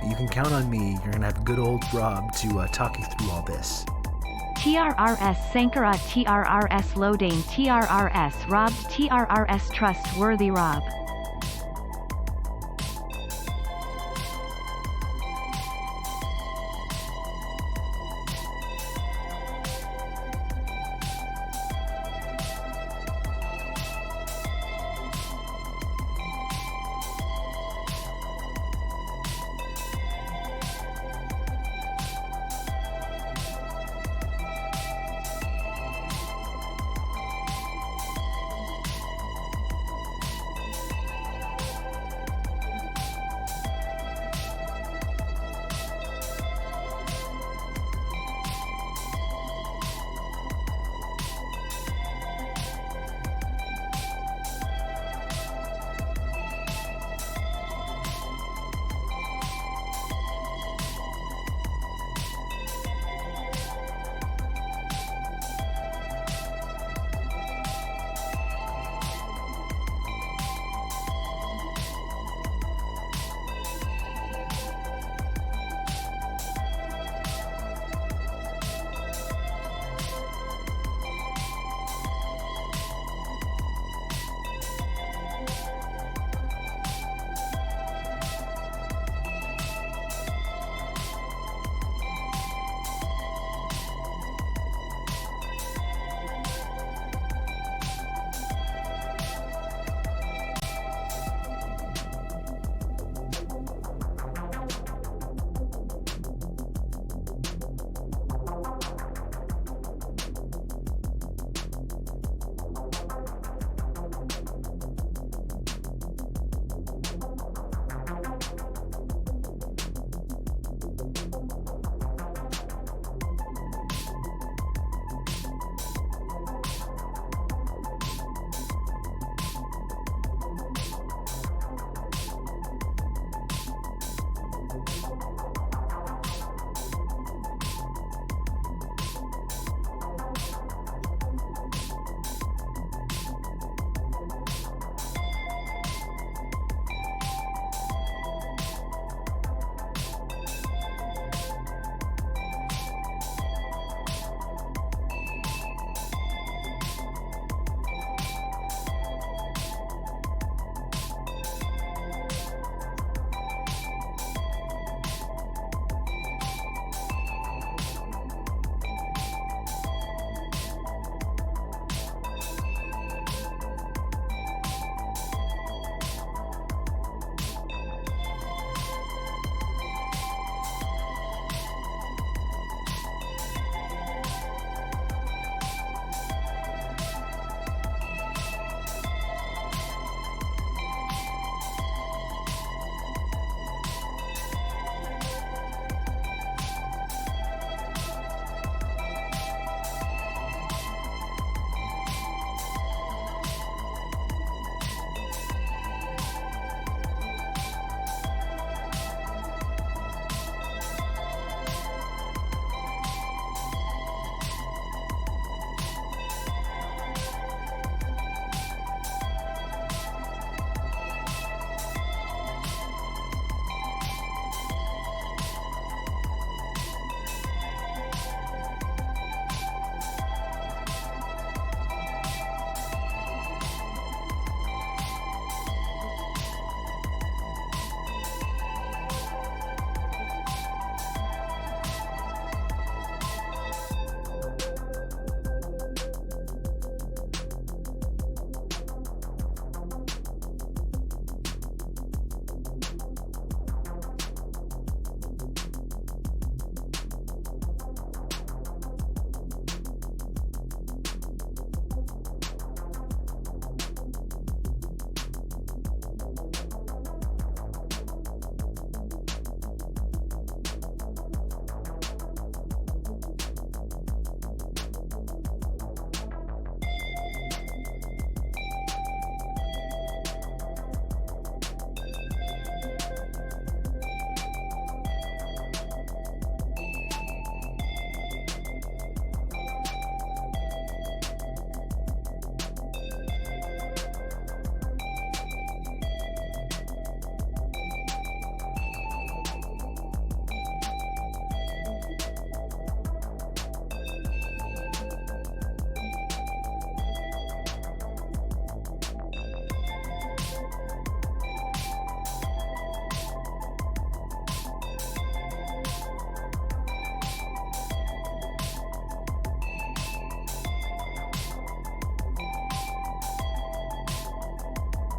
You can count on me. You're gonna have good old Rob to talk you through all this. TRRS Sankara TRRS Lodane TRRS Rob TRRS Trustworthy Rob.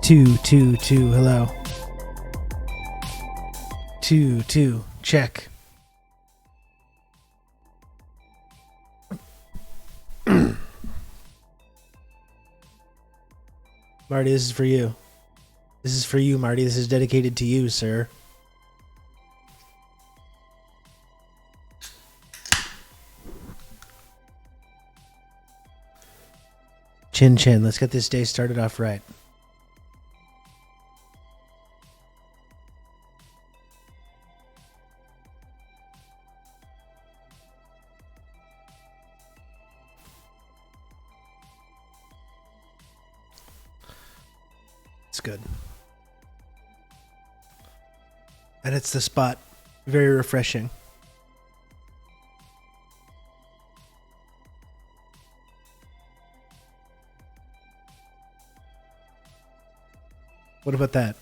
Two, hello. Two, check. Marty, this is for you. This is for you, Marty. This is dedicated to you, sir. Chin chin. Let's get this day started off right. It's good. And it's the spot. Very refreshing. What about that?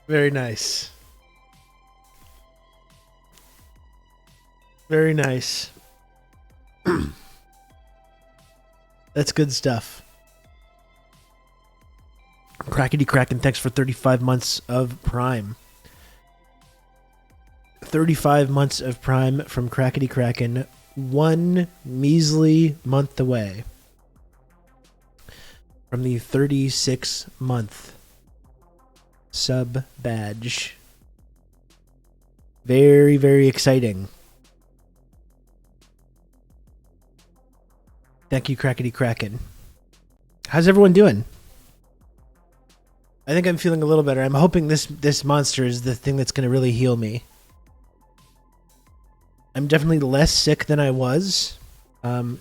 Very nice. Very nice. That's good stuff. Crackety Kraken, thanks for 35 months of Prime. 35 months of Prime from Crackety Kraken. 1 measly month away from the 36-month sub badge. Very, very exciting. Thank you, Crackety Kraken. How's everyone doing? I think I'm feeling a little better. I'm hoping this monster is the thing that's going to really heal me. I'm definitely less sick than I was.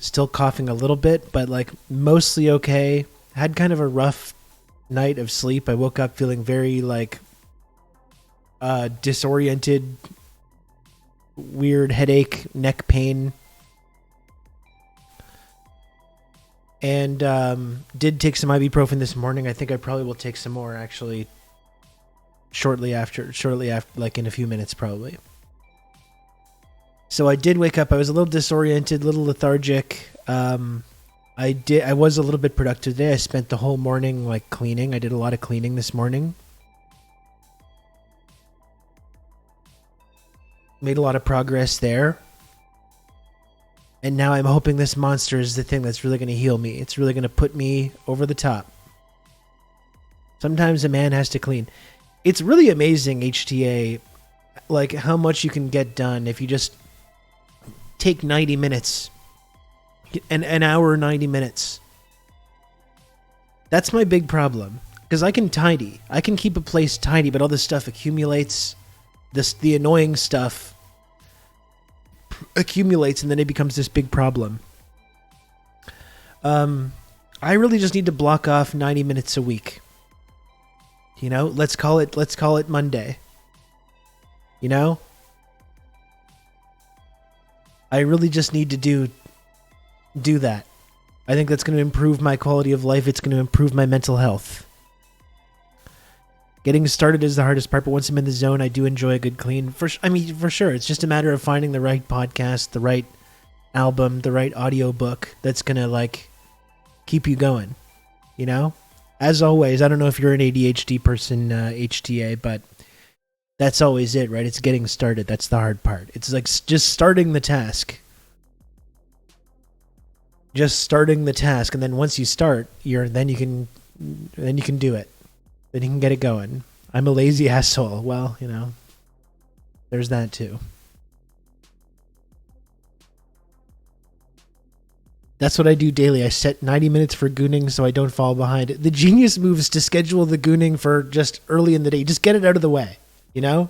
Still coughing a little bit, but like mostly okay. Had kind of a rough night of sleep. I woke up feeling very like disoriented, weird headache, neck pain. And did take some ibuprofen this morning. I think I probably will take some more actually shortly after, like in a few minutes probably. So I did wake up. I was a little disoriented, a little lethargic. I was a little bit productive today. I spent the whole morning like cleaning. I did a lot of cleaning this morning. Made a lot of progress there. And now I'm hoping this monster is the thing that's really going to heal me. It's really going to put me over the top. Sometimes a man has to clean. It's really amazing, HTA, like how much you can get done if you just take 90 minutes. An hour, 90 minutes. That's my big problem. Because I can tidy. I can keep a place tidy, but all this stuff accumulates. The annoying stuff accumulates, and then it becomes this big problem. I really just need to block off 90 minutes a week. You know, let's call it Monday. You know? I really just need to do that. I think that's going to improve my quality of life. It's going to improve my mental health. Getting started is the hardest part, but once I'm in the zone, I do enjoy a good clean. For sure. It's just a matter of finding the right podcast, the right album, the right audiobook that's going to like keep you going. You know? As always, I don't know if you're an ADHD person, HTA, but that's always it, right? It's getting started. That's the hard part. It's like just starting the task. Just starting the task, and then once you start, then you can do it. Then you can get it going. I'm a lazy asshole. Well, you know, there's that too. That's what I do daily. I set 90 minutes for gooning so I don't fall behind. The genius move is to schedule the gooning for just early in the day. Just get it out of the way, you know?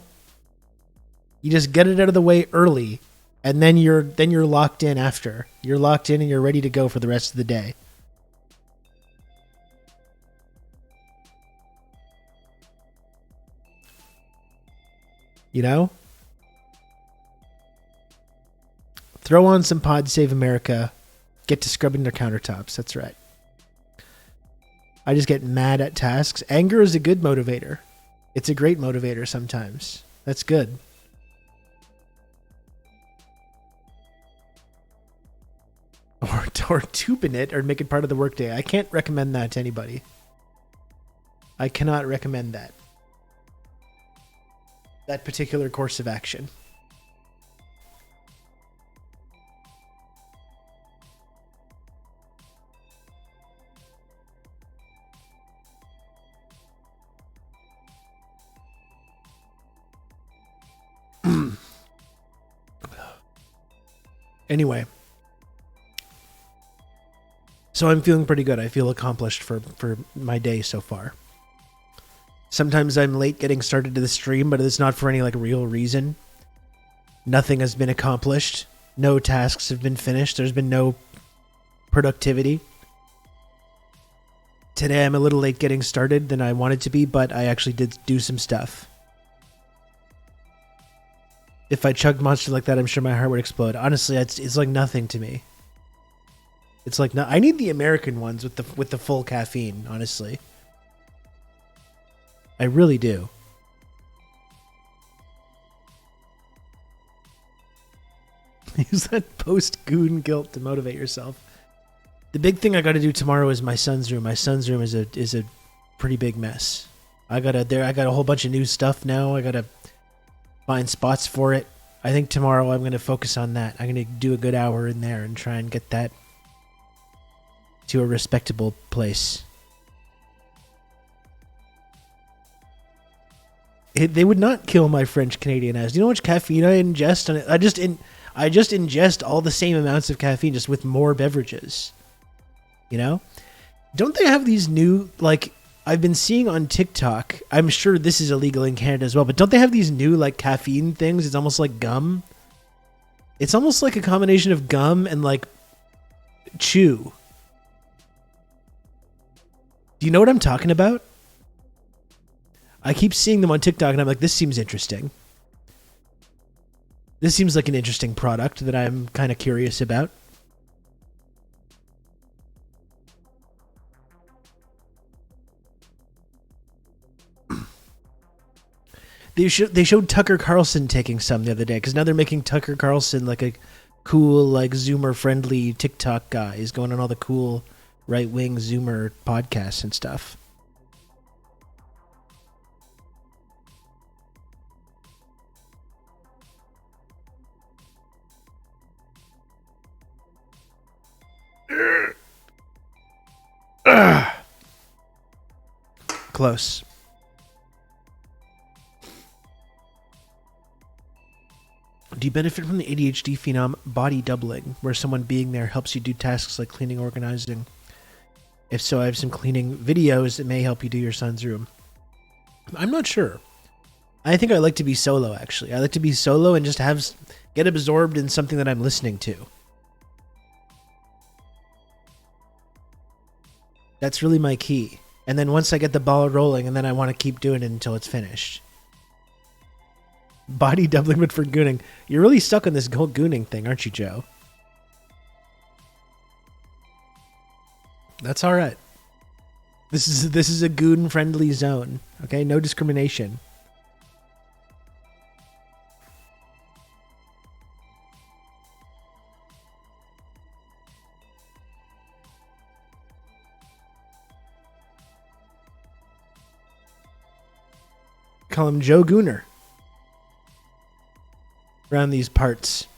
You just get it out of the way early, and then you're locked in after. You're locked in and you're ready to go for the rest of the day. You know? Throw on some Pod Save America. Get to scrubbing their countertops. That's right. I just get mad at tasks. Anger is a good motivator. It's a great motivator sometimes. That's good. Or tubing it or make it part of the workday. I can't recommend that to anybody. I cannot recommend that. That particular course of action. Anyway. So I'm feeling pretty good. I feel accomplished for my day so far. Sometimes I'm late getting started to the stream, but it's not for any like real reason. Nothing has been accomplished. No tasks have been finished. There's been no productivity. Today I'm a little late getting started than I wanted to be, but I actually did do some stuff. If I chugged Monster like that, I'm sure my heart would explode. Honestly, it's like nothing to me. It's like I need the American ones with the full caffeine, honestly. I really do. Use that post-goon guilt to motivate yourself. The big thing I got to do tomorrow is my son's room. My son's room is a pretty big mess. I got a whole bunch of new stuff now. I got to find spots for it. I think tomorrow I'm going to focus on that. I'm going to do a good hour in there and try and get that to a respectable place. They would not kill my French Canadian ass. Do you know how much caffeine I ingest? I just ingest all the same amounts of caffeine, just with more beverages. You know? Don't they have these new, like, I've been seeing on TikTok, I'm sure this is illegal in Canada as well, but don't they have these new, like, caffeine things? It's almost like gum. It's almost like a combination of gum and, like, chew. Do you know what I'm talking about? I keep seeing them on TikTok and I'm like, this seems interesting. This seems like an interesting product that I'm kind of curious about. They showed Tucker Carlson taking some the other day, because now they're making Tucker Carlson like a cool, like, Zoomer-friendly TikTok guy. He's going on all the cool right-wing Zoomer podcasts and stuff. Close. Do you benefit from the ADHD phenom body doubling, where someone being there helps you do tasks like cleaning, organizing? If so, I have some cleaning videos that may help you do your son's room. I'm not sure. I think I like to be solo, actually. I like to be solo and just get absorbed in something that I'm listening to. That's really my key. And then once I get the ball rolling, and then I want to keep doing it until it's finished. Body doubling, but for gooning. You're really stuck on this whole gooning thing, aren't you, Joe? That's all right. This is a goon-friendly zone. Okay, no discrimination. Call him Joe Gooner. Around these parts.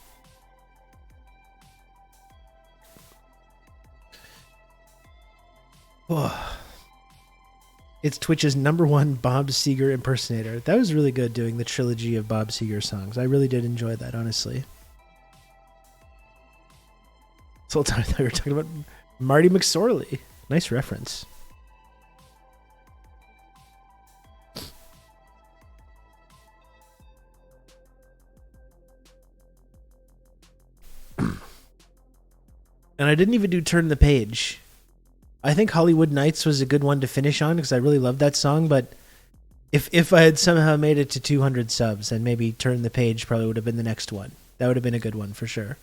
Oh. It's Twitch's #1 Bob Seger impersonator. That was really good, doing the trilogy of Bob Seger songs. I really did enjoy that, honestly. This whole time I thought we were talking about Marty McSorley. Nice reference. And I didn't even do Turn the Page. I think Hollywood Nights was a good one to finish on, because I really loved that song, but if I had somehow made it to 200 subs, then maybe Turn the Page probably would have been the next one. That would have been a good one for sure.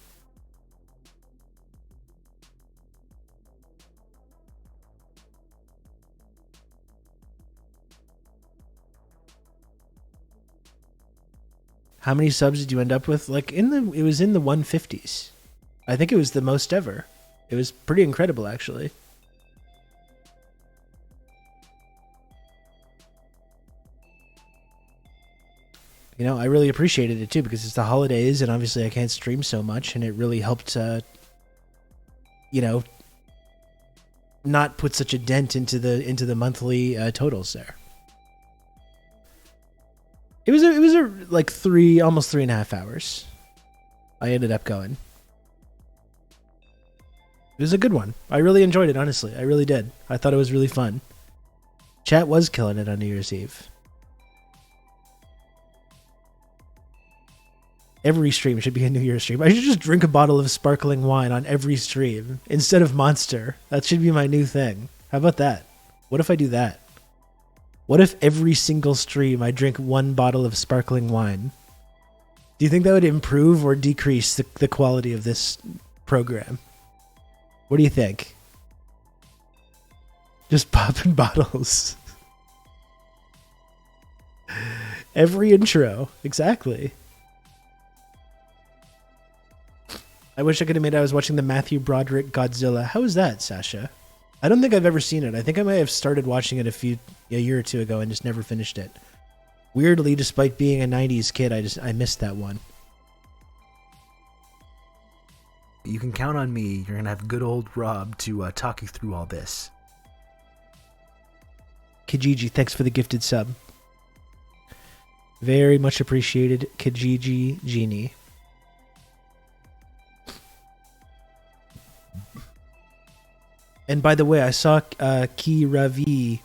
How many subs did you end up with? Like it was in the 150s. I think it was the most ever. It was pretty incredible, actually. You know, I really appreciated it too because it's the holidays and obviously I can't stream so much, and it really helped, you know, not put such a dent into the monthly totals there. It was like almost 3.5 hours. I ended up going. It was a good one. I really enjoyed it, honestly. I really did. I thought it was really fun. Chat was killing it on New Year's Eve. Every stream should be a New Year's stream. I should just drink a bottle of sparkling wine on every stream instead of Monster. That should be my new thing. How about that? What if I do that? What if every single stream I drink one bottle of sparkling wine? Do you think that would improve or decrease the quality of this program? What do you think? Just popping bottles. Every intro. Exactly. I wish I could admit I was watching the Matthew Broderick Godzilla. How is that, Sasha? I don't think I've ever seen it. I think I may have started watching it a year or two ago and just never finished it. Weirdly, despite being a 90s kid, I missed that one. You can count on me. You're going to have good old Rob to talk you through all this. Kijiji, thanks for the gifted sub. Very much appreciated, Kijiji Genie. And by the way, I saw Ki Ravi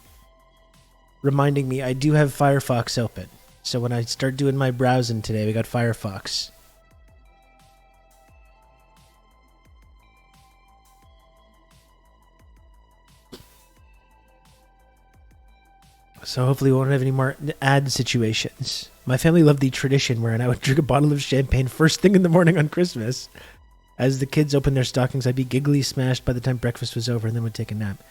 reminding me I do have Firefox open. So when I start doing my browsing today, we got Firefox. So hopefully we won't have any more ad situations. My family loved the tradition wherein I would drink a bottle of champagne first thing in the morning on Christmas. As the kids opened their stockings, I'd be giggly smashed by the time breakfast was over and then would take a nap.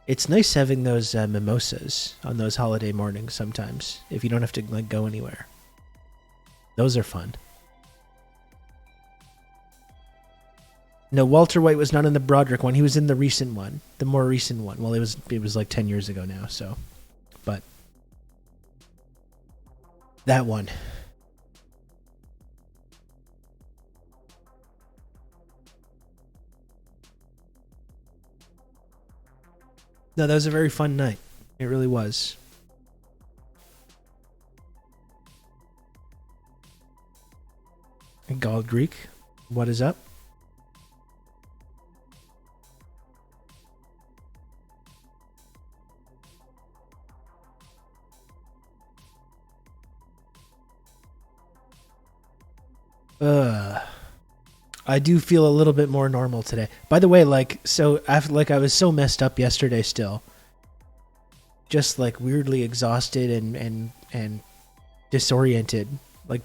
It's nice having those mimosas on those holiday mornings sometimes, if you don't have to go anywhere. Those are fun. No, Walter White was not in the Broderick one. He was in the recent one, the more recent one. Well, it was like 10 years ago now, so. But that one. No, that was a very fun night. It really was. Gold Greek, what is up? I do feel a little bit more normal today. By the way, I was so messed up yesterday still. Just weirdly exhausted and disoriented.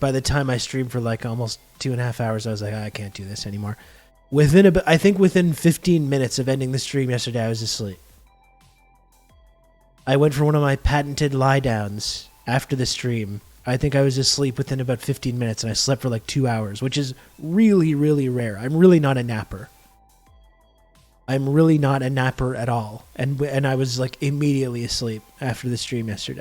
By the time I streamed for almost 2.5 hours, I was like, I can't do this anymore. I think within 15 minutes of ending the stream yesterday, I was asleep. I went for one of my patented lie downs after the stream. I think I was asleep within about 15 minutes, and I slept for 2 hours, which is really, really rare. I'm really not a napper. I'm really not a napper at all. And I was immediately asleep after the stream yesterday.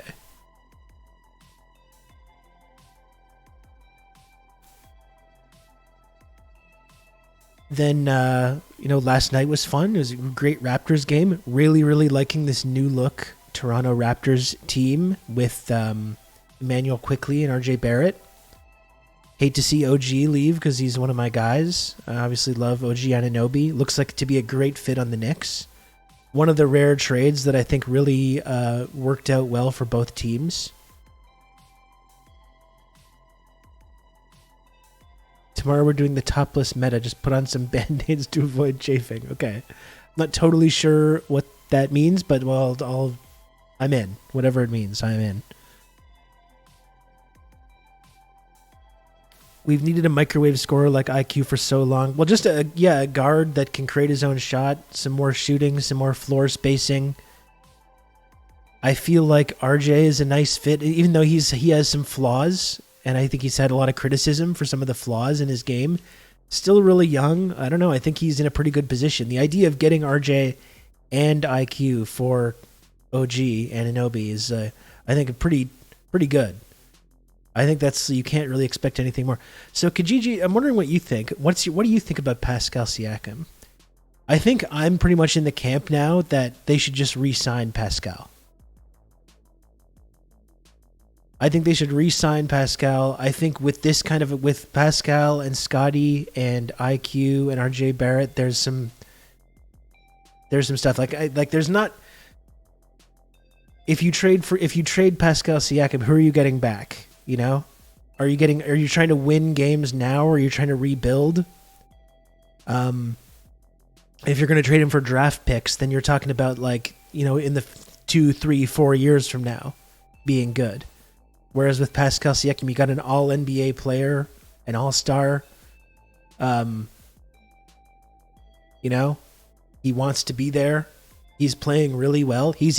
Then, last night was fun. It was a great Raptors game. Really, really liking this new look Toronto Raptors team with Emmanuel Quickley and RJ Barrett. Hate to see OG leave because he's one of my guys. I obviously love OG Anunoby. Looks like to be a great fit on the Knicks. One of the rare trades that I think really worked out well for both teams. Tomorrow we're doing the topless meta. Just put on some band-aids to avoid chafing. Okay. I'm not totally sure what that means, but I'm in. Whatever it means, I'm in. We've needed a microwave scorer like IQ for so long. Well, just a guard that can create his own shot, some more shooting, some more floor spacing. I feel like RJ is a nice fit, even though he has some flaws. and I think he's had a lot of criticism for some of the flaws in his game. Still really young. I don't know. I think he's in a pretty good position. The idea of getting RJ and IQ for OG and Anunoby is, I think, pretty good. I think you can't really expect anything more. So Kijiji, I'm wondering what you think. What do you think about Pascal Siakam? I think I'm pretty much in the camp now that they should just re-sign Pascal. I think they should re-sign Pascal. I think with this kind of with Pascal and Scotty and IQ and RJ Barrett, there's some stuff like there's not. If you trade Pascal Siakam, who are you getting back? You know, are you trying to win games now, or are you trying to rebuild? If you're going to trade him for draft picks, then you're talking about in the 2, 3, 4 years from now being good. Whereas with Pascal Siakam, you got an all-NBA player, an all-star. He wants to be there. He's playing really well. He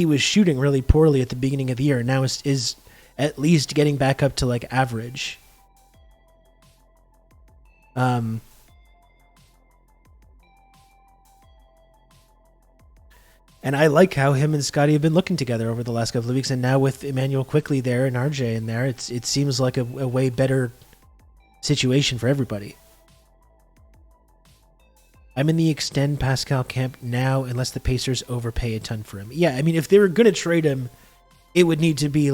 was shooting really poorly at the beginning of the year. Now is at least getting back up to average. And I like how him and Scotty have been looking together over the last couple of weeks. And now with Emmanuel Quickley there and RJ in there, it seems like a way better situation for everybody. I'm in the extend Pascal camp now unless the Pacers overpay a ton for him. Yeah, I mean, if they were going to trade him, it would need to be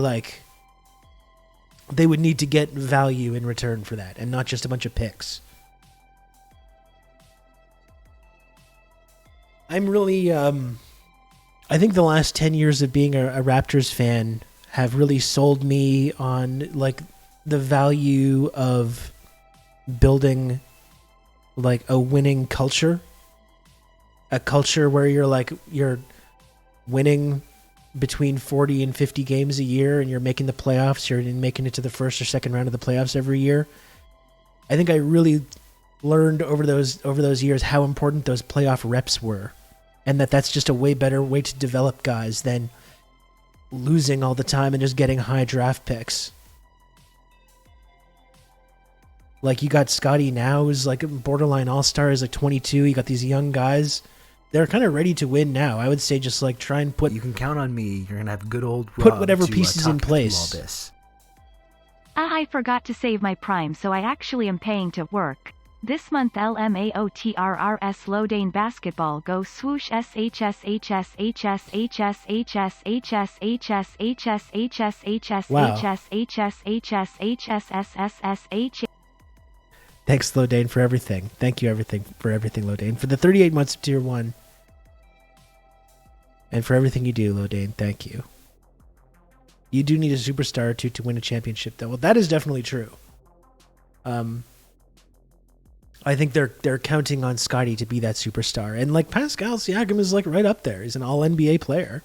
they would need to get value in return for that and not just a bunch of picks. I'm really... I think the last 10 years of being a Raptors fan have really sold me on the value of building a winning culture, a culture where you're winning between 40 and 50 games a year and you're making the playoffs, you're making it to the first or second round of the playoffs every year. I think I really learned over those years how important those playoff reps were. And that's just a way better way to develop guys than losing all the time and just getting high draft picks. You got Scotty now, who's a borderline all-star, is 22. You got these young guys. They're kind of ready to win now. I would say just try and put... You can count on me. You're going to have good old Rob put whatever pieces in place. All this. I forgot to save my Prime, so I actually am paying to work. This month LMAO Lodane Basketball Go Swoosh Thanks, Lodane, for everything. Thank you for everything, Lodane. For the 38 months of Tier 1. And for everything you do, Lodane, thank you. You do need a superstar or two to win a championship, though. Well, that is definitely true. I think they're counting on Scotty to be that superstar. And Pascal Siakam is right up there. He's an all-NBA player.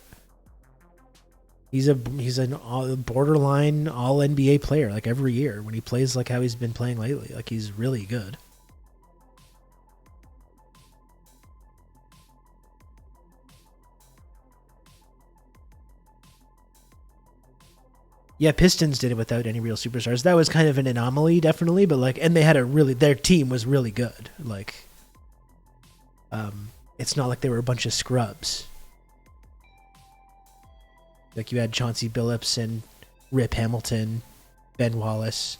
He's a borderline all-NBA player every year when he plays how he's been playing lately. He's really good. Yeah, Pistons did it without any real superstars. That was kind of an anomaly, definitely, but and they had their team was really good. It's not like they were a bunch of scrubs. You had Chauncey Billups and Rip Hamilton, Ben Wallace.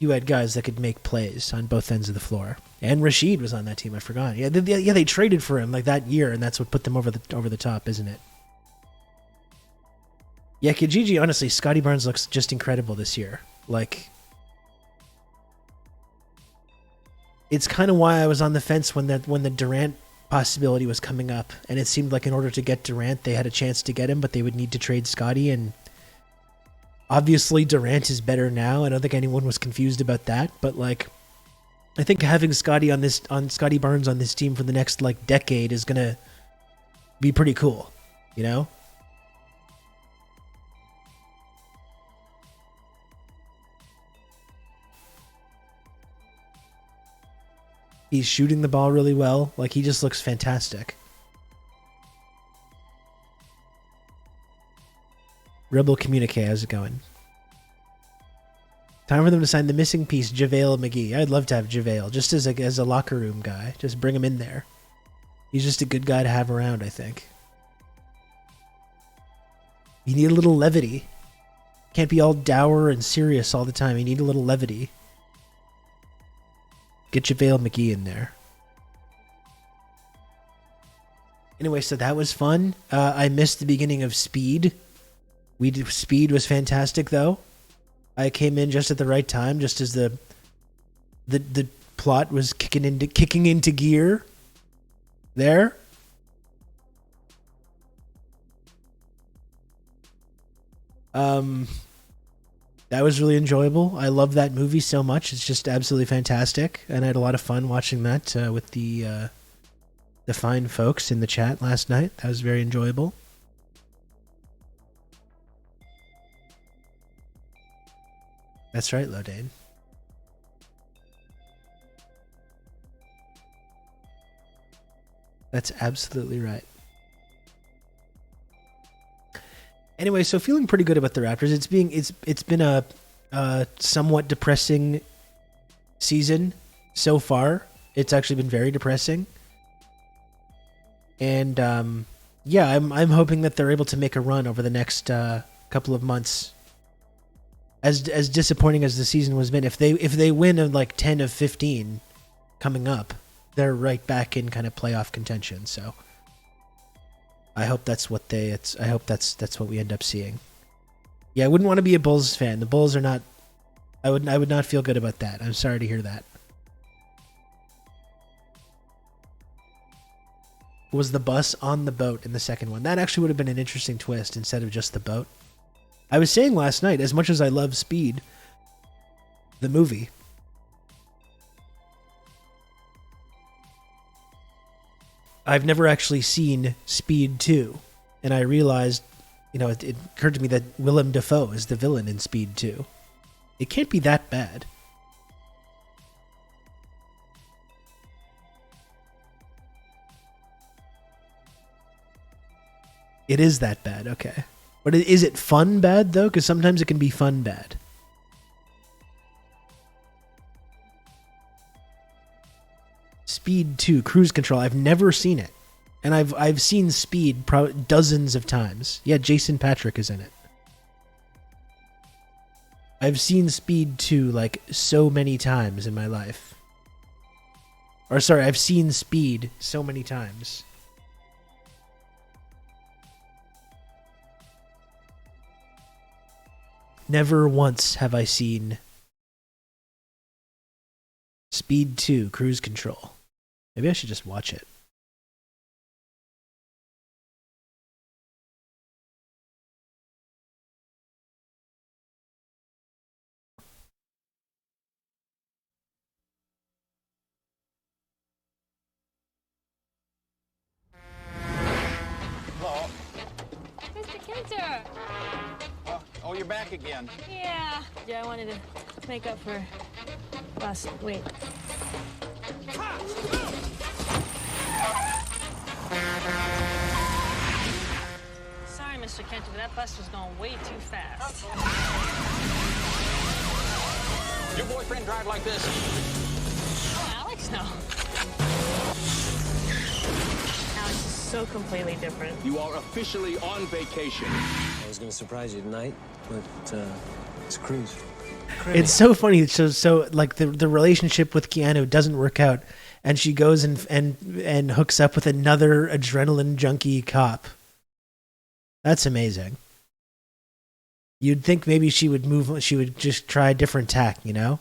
You had guys that could make plays on both ends of the floor. And Rashid was on that team, I forgot. Yeah, they traded for him that year, and that's what put them over the top, isn't it? Yeah, Kijiji, honestly, Scotty Barnes looks just incredible this year. It's kind of why I was on the fence when the Durant possibility was coming up, and it seemed like in order to get Durant, they had a chance to get him, but they would need to trade Scotty, and obviously Durant is better now. I don't think anyone was confused about that, but I think having Scotty Barnes on this team for the next decade is gonna be pretty cool, you know? He's shooting the ball really well. He just looks fantastic. Rebel Communique, how's it going? Time for them to sign the missing piece, JaVale McGee. I'd love to have JaVale, just as a locker room guy. Just bring him in there. He's just a good guy to have around, I think. You need a little levity. Can't be all dour and serious all the time. You need a little levity. Get JaVale McGee in there. Anyway, so that was fun. I missed the beginning of Speed. Speed was fantastic, though. I came in just at the right time, just as the plot was kicking into gear. There. That was really enjoyable. I love that movie so much. It's just absolutely fantastic, and I had a lot of fun watching that with the fine folks in the chat last night. That was very enjoyable. That's right, Lodane. That's absolutely right. Anyway, so feeling pretty good about the Raptors. It's been a somewhat depressing season so far. It's actually been very depressing. And yeah, I'm hoping that they're able to make a run over the next couple of months. As disappointing as the season was been, if they win in like 10 of 15 coming up, they're right back in kind of playoff contention. So I hope that's what I hope that's what we end up seeing. Yeah, I wouldn't want to be a Bulls fan. The Bulls are not. I would not feel good about that. I'm sorry to hear that. Was the bus on the boat in the second one? That actually would have been an interesting twist instead of just the boat. I was saying last night, as much as I love Speed, the movie, I've never actually seen Speed 2. And I realized, it occurred to me that Willem Dafoe is the villain in Speed 2. It can't be that bad. It is that bad, okay. But is it fun bad, though? Because sometimes it can be fun bad. Speed 2, Cruise Control. I've never seen it. And I've seen Speed dozens of times. Yeah, Jason Patrick is in it. I've seen Speed 2 like so many times in my life. Or sorry, I've seen Speed so many times. Never once have I seen Speed 2, Cruise Control. Maybe I should just watch it. Hello. Mr. Kinter! Oh, you're back again. Yeah, I wanted to make up for last week. Sorry, Mr. Kinter, but that bus was going way too fast. Your boyfriend drive like this? Oh, Alex, no. Alex is so completely different. You are officially on vacation. I was going to surprise you tonight, but it's a cruise. It's so funny. So like the relationship with Keanu doesn't work out, and she goes and hooks up with another adrenaline junkie cop. That's amazing. You'd think maybe she would just try a different tack, No,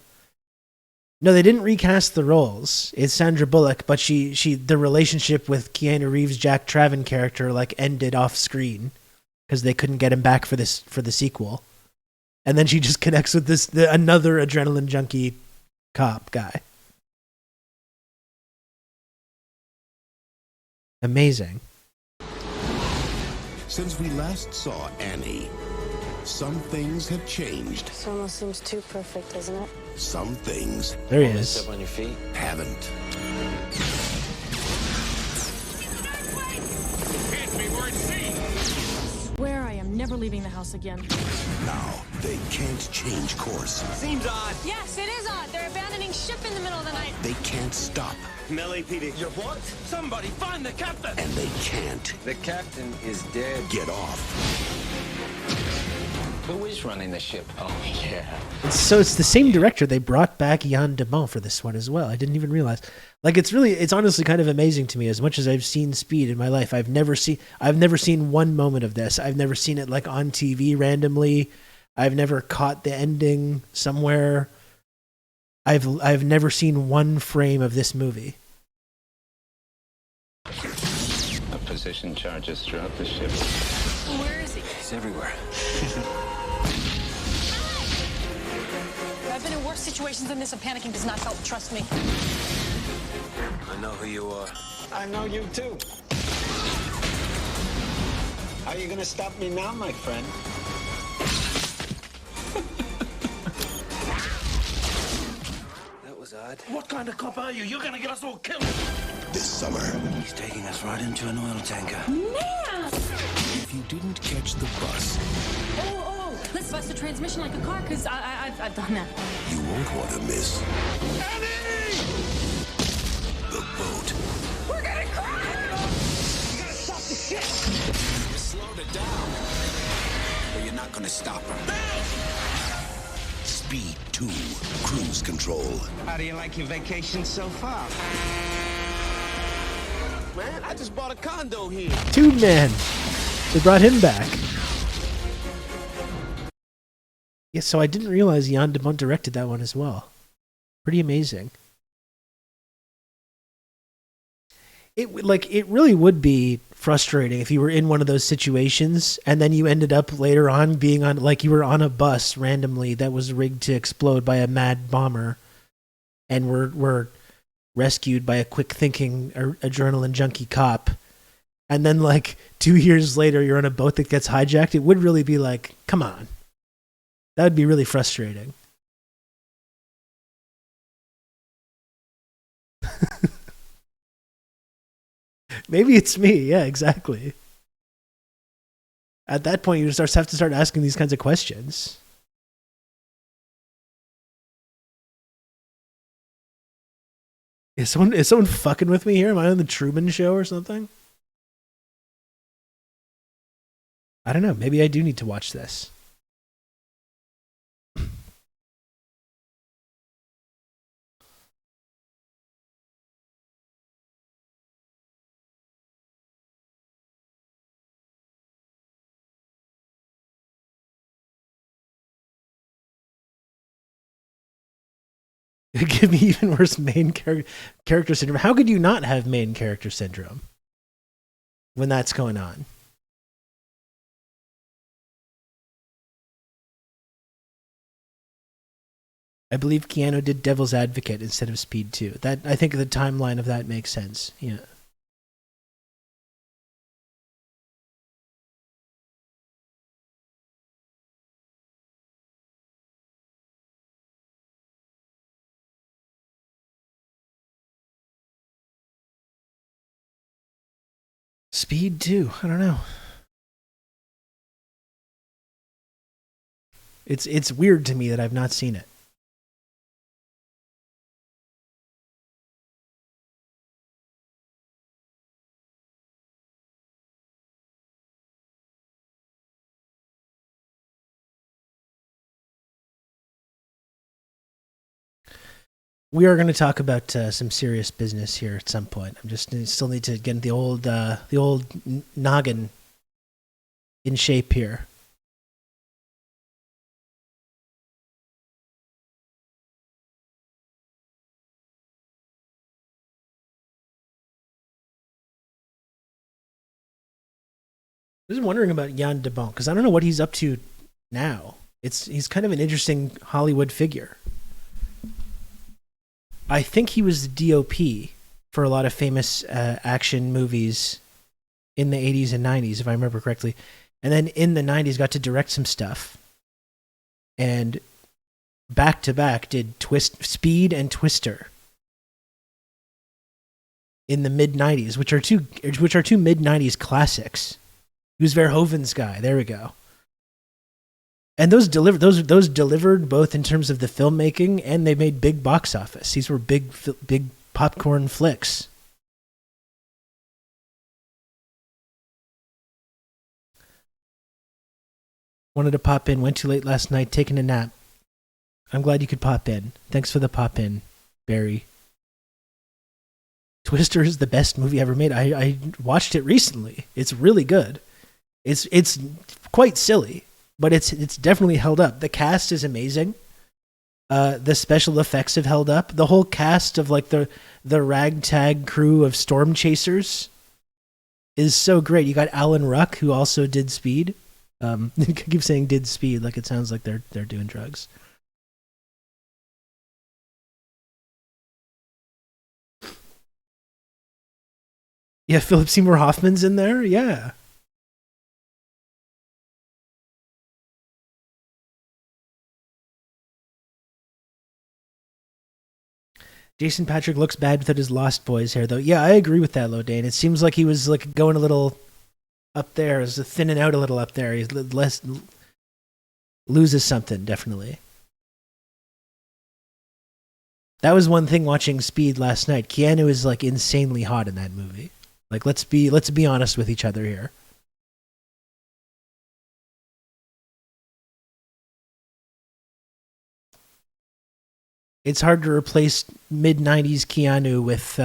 they didn't recast the roles. It's Sandra Bullock, but the relationship with Keanu Reeves' Jack Traven character like ended off screen because they couldn't get him back for the sequel. And then she just connects with another adrenaline junkie cop guy. Amazing. Since we last saw Annie, some things have changed. This almost seems too perfect, doesn't it? Some things There he is. Step on your feet. haven't. Swear I am never never leaving the house again. Now they can't change course. Seems odd. Yes, it is odd. They're abandoning ship in the middle of the night. They can't stop. Melee PD. Your what? Somebody find the captain! And they can't The captain is dead. get off. Who is running the ship? Oh, yeah. So it's the same director. They brought back Jan de Bont for this one as well. I didn't even realize. Like, it's honestly kind of amazing to me. As much as I've seen Speed in my life, I've never seen one moment of this. I've never seen it like on TV randomly. I've never caught the ending somewhere. I've never seen one frame of this movie. A position charges throughout the ship. Where is he? He's everywhere. I've been in worse situations than this, and panicking does not help. Trust me. I know who you are. I know you too. How are you gonna stop me now, my friend? That was odd. What kind of cop are you? You're gonna get us all killed. This summer, He's taking us right into an oil tanker. if you didn't catch the bus, Oh, let's bust the transmission like a car, because I've done that. you won't want to miss the boat. We're gonna crash! You gotta stop the ship. You slowed it down, but you're not gonna stop her. Speed 2, cruise control. How do you like your vacation so far? Man, I just bought a condo here. Tube Man. They brought him back. Yeah, so I didn't realize Jan de Bont directed that one as well. Pretty amazing. It really would be frustrating if you were in one of those situations and then you ended up later on being on, like, you were on a bus randomly that was rigged to explode by a mad bomber and were rescued by a quick-thinking adrenaline junkie cop, and then like 2 years later you're on a boat that gets hijacked. It would really be like, come on. That would be really frustrating. Maybe it's me. Yeah, exactly. At that point, you just have to start asking these kinds of questions. Is someone fucking with me here? Am I on the Truman Show or something? I don't know. Maybe I do need to watch this. Give me even worse main character syndrome. How could you not have main character syndrome when that's going on? I believe Keanu did Devil's Advocate instead of Speed 2. That, I think the timeline of that makes sense. Yeah. Speed 2. I don't know. It's weird to me that I've not seen it. We are going to talk about some serious business here at some point. Still need to get the old noggin in shape here. I was wondering about Jan de Bont because I don't know what he's up to now. He's kind of an interesting Hollywood figure. I think he was the DOP for a lot of famous action movies in the 80s and 90s, if I remember correctly. And then in the 90s got to direct some stuff. And back to back did Speed and Twister in the mid 90s, which are two mid 90s classics. He was Verhoeven's guy. There we go. And those delivered both in terms of the filmmaking, and they made big box office. These were big popcorn flicks. Wanted to pop in, went too late last night, taking a nap. I'm glad you could pop in. Thanks for the pop in, Barry. Twister is the best movie ever made. I watched it recently. It's really good. It's quite silly, but it's definitely held up. The cast is amazing. The special effects have held up. The whole cast of like the ragtag crew of storm chasers is so great. You got Alan Ruck, who also did Speed. I keep saying did Speed like it sounds like they're doing drugs. Yeah, Philip Seymour Hoffman's in there. Yeah. Jason Patrick looks bad without his Lost Boys hair, though. Yeah, I agree with that, Lodane. It seems like he was like going a little up there, is thinning out a little up there. He's less loses something, definitely. That was one thing watching Speed last night. Keanu is like insanely hot in that movie. Like let's be honest with each other here. It's hard to replace mid-90s Keanu with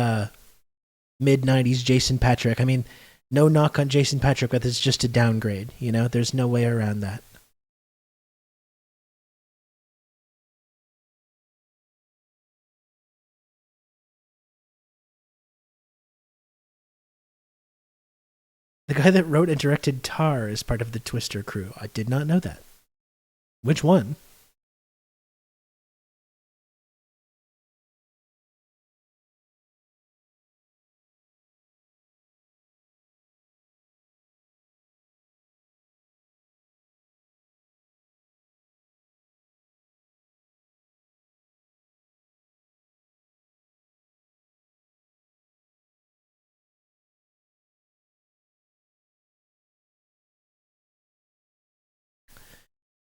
mid-90s Jason Patrick. I mean, no knock on Jason Patrick, but it's just a downgrade. You know, there's no way around that. The guy that wrote and directed Tar is part of the Twister crew. I did not know that. Which one?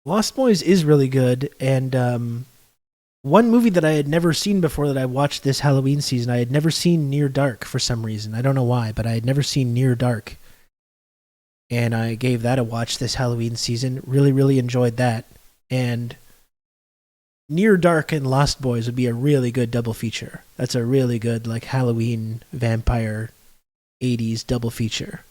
Lost Boys is really good, and one movie that I had never seen before that I watched this Halloween season, I had never seen Near Dark for some reason. I don't know why, but I had never seen Near Dark. And I gave that a watch this Halloween season. Really, really enjoyed that. And Near Dark and Lost Boys would be a really good double feature. That's a really good like Halloween vampire 80s double feature.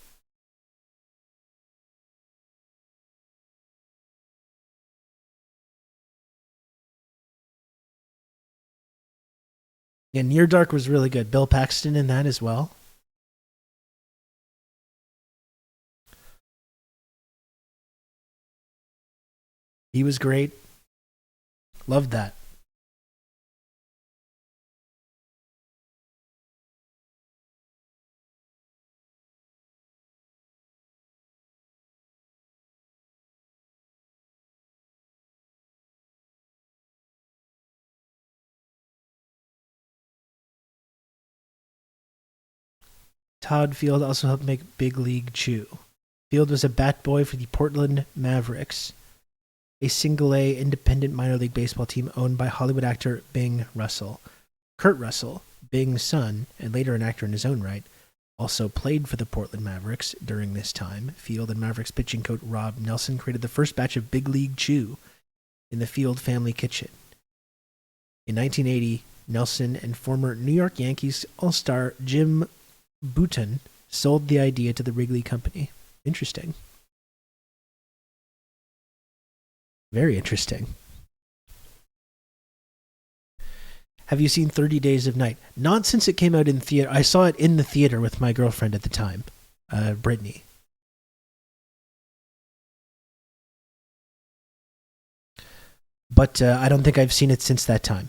Yeah, Near Dark was really good. Bill Paxton in that as well. He was great. Loved that. Todd Field also helped make Big League Chew. Field was a bat boy for the Portland Mavericks, a single-A independent minor league baseball team owned by Hollywood actor Bing Russell. Kurt Russell, Bing's son, and later an actor in his own right, also played for the Portland Mavericks during this time. Field and Mavericks pitching coach Rob Nelson created the first batch of Big League Chew in the Field family kitchen. In 1980, Nelson and former New York Yankees all-star Jim Bouton sold the idea to the Wrigley Company. Interesting. Very interesting. Have you seen 30 Days of Night? Not since it came out in theater. I saw it in the theater with my girlfriend at the time, Brittany. But I don't think I've seen it since that time.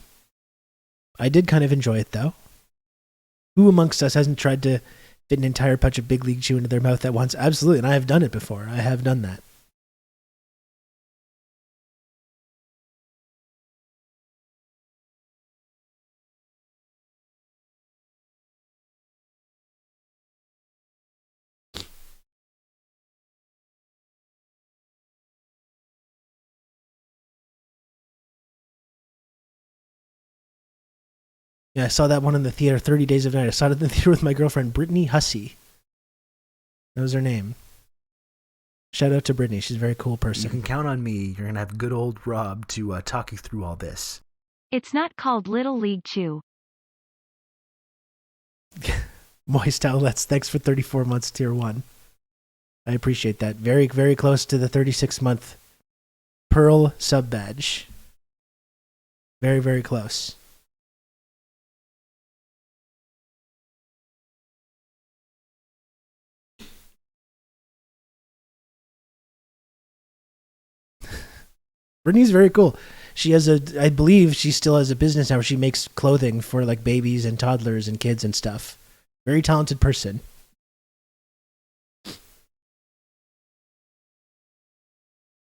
I did kind of enjoy it, though. Who amongst us hasn't tried to fit an entire pouch of Big League Chew into their mouth at once? Absolutely, and I have done it before. I have done that. Yeah, I saw that one in the theater, 30 Days of Night. I saw it in the theater with my girlfriend, Brittany Hussey. That was her name. Shout out to Brittany. She's a very cool person. You can count on me. You're going to have good old Rob to talk you through all this. It's not called Little League Chew. Moist Outlets, thanks for 34 months, tier 1. I appreciate that. Very, very close to the 36-month Pearl sub badge. Very, very close. Brittany's very cool. She has I believe she still has a business now where she makes clothing for like babies and toddlers and kids and stuff. Very talented person.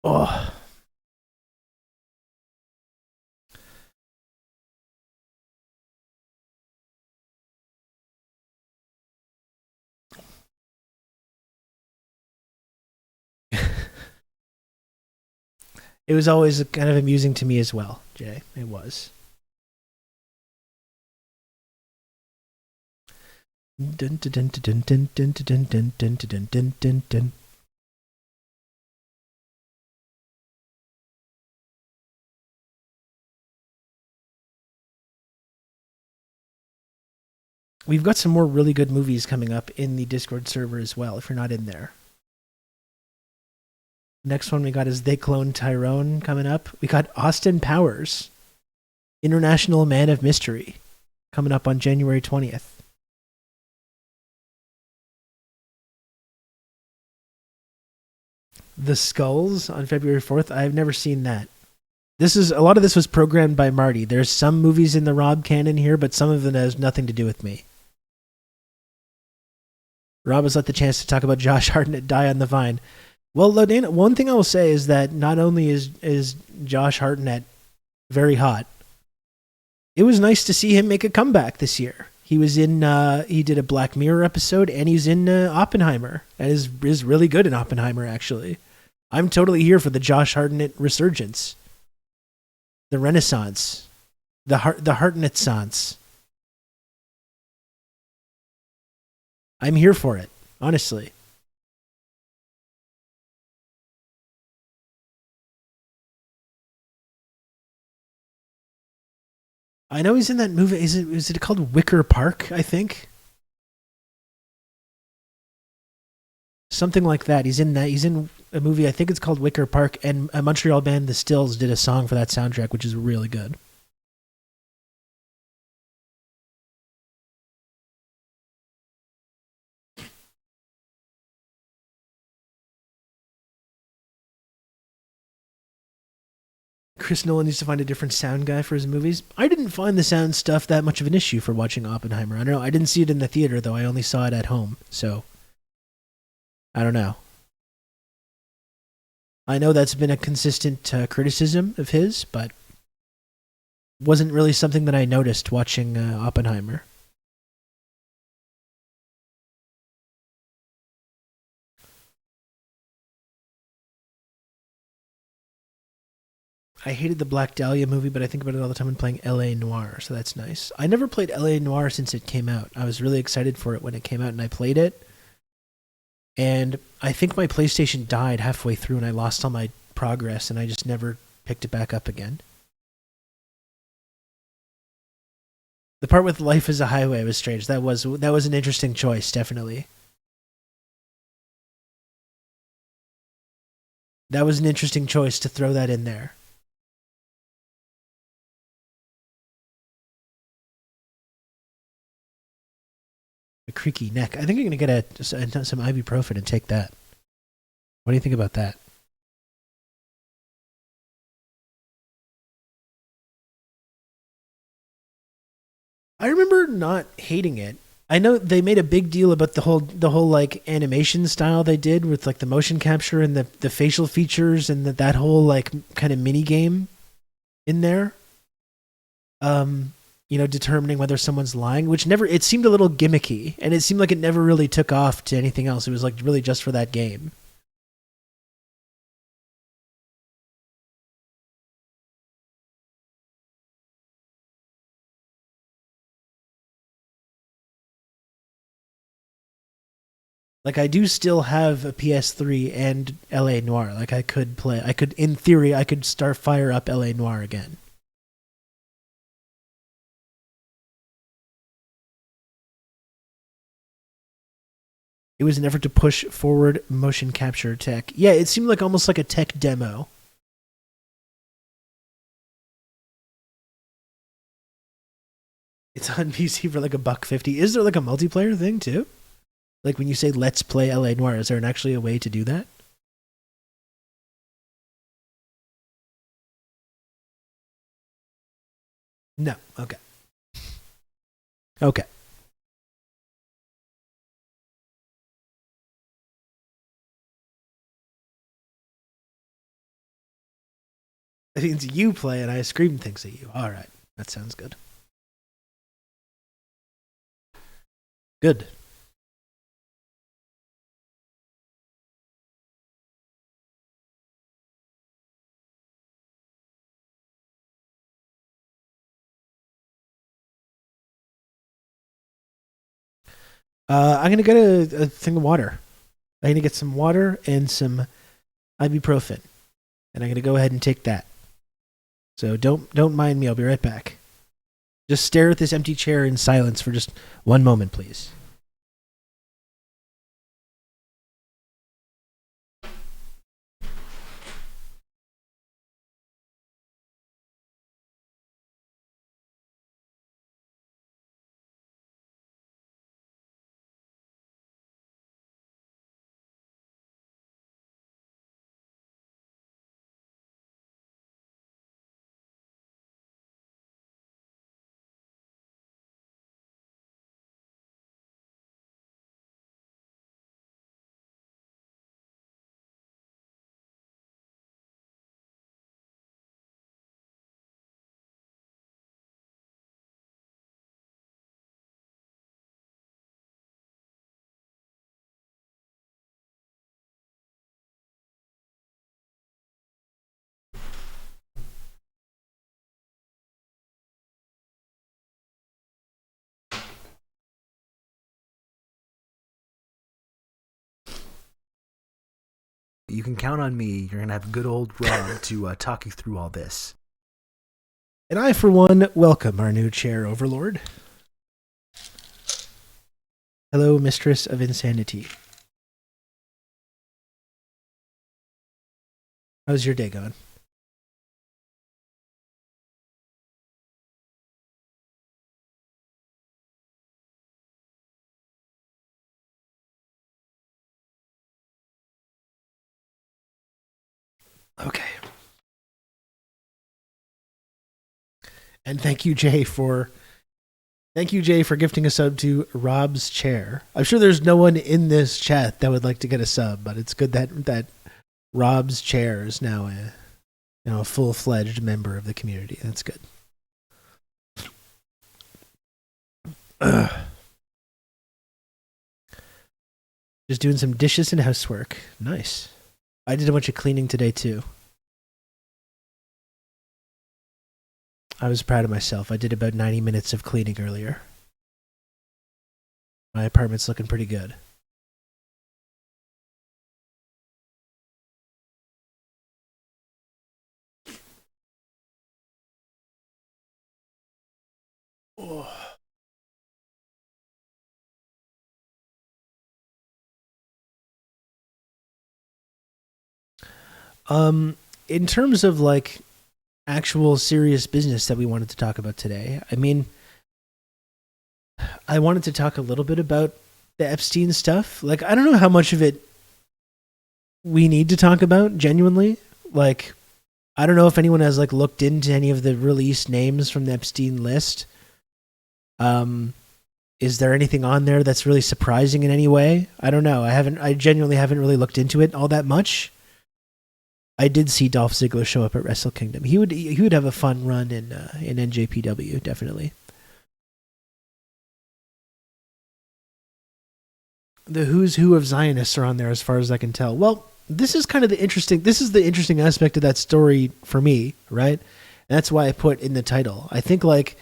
Oh. It was always kind of amusing to me as well, Jay. It was. Dun, dun, dun, dun, dun, dun, dun, dun, dun, dun, dun, dun, dun. We've got some more really good movies coming up in the Discord server as well, if you're not in there. Next one we got is They Clone Tyrone coming up. We got Austin Powers, International Man of Mystery, coming up on January 20th. The Skulls on February 4th. I've never seen that. A lot of this was programmed by Marty. There's some movies in the Rob canon here, but some of them has nothing to do with me. Rob has let the chance to talk about Josh Hartnett die on the vine. Well, Lodana, one thing I will say is that not only is Josh Hartnett very hot, it was nice to see him make a comeback this year. He was in, he did a Black Mirror episode, and he's in Oppenheimer, and is really good in Oppenheimer, actually. I'm totally here for the Josh Hartnett resurgence. The Renaissance. The Hartnett-sance. I'm here for it, honestly. I know he's in that movie. Is it called Wicker Park, I think? Something like that. He's in that. He's in a movie, I think it's called Wicker Park, and a Montreal band, The Stills, did a song for that soundtrack, which is really good. Chris Nolan needs to find a different sound guy for his movies. I didn't find the sound stuff that much of an issue for watching Oppenheimer. I don't know. I didn't see it in the theater, though. I only saw it at home, so I don't know. I know that's been a consistent criticism of his, but wasn't really something that I noticed watching Oppenheimer. I hated the Black Dahlia movie, but I think about it all the time when playing L.A. Noire, so that's nice. I never played L.A. Noire since it came out. I was really excited for it when it came out, and I played it. And I think my PlayStation died halfway through, and I lost all my progress, and I just never picked it back up again. The part with Life is a Highway was strange. That was an interesting choice, definitely. That was an interesting choice to throw that in there. A creaky neck. I think you're going to get some ibuprofen and take that. What do you think about that? I remember not hating it. I know they made a big deal about the whole like animation style they did with like the motion capture and the facial features and that whole like kind of mini game in there. Determining whether someone's lying, which it seemed a little gimmicky, and it seemed like it never really took off to anything else. It was like really just for that game. Like, I do still have a PS3 and LA Noire. Like, in theory, I could fire up LA Noire again. It was an effort to push forward motion capture tech. Yeah, it seemed like almost like a tech demo. It's on PC for like $1.50. Is there like a multiplayer thing too? Like when you say let's play LA Noire, is there actually a way to do that? No. Okay. Okay. That means you play and I scream things at you. All right. That sounds good. Good. I'm gonna get a thing of water. I'm gonna get some water and some ibuprofen, and I'm gonna go ahead and take that. So don't mind me. I'll be right back. Just stare at this empty chair in silence for just one moment, please. You can count on me. You're going to have good old Rob to talk you through all this. And I, for one, welcome our new chair overlord. Hello, Mistress of Insanity. How's your day going? Okay. And thank you, Jay, for gifting a sub to Rob's chair. I'm sure there's no one in this chat that would like to get a sub, but it's good that Rob's chair is now a full-fledged member of the community. That's good. Just doing some dishes and housework. Nice. I did a bunch of cleaning today too. I was proud of myself. I did about 90 minutes of cleaning earlier. My apartment's looking pretty good. Oh. In terms of like actual serious business that we wanted to talk about today, I mean, I wanted to talk a little bit about the Epstein stuff. Like, I don't know how much of it we need to talk about genuinely. Like, I don't know if anyone has like looked into any of the released names from the Epstein list. Is there anything on there that's really surprising in any way? I don't know. I genuinely haven't really looked into it all that much. I did see Dolph Ziggler show up at Wrestle Kingdom. He would have a fun run in NJPW, definitely. The who's who of Zionists are on there, as far as I can tell. Well, this is the interesting aspect of that story for me, right? And that's why I put in the title. I think like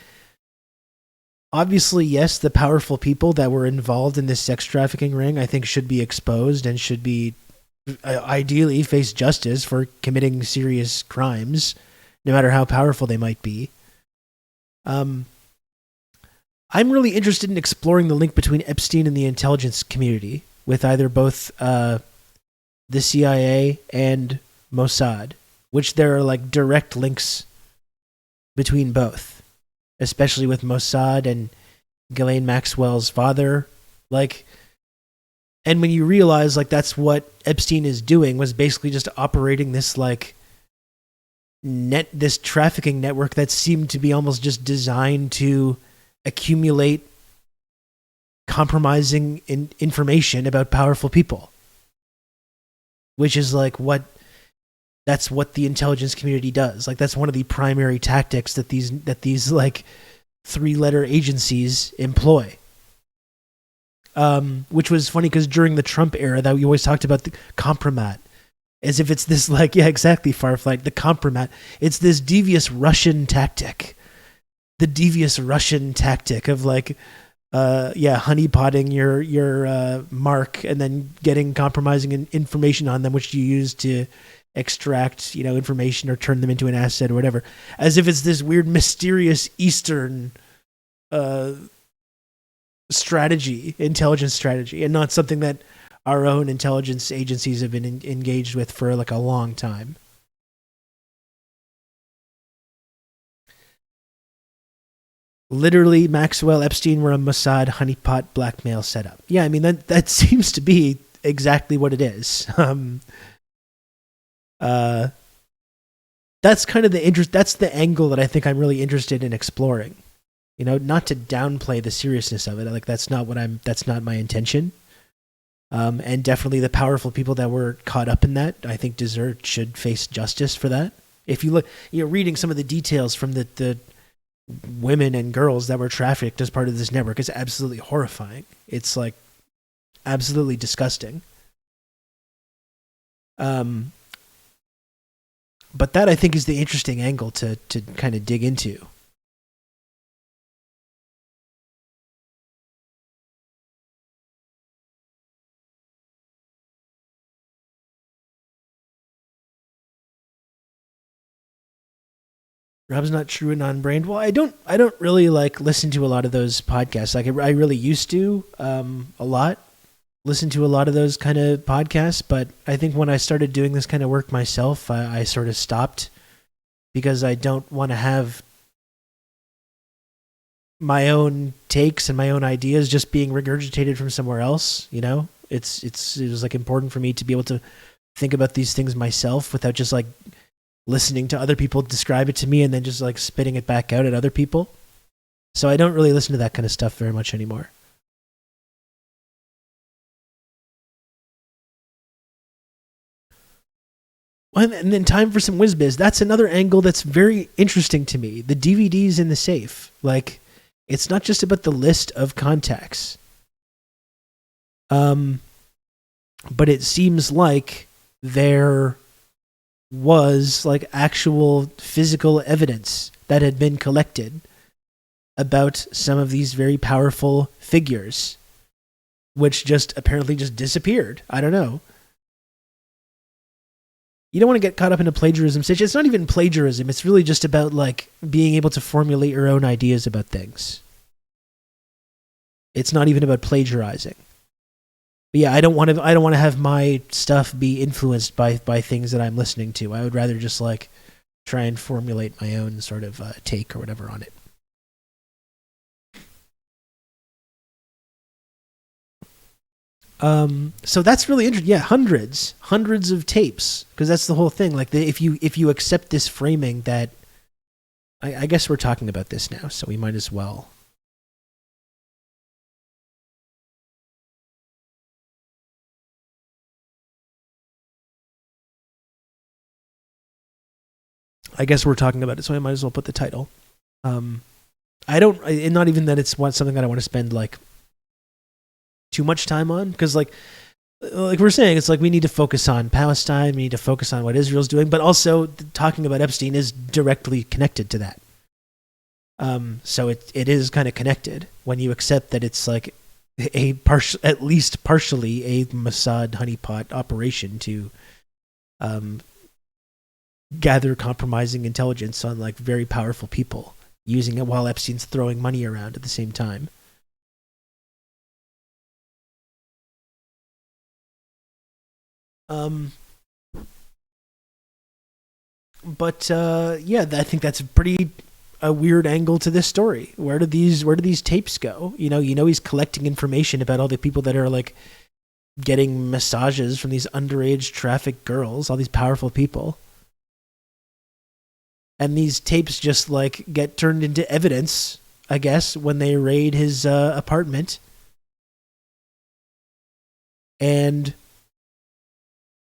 Obviously, yes, the powerful people that were involved in this sex trafficking ring, I think, should be exposed and should be ideally face justice for committing serious crimes, no matter how powerful they might be. I'm really interested in exploring the link between Epstein and the intelligence community, with either both the CIA and Mossad, which there are like direct links between both, especially with Mossad and Ghislaine Maxwell's father. Like, and when you realize like that's what Epstein is doing, was basically just operating this like this trafficking network that seemed to be almost just designed to accumulate compromising information about powerful people, which is like that's what the intelligence community does. Like, that's one of the primary tactics that these like 3-letter agencies employ. Which was funny because during the Trump era, that we always talked about the compromat, as if it's this like, yeah, exactly, Farflight, the compromat. It's this devious Russian tactic. The devious Russian tactic of like, honeypotting your mark and then getting compromising information on them, which you use to extract, information or turn them into an asset or whatever, as if it's this weird, mysterious Eastern intelligence strategy, and not something that our own intelligence agencies have been engaged with for like a long time. Literally, Maxwell, Epstein were a Mossad honeypot blackmail setup. Yeah, I mean, that seems to be exactly what it is. That's kind of that's the angle that I think I'm really interested in exploring. Not to downplay the seriousness of it. Like, that's not my intention. And definitely the powerful people that were caught up in that, I think should face justice for that. If you look, reading some of the details from the women and girls that were trafficked as part of this network is absolutely horrifying. It's like absolutely disgusting. But that, I think, is the interesting angle to kind of dig into. Rob's not true and non-brained. Well, I don't really like listen to a lot of those podcasts. Like, I really used to a lot. Listen to a lot of those kind of podcasts, but I think when I started doing this kind of work myself, I sort of stopped, because I don't want to have my own takes and my own ideas just being regurgitated from somewhere else. It was like important for me to be able to think about these things myself without just like listening to other people describe it to me and then just like spitting it back out at other people. So I don't really listen to that kind of stuff very much anymore. And then time for some WizBiz. That's another angle that's very interesting to me. The DVDs in the safe. Like, it's not just about the list of contacts. But it seems like there was like actual physical evidence that had been collected about some of these very powerful figures, which just apparently just disappeared. I don't know. You don't want to get caught up in a plagiarism situation. It's not even plagiarism. It's really just about like being able to formulate your own ideas about things. It's not even about plagiarizing. But yeah, I don't want to have my stuff be influenced by things that I'm listening to. I would rather just like try and formulate my own sort of take or whatever on it. So that's really interesting. Yeah, hundreds of tapes, because that's the whole thing. Like, if you accept this framing that, I guess we're talking about this now, so we might as well. I guess we're talking about it, so I might as well put the title. And not even that it's something that I want to spend like too much time on, because like we're saying, it's like we need to focus on Palestine, we need to focus on what Israel's doing, but also talking about Epstein is directly connected to that. So it is kind of connected when you accept that it's like at least partially a Mossad honeypot operation to gather compromising intelligence on like very powerful people, using it while Epstein's throwing money around at the same time. But yeah, I think that's a weird angle to this story. Where do these tapes go? You know, he's collecting information about all the people that are like getting massages from these underage trafficked girls, all these powerful people. And these tapes just like get turned into evidence, I guess, when they raid his apartment. And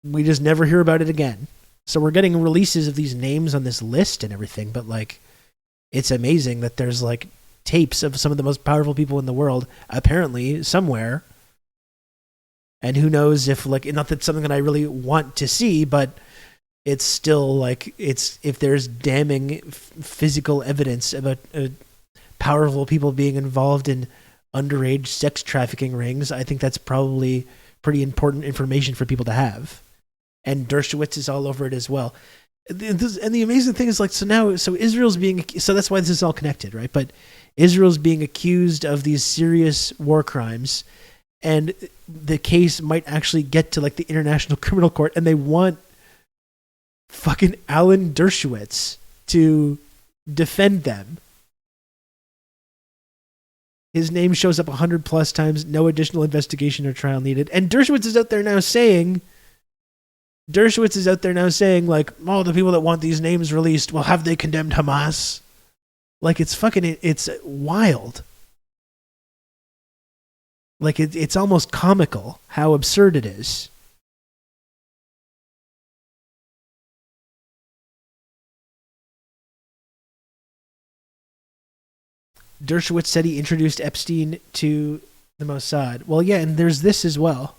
we just never hear about it again. So we're getting releases of these names on this list and everything, but like, it's amazing that there's like tapes of some of the most powerful people in the world, apparently somewhere. And who knows if like, not that it's something that I really want to see, but it's still like, if there's damning physical evidence about powerful people being involved in underage sex trafficking rings, I think that's probably pretty important information for people to have. And Dershowitz is all over it as well. And the amazing thing is like, so Israel's so that's why this is all connected, right? But Israel's being accused of these serious war crimes, and the case might actually get to like the International Criminal Court, and they want fucking Alan Dershowitz to defend them. His name shows up 100+ times, no additional investigation or trial needed. And Dershowitz is out there now saying, like, oh, the people that want these names released, well, have they condemned Hamas? Like, it's wild. Like, it's almost comical how absurd it is. Dershowitz said he introduced Epstein to the Mossad. Well, yeah, and there's this as well.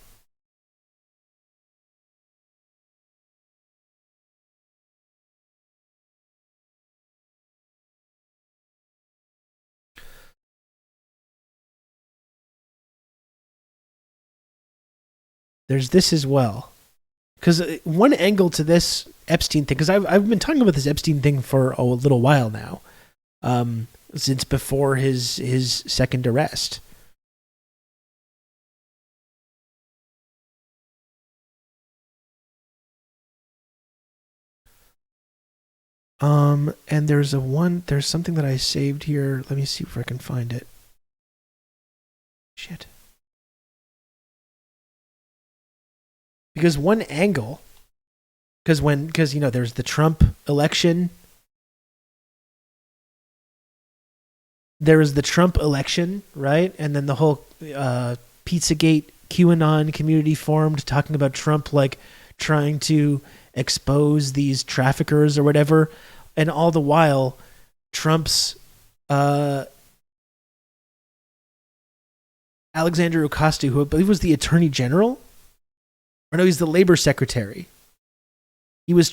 There's this as well. Because one angle to this Epstein thing, because I've been talking about this Epstein thing for a little while now, since before his second arrest. And there's something that I saved here. Let me see if I can find it. Shit. Because one angle, because there's the Trump election. There was the Trump election, right? And then the whole Pizzagate QAnon community formed, talking about Trump like trying to expose these traffickers or whatever. And all the while, Trump's Alexander Ocasio, who I believe was the Attorney General, or no, he's the Labor Secretary. He was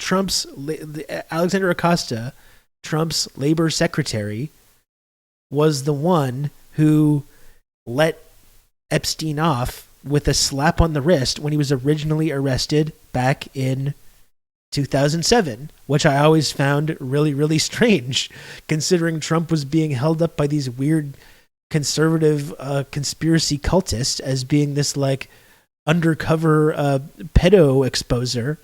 Alexander Acosta, Trump's Labor Secretary, was the one who let Epstein off with a slap on the wrist when he was originally arrested back in 2007, which I always found really, really strange, considering Trump was being held up by these weird conservative conspiracy cultists as being this like undercover pedo exposer,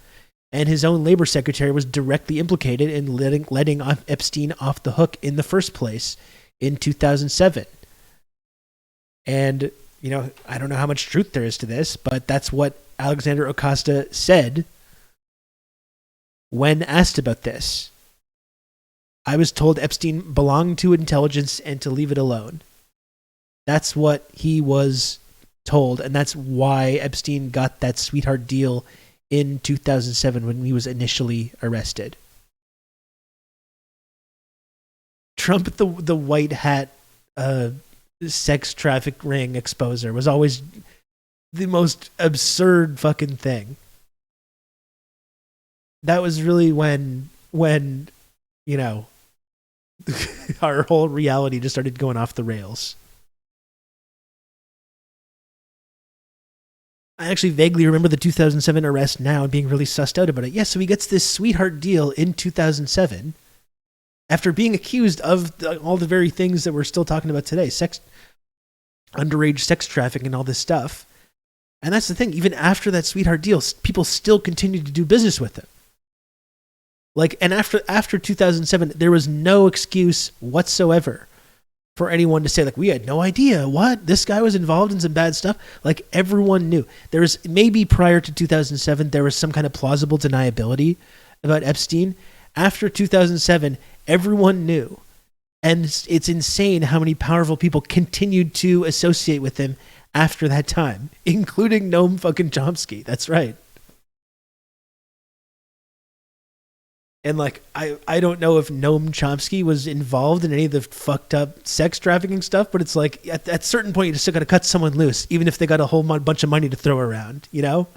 and his own labor secretary was directly implicated in letting Epstein off the hook in the first place in 2007. And, I don't know how much truth there is to this, but that's what Alexander Acosta said when asked about this. I was told Epstein belonged to intelligence and to leave it alone. That's what he was told, and that's why Epstein got that sweetheart deal in 2007 when he was initially arrested. Trump, the white hat sex traffic ring exposer, was always the most absurd fucking thing. That was really when our whole reality just started going off the rails. I actually vaguely remember the 2007 arrest now and being really sussed out about it. Yeah, so he gets this sweetheart deal in 2007 after being accused of all the very things that we're still talking about today, underage sex trafficking and all this stuff. And that's the thing. Even after that sweetheart deal, people still continued to do business with him. Like, and after 2007, there was no excuse whatsoever for anyone to say, like, we had no idea what this guy was involved in some bad stuff. Like, everyone knew. There was maybe prior to 2007, there was some kind of plausible deniability about Epstein. After 2007, everyone knew. And it's insane how many powerful people continued to associate with him after that time, including Noam fucking Chomsky. That's right. And like, I don't know if Noam Chomsky was involved in any of the fucked up sex trafficking stuff, but it's like at a certain point, you just got to cut someone loose, even if they got a whole bunch of money to throw around, you know?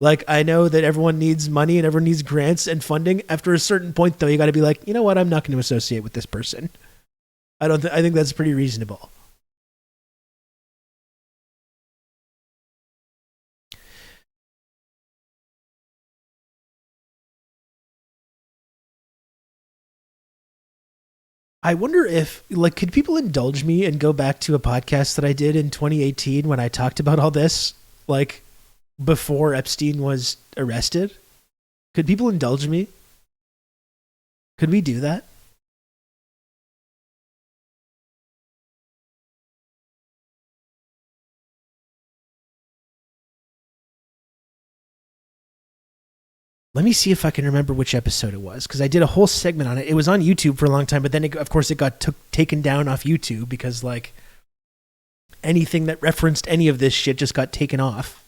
Like, I know that everyone needs money and everyone needs grants and funding. After a certain point, though, you got to be like, you know what? I'm not going to associate with this person. I think that's pretty reasonable. I wonder if, like, could people indulge me and go back to a podcast that I did in 2018 when I talked about all this, like, before Epstein was arrested? Could people indulge me? Could we do that? Let me see if I can remember which episode it was, because I did a whole segment on it. It was on YouTube for a long time, but then, of course, it got taken down off YouTube because, like, anything that referenced any of this shit just got taken off.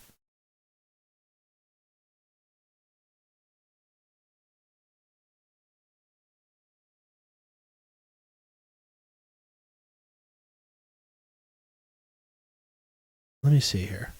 Let me see here.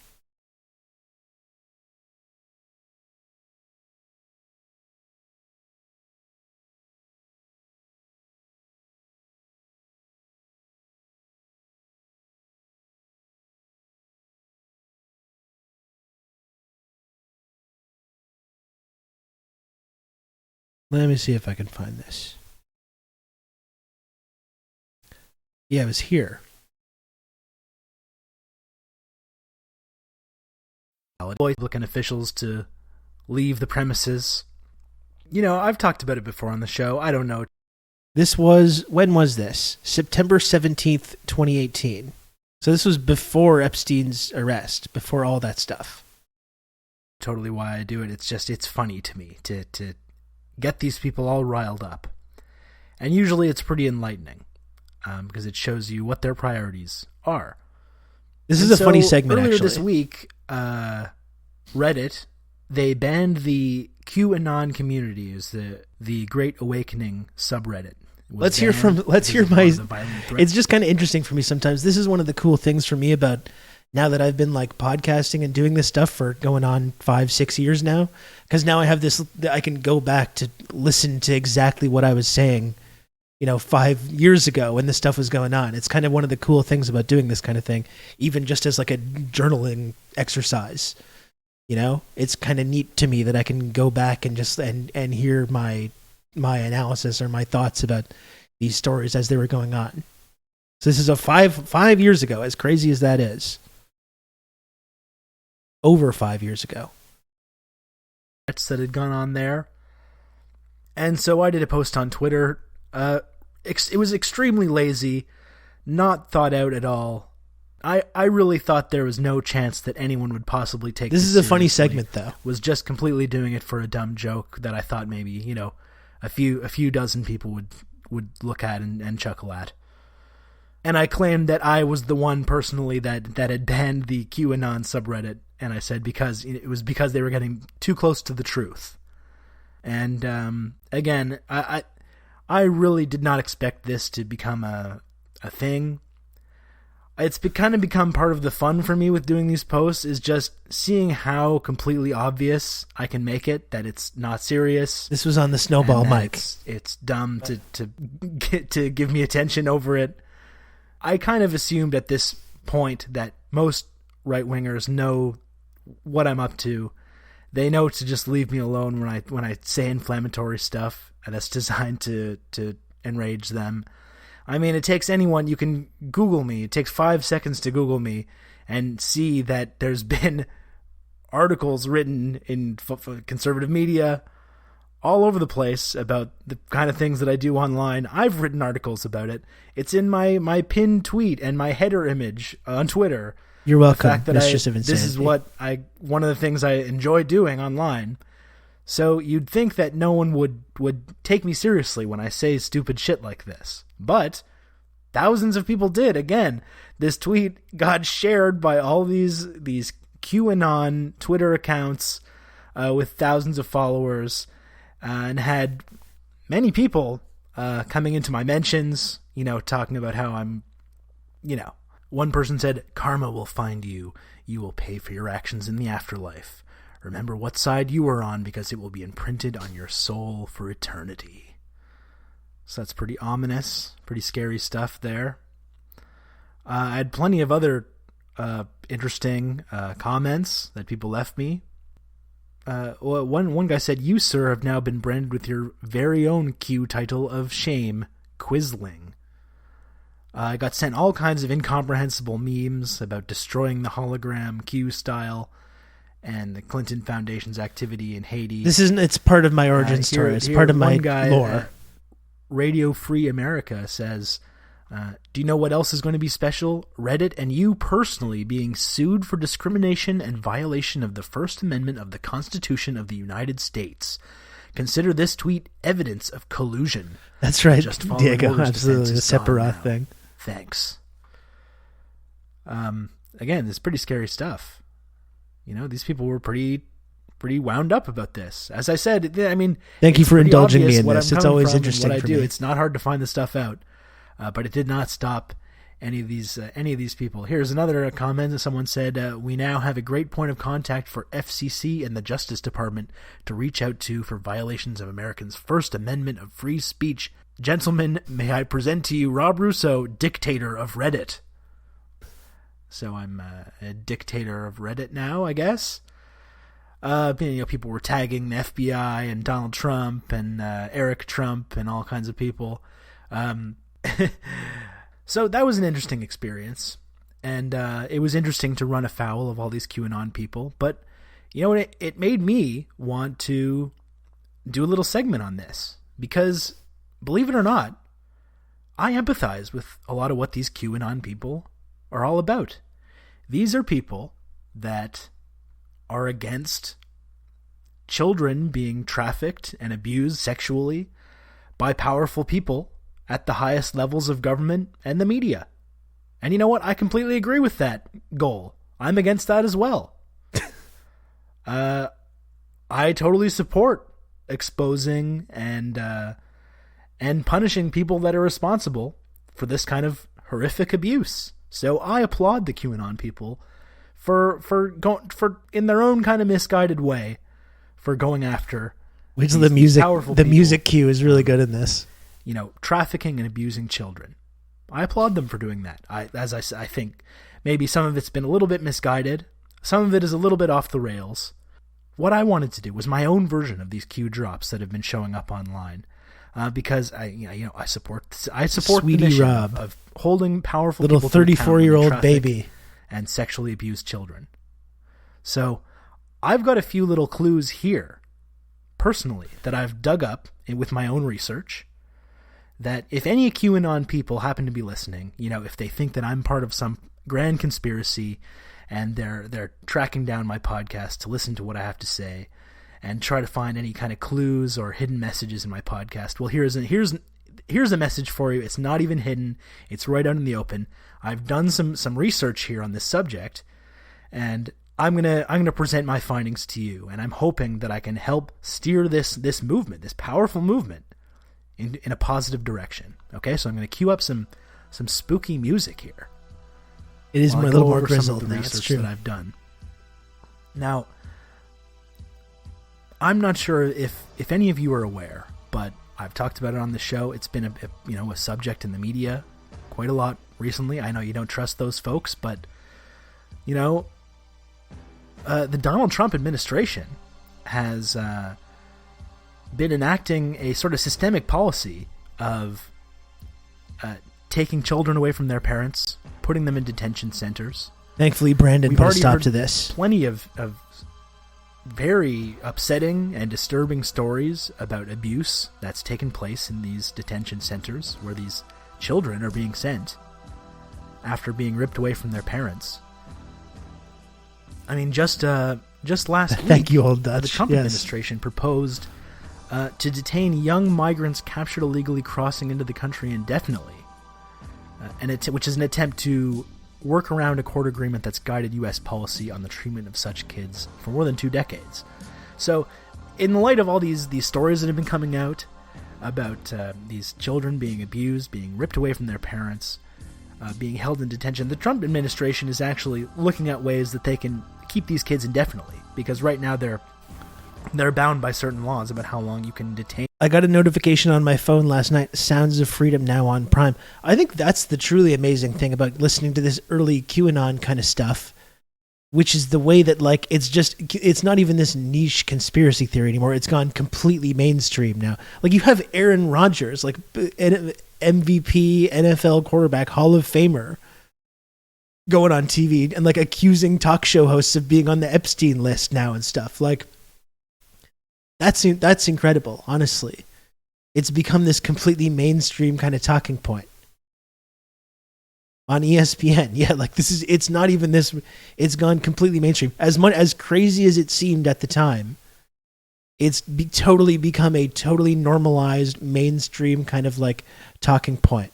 Let me see if I can find this. Yeah, it was here. Looking officials to leave the premises. You know, I've talked about it before on the show. I don't know. When was this? September 17th, 2018. So this was before Epstein's arrest, before all that stuff. Totally why I do it. It's funny to me to get these people all riled up. And usually it's pretty enlightening because it shows you what their priorities are. This is a funny segment, earlier actually. This week, Reddit, they banned the QAnon community, is the Great Awakening subreddit. Let's hear my... It's just kind of interesting for me sometimes. This is one of the cool things for me about now that I've been like podcasting and doing this stuff for going on 5-6 years now, because now I have this, I can go back to listen to exactly what I was saying, 5 years ago when this stuff was going on. It's kind of one of the cool things about doing this kind of thing, even just as like a journaling exercise. It's kind of neat to me that I can go back and just and hear my analysis or my thoughts about these stories as they were going on. So this is a five years ago, as crazy as that is. Over 5 years ago. That had gone on there. And so I did a post on Twitter. It was extremely lazy, not thought out at all. I really thought there was no chance that anyone would possibly take this. This is a funny segment, though. Was just completely doing it for a dumb joke that I thought maybe, a few dozen people would look at and chuckle at. And I claimed that I was the one personally that had banned the QAnon subreddit, and I said because they were getting too close to the truth. And again, I really did not expect this to become a thing. it's kind of become part of the fun for me with doing these posts is just seeing how completely obvious I can make it that it's not serious. This was on the snowball mic. It's dumb to give me attention over it. I kind of assumed at this point that most right-wingers know what I'm up to. They know to just leave me alone when I say inflammatory stuff that's designed to enrage them. I mean, it takes anyone, you can Google me, it takes 5 seconds to Google me and see that there's been articles written in conservative media all over the place about the kind of things that I do online. I've written articles about it. It's in my pinned tweet and my header image on Twitter. You're welcome. The fact that this is what one of the things I enjoy doing online. So you'd think that no one would take me seriously when I say stupid shit like this. But thousands of people did. Again, this tweet got shared by all these QAnon Twitter accounts with thousands of followers and had many people coming into my mentions, talking about how I'm, one person said, "Karma will find you. You will pay for your actions in the afterlife. Remember what side you were on because it will be imprinted on your soul for eternity." So that's pretty ominous, pretty scary stuff there. I had plenty of other interesting comments that people left me. One guy said, "You, sir, have now been branded with your very own Q title of shame, Quisling." I got sent all kinds of incomprehensible memes about destroying the hologram Q style and the Clinton Foundation's activity in Haiti. It's part of my origin story. It's part of my lore. Radio Free America says, "Do you know what else is going to be special? Reddit and you personally being sued for discrimination and violation of the First Amendment of the Constitution of the United States. Consider this tweet evidence of collusion." That's right, Just Diego. Absolutely, the Sephiroth thing. Thanks. Again, this is pretty scary stuff. These people were pretty wound up about this. As I said, I mean, thank you for indulging me in this. It's always interesting what I for do. me. It's not hard to find the stuff out, but it did not stop any of these people. Here's another comment that someone said, "We now have a great point of contact for FCC and the Justice Department to reach out to for violations of Americans' First Amendment of free speech. Gentlemen, may I present to you Rob Russo, dictator of Reddit." So I'm a dictator of Reddit now, I guess. People were tagging the FBI and Donald Trump and Eric Trump and all kinds of people. So that was an interesting experience, and it was interesting to run afoul of all these QAnon people. But it made me want to do a little segment on this because, believe it or not, I empathize with a lot of what these QAnon people are all about. These are people that are against children being trafficked and abused sexually by powerful people at the highest levels of government and the media. And you know what? I completely agree with that goal. I'm against that as well. I totally support exposing and punishing people that are responsible for this kind of horrific abuse. So I applaud the QAnon people for in their own kind of misguided way for going after. Wait till the music cue is really good in this. Trafficking and abusing children. I applaud them for doing that. I think maybe some of it's been a little bit misguided. Some of it is a little bit off the rails. What I wanted to do was my own version of these Q drops that have been showing up online, because I support Sweetie the mission Rob. of holding powerful little people 34-year-old baby and sexually abused children. So I've got a few little clues here, personally, that I've dug up with my own research. That if any QAnon people happen to be listening, if they think that I'm part of some grand conspiracy and they're tracking down my podcast to listen to what I have to say and try to find any kind of clues or hidden messages in my podcast, well, here's a message for you. It's not even hidden. It's right out in the open. I've done some research here on this subject, and I'm gonna present my findings to you, and I'm hoping that I can help steer this movement, this powerful movement, in a positive direction. Okay, so I'm going to cue up some spooky music here. It is Well, a I'll little go more over some of grizzled the now. It's research true. that I've done. Now, I'm not sure if any of you are aware, but I've talked about it on the show. It's been a subject in the media quite a lot recently. I know you don't trust those folks, but the Donald Trump administration has been enacting a sort of systemic policy of taking children away from their parents, putting them in detention centers. Thankfully, Brandon We've put a already stop heard to this. Plenty of very upsetting and disturbing stories about abuse that's taken place in these detention centers where these children are being sent after being ripped away from their parents. I mean, just last week, Thank you, Old Dutch. the Trump Yes. administration proposed to detain young migrants captured illegally crossing into the country indefinitely, which is an attempt to work around a court agreement that's guided U.S. policy on the treatment of such kids for more than 2 decades. So, in the light of all these stories that have been coming out about these children being abused, being ripped away from their parents, being held in detention, the Trump administration is actually looking at ways that they can keep these kids indefinitely, because right now they're bound by certain laws about how long you can detain. I got a notification on my phone last night, Sounds of Freedom now on Prime. I think that's the truly amazing thing about listening to this early QAnon kind of stuff, which is the way that, like, it's not even this niche conspiracy theory anymore. It's gone completely mainstream now. Like, you have Aaron Rodgers, like MVP, NFL quarterback, Hall of Famer, going on TV and, like, accusing talk show hosts of being on the Epstein list now and stuff. Like, That's incredible, honestly. It's become this completely mainstream kind of talking point. On ESPN, yeah, like it's not even this, it's gone completely mainstream. As crazy as it seemed at the time, it's totally become a totally normalized mainstream kind of like talking point.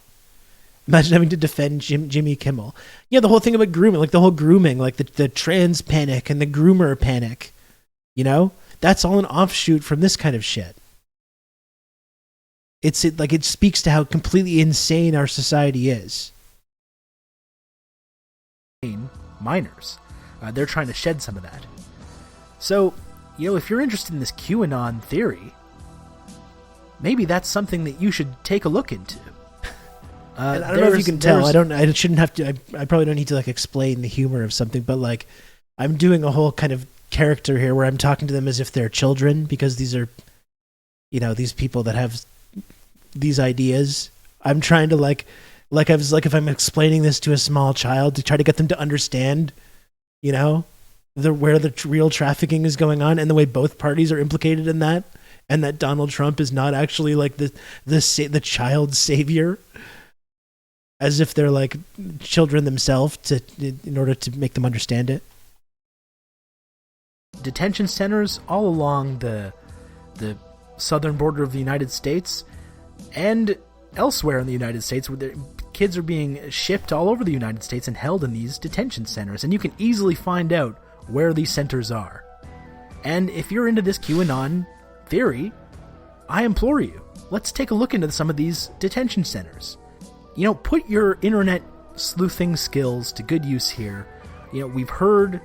Imagine having to defend Jimmy Kimmel. Yeah, the whole thing about grooming, like the whole grooming, like the trans panic and the groomer panic, that's all an offshoot from this kind of shit. It speaks to how completely insane our society is. Minors. They're trying to shed some of that. So, if you're interested in this QAnon theory, maybe that's something that you should take a look into. I don't know if you can tell. I shouldn't have to. I probably don't need to like explain the humor of something, but like I'm doing a whole kind of character here where I'm talking to them as if they're children, because these are, these people that have these ideas. I'm trying to like if I'm explaining this to a small child to try to get them to understand, where the real trafficking is going on and the way both parties are implicated in that, and that Donald Trump is not actually like the child savior, as if they're like children themselves in order to make them understand it. Detention centers all along the southern border of the United States and elsewhere in the United States, where kids are being shipped all over the United States and held in these detention centers, and you can easily find out where these centers are. And if you're into this QAnon theory, I implore you, let's take a look into some of these detention centers. Put your internet sleuthing skills to good use here. We've heard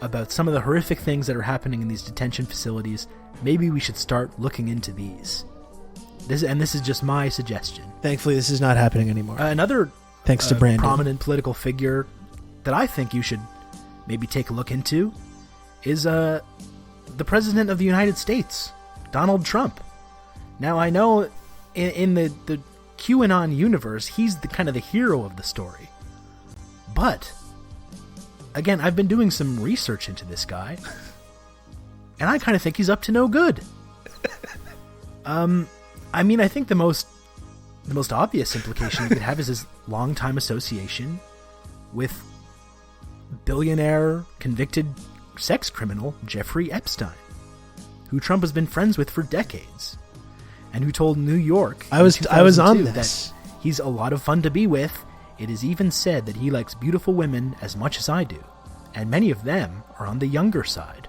about some of the horrific things that are happening in these detention facilities. Maybe we should start looking into these. This is just my suggestion. Thankfully, this is not happening anymore. Another thanks to Brandon, prominent political figure that I think you should maybe take a look into is the President of the United States, Donald Trump. Now, I know in the QAnon universe, he's the kind of the hero of the story. But again, I've been doing some research into this guy, and I kind of think he's up to no good. I think the most obvious implication you could have is his longtime association with billionaire convicted sex criminal Jeffrey Epstein, who Trump has been friends with for decades, and who told New York I was on this that he's a lot of fun to be with. It is even said that he likes beautiful women as much as I do, and many of them are on the younger side.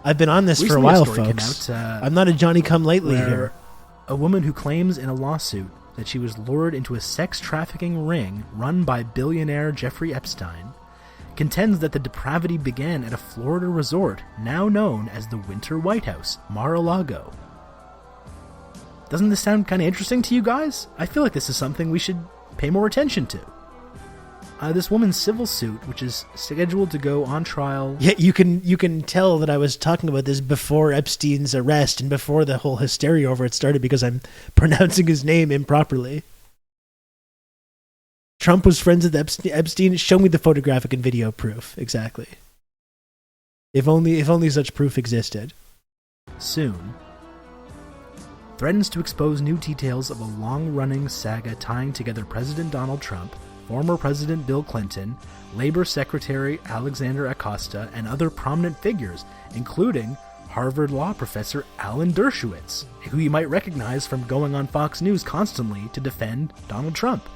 I've been on this Recently, for a while, story folks. came out, I'm not a Johnny-come-lately here. A woman who claims in a lawsuit that she was lured into a sex trafficking ring run by billionaire Jeffrey Epstein, contends that the depravity began at a Florida resort now known as the Winter White House, Mar-a-Lago. Doesn't this sound kind of interesting to you guys? I feel like this is something we should pay more attention to. This woman's civil suit, which is scheduled to go on trial... Yeah, you can tell that I was talking about this before Epstein's arrest and before the whole hysteria over it started because I'm pronouncing his name improperly. Trump was friends with Epstein. Show me the photographic and video proof. Exactly. If only such proof existed. Soon. Threatens to expose new details of a long-running saga tying together President Donald Trump, former President Bill Clinton, Labor Secretary Alexander Acosta, and other prominent figures, including Harvard law professor Alan Dershowitz, who you might recognize from going on Fox News constantly to defend Donald Trump.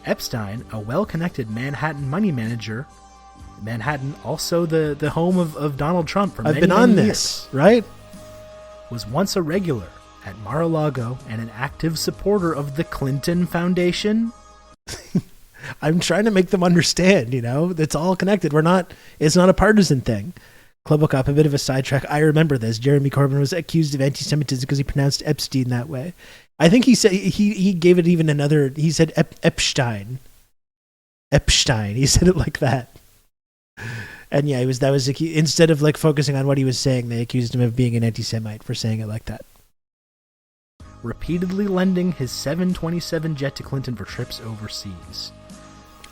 Epstein, a well-connected Manhattan money manager, Manhattan, also the home of Donald Trump for I've many, been on many this, years, right? was once a regular at Mar-a-Lago and an active supporter of the Clinton Foundation. I'm trying to make them understand, it's all connected. It's not a partisan thing. Clubbook, a bit of a sidetrack. I remember this. Jeremy Corbyn was accused of anti-Semitism because he pronounced Epstein that way. I think he said he gave it even another. He said Epstein. Epstein. He said it like that. And yeah, instead of like focusing on what he was saying, they accused him of being an anti-Semite for saying it like that. Repeatedly lending his 727 jet to Clinton for trips overseas.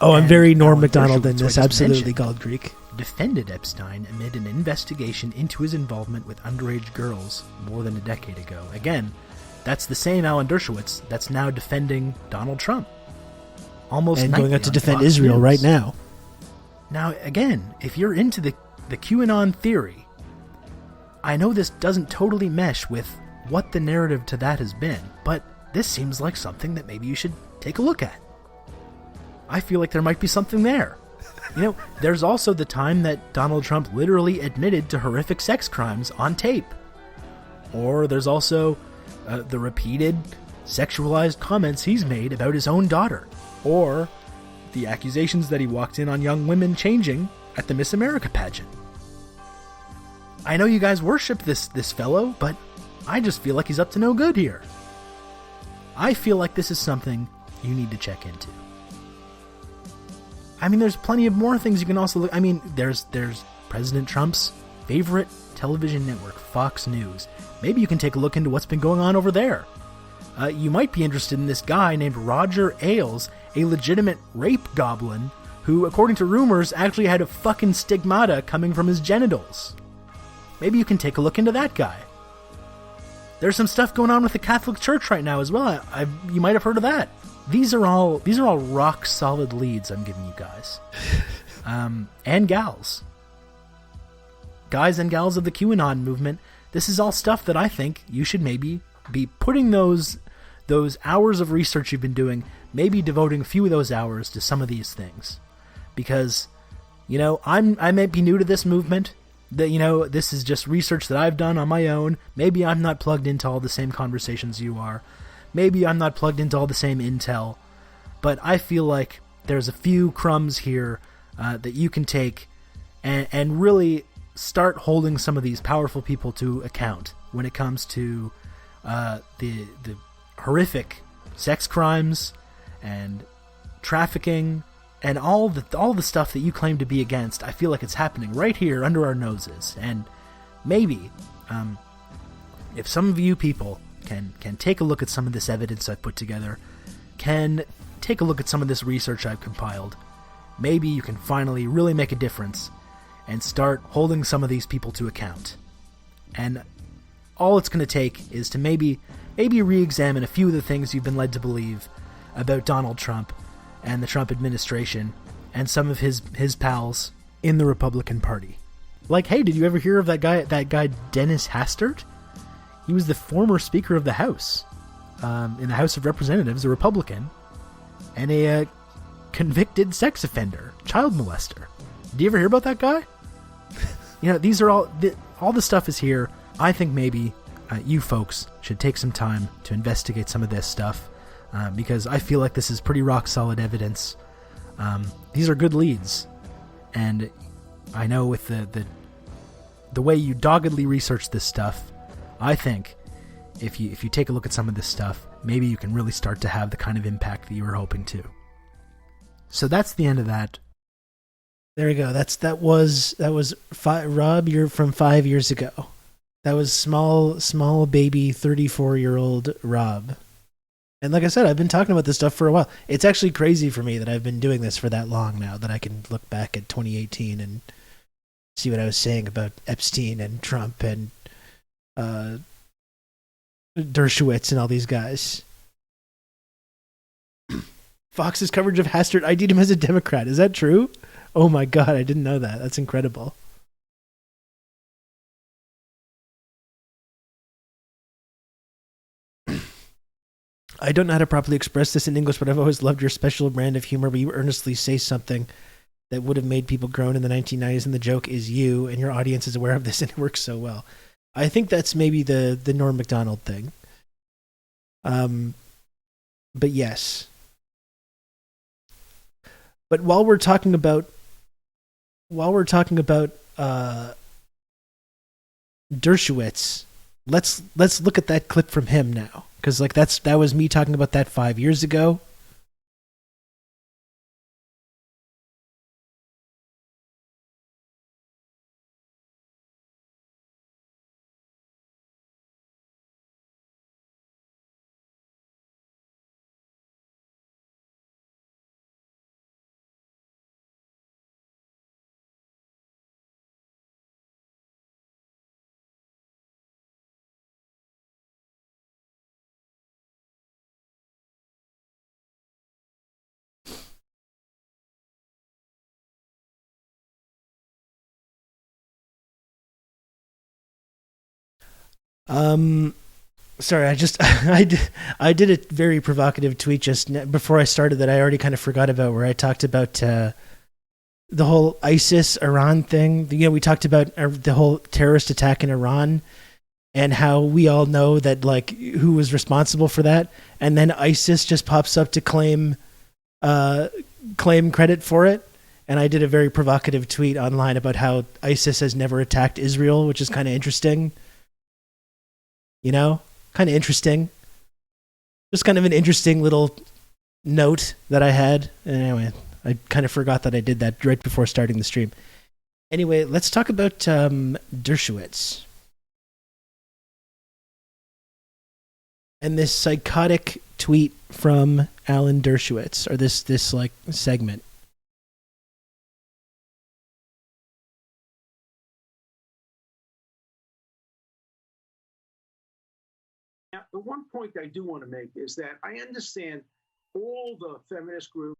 Oh, I'm And very Norm Alan Macdonald in Dershowitz, this. who I just Absolutely mentioned, called Greek. defended Epstein amid an investigation into his involvement with underage girls more than a decade ago. Again, that's the same Alan Dershowitz that's now defending Donald Trump. Almost And going out to on defend Fox Israel News. right now. Now, again, if you're into the QAnon theory, I know this doesn't totally mesh with what the narrative to that has been, but this seems like something that maybe you should take a look at. I feel like there might be something there. There's also the time that Donald Trump literally admitted to horrific sex crimes on tape. Or there's also the repeated sexualized comments he's made about his own daughter. Or the accusations that he walked in on young women changing at the Miss America pageant. I know you guys worship this fellow, but I just feel like he's up to no good here. I feel like this is something you need to check into. There's plenty of more things you can also look. There's President Trump's favorite television network, Fox News. Maybe you can take a look into what's been going on over there. You might be interested in this guy named Roger Ailes, a legitimate rape goblin who, according to rumors, actually had a fucking stigmata coming from his genitals. Maybe you can take a look into that guy. There's some stuff going on with the Catholic Church right now as well. You might have heard of that. These are all rock solid leads I'm giving you guys, and gals, guys and gals of the QAnon movement. This is all stuff that I think you should maybe be putting those hours of research you've been doing, maybe devoting a few of those hours to some of these things, because I might be new to this movement. That this is just research that I've done on my own. Maybe I'm not plugged into all the same conversations you are. Maybe I'm not plugged into all the same intel, but I feel like there's a few crumbs here that you can take and really start holding some of these powerful people to account when it comes to the horrific sex crimes and trafficking and all the stuff that you claim to be against. I feel like it's happening right here under our noses, and maybe if some of you people can take a look at some of this evidence I've put together, can take a look at some of this research I've compiled, maybe you can finally really make a difference and start holding some of these people to account. And all it's going to take is to maybe re-examine a few of the things you've been led to believe about Donald Trump and the Trump administration and some of his pals in the Republican Party. Like, hey, did you ever hear of that guy Dennis Hastert? He was the former Speaker of the House, in the House of Representatives, a Republican, and a convicted sex offender, child molester. Do you ever hear about that guy? These are all the stuff is here. I think maybe you folks should take some time to investigate some of this stuff. because I feel like this is pretty rock solid evidence. These are good leads, and I know with the way you doggedly research this stuff, I think if you take a look at some of this stuff, maybe you can really start to have the kind of impact that you were hoping to. So that's the end of that. There we go. That was Rob, you're from 5 years ago. That was small baby 34-year-old Rob. And like I said, I've been talking about this stuff for a while. It's actually crazy for me that I've been doing this for that long now, that I can look back at 2018 and see what I was saying about Epstein and Trump and Dershowitz and all these guys. Fox's coverage of Hastert ID'd him as a Democrat. Is that true? Oh my God, I didn't know that. That's incredible. I don't know how to properly express this in English, but I've always loved your special brand of humor where you earnestly say something that would have made people groan in the 1990s, and the joke is you, and your audience is aware of this, and it works so well. I think that's maybe the Norm Macdonald thing. But yes. But while we're talking about Dershowitz, let's look at that clip from him now, because like that was me talking about that 5 years ago. Sorry, I did a very provocative tweet just before I started that I already kind of forgot about, where I talked about the whole ISIS-Iran thing. You know, we talked about the whole terrorist attack in Iran and how we all know that, like, who was responsible for that, and then ISIS just pops up to claim credit for it. And I did a very provocative tweet online about how ISIS has never attacked Israel, which is kind of interesting. You know, kind of interesting. Just kind of an interesting little note that I had. Anyway, I kind of forgot that I did that right before starting the stream. Anyway, let's talk about Dershowitz. And this psychotic tweet from Alan Dershowitz, or this like segment. Now, the one point I do want to make is that I understand all the feminist groups.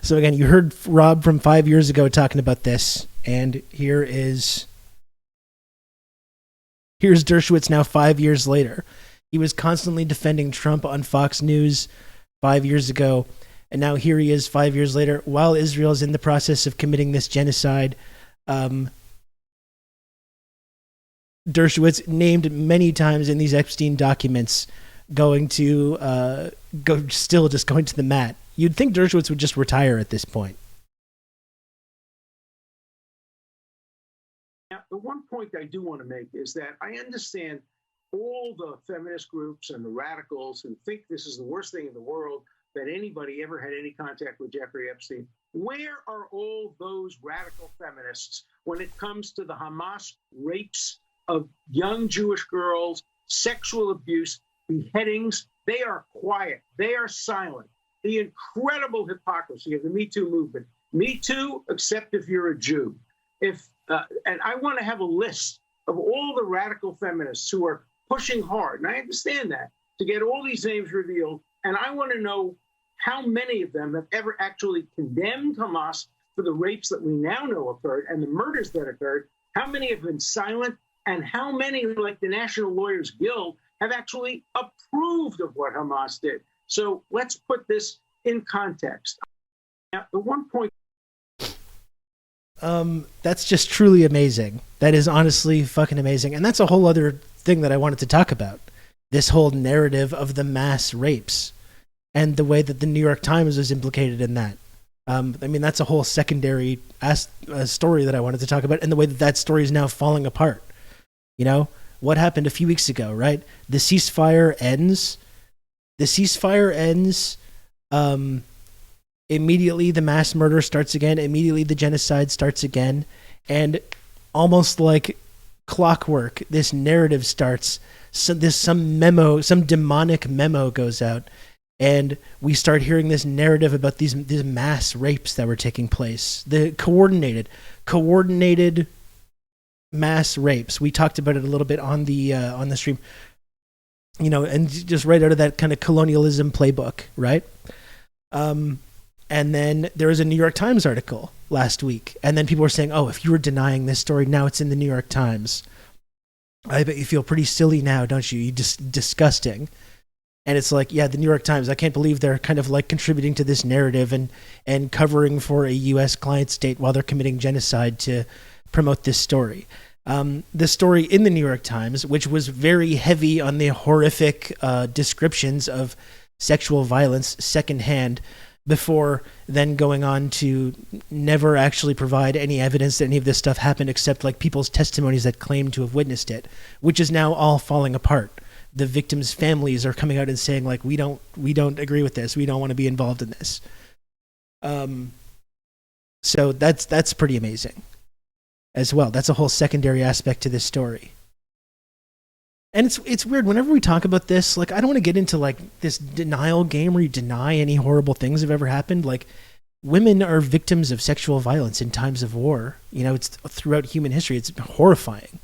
So again, you heard Rob from 5 years ago talking about this, and here's Dershowitz now 5 years later. He was constantly defending Trump on Fox News 5 years ago, and now here he is 5 years later, while Israel is in the process of committing this genocide. Dershowitz, named many times in these Epstein documents, going to the mat. You'd think Dershowitz would just retire at this point. Now, the one point I do want to make is that I understand all the feminist groups and the radicals who think this is the worst thing in the world, that anybody ever had any contact with Jeffrey Epstein. Where are all those radical feminists when it comes to the Hamas rapes of young Jewish girls, sexual abuse, beheadings? They are quiet. They are silent. The incredible hypocrisy of the Me Too movement. Me Too, except if you're a Jew. And I want to have a list of all the radical feminists who are pushing hard, and I understand that, to get all these names revealed. And I want to know how many of them have ever actually condemned Hamas for the rapes that we now know occurred and the murders that occurred. How many have been silent? And how many, like the National Lawyers Guild, have actually approved of what Hamas did? So let's put this in context. Now, the one point. That's just truly amazing. That is honestly fucking amazing. And that's a whole other thing that I wanted to talk about. this whole narrative of the mass rapes and the way that the New York Times was implicated in that. I mean, that's a whole secondary story that I wanted to talk about, and the way that that story is now falling apart. You know, what happened a few weeks ago, right? The ceasefire ends. Immediately the mass murder starts again. Immediately the genocide starts again. And almost like clockwork, this narrative starts. So some demonic memo goes out, and we start hearing this narrative about these mass rapes that were taking place. The coordinated mass rapes. We talked about it a little bit on the stream. You know, and just right out of that kind of colonialism playbook, right? And then there was a New York Times article last week, and then people were saying, "Oh, if you were denying this story, now it's in the New York Times. I bet you feel pretty silly now, don't you? You just disgusting." And it's like, yeah, the New York Times. I can't believe they're kind of like contributing to this narrative and covering for a U.S. client state while they're committing genocide to promote this story. The story in the New York Times, which was very heavy on the horrific descriptions of sexual violence secondhand, before then going on to never actually provide any evidence that any of this stuff happened except like people's testimonies that claim to have witnessed it, which is now all falling apart. The victims' families are coming out and saying like, we don't agree with this. We don't want to be involved in this. So that's pretty amazing as well. That's a whole secondary aspect to this story. And it's weird whenever we talk about this, like I don't want to get into like this denial game where you deny any horrible things have ever happened. Like women are victims of sexual violence in times of war. You know, it's throughout human history. It's horrifying.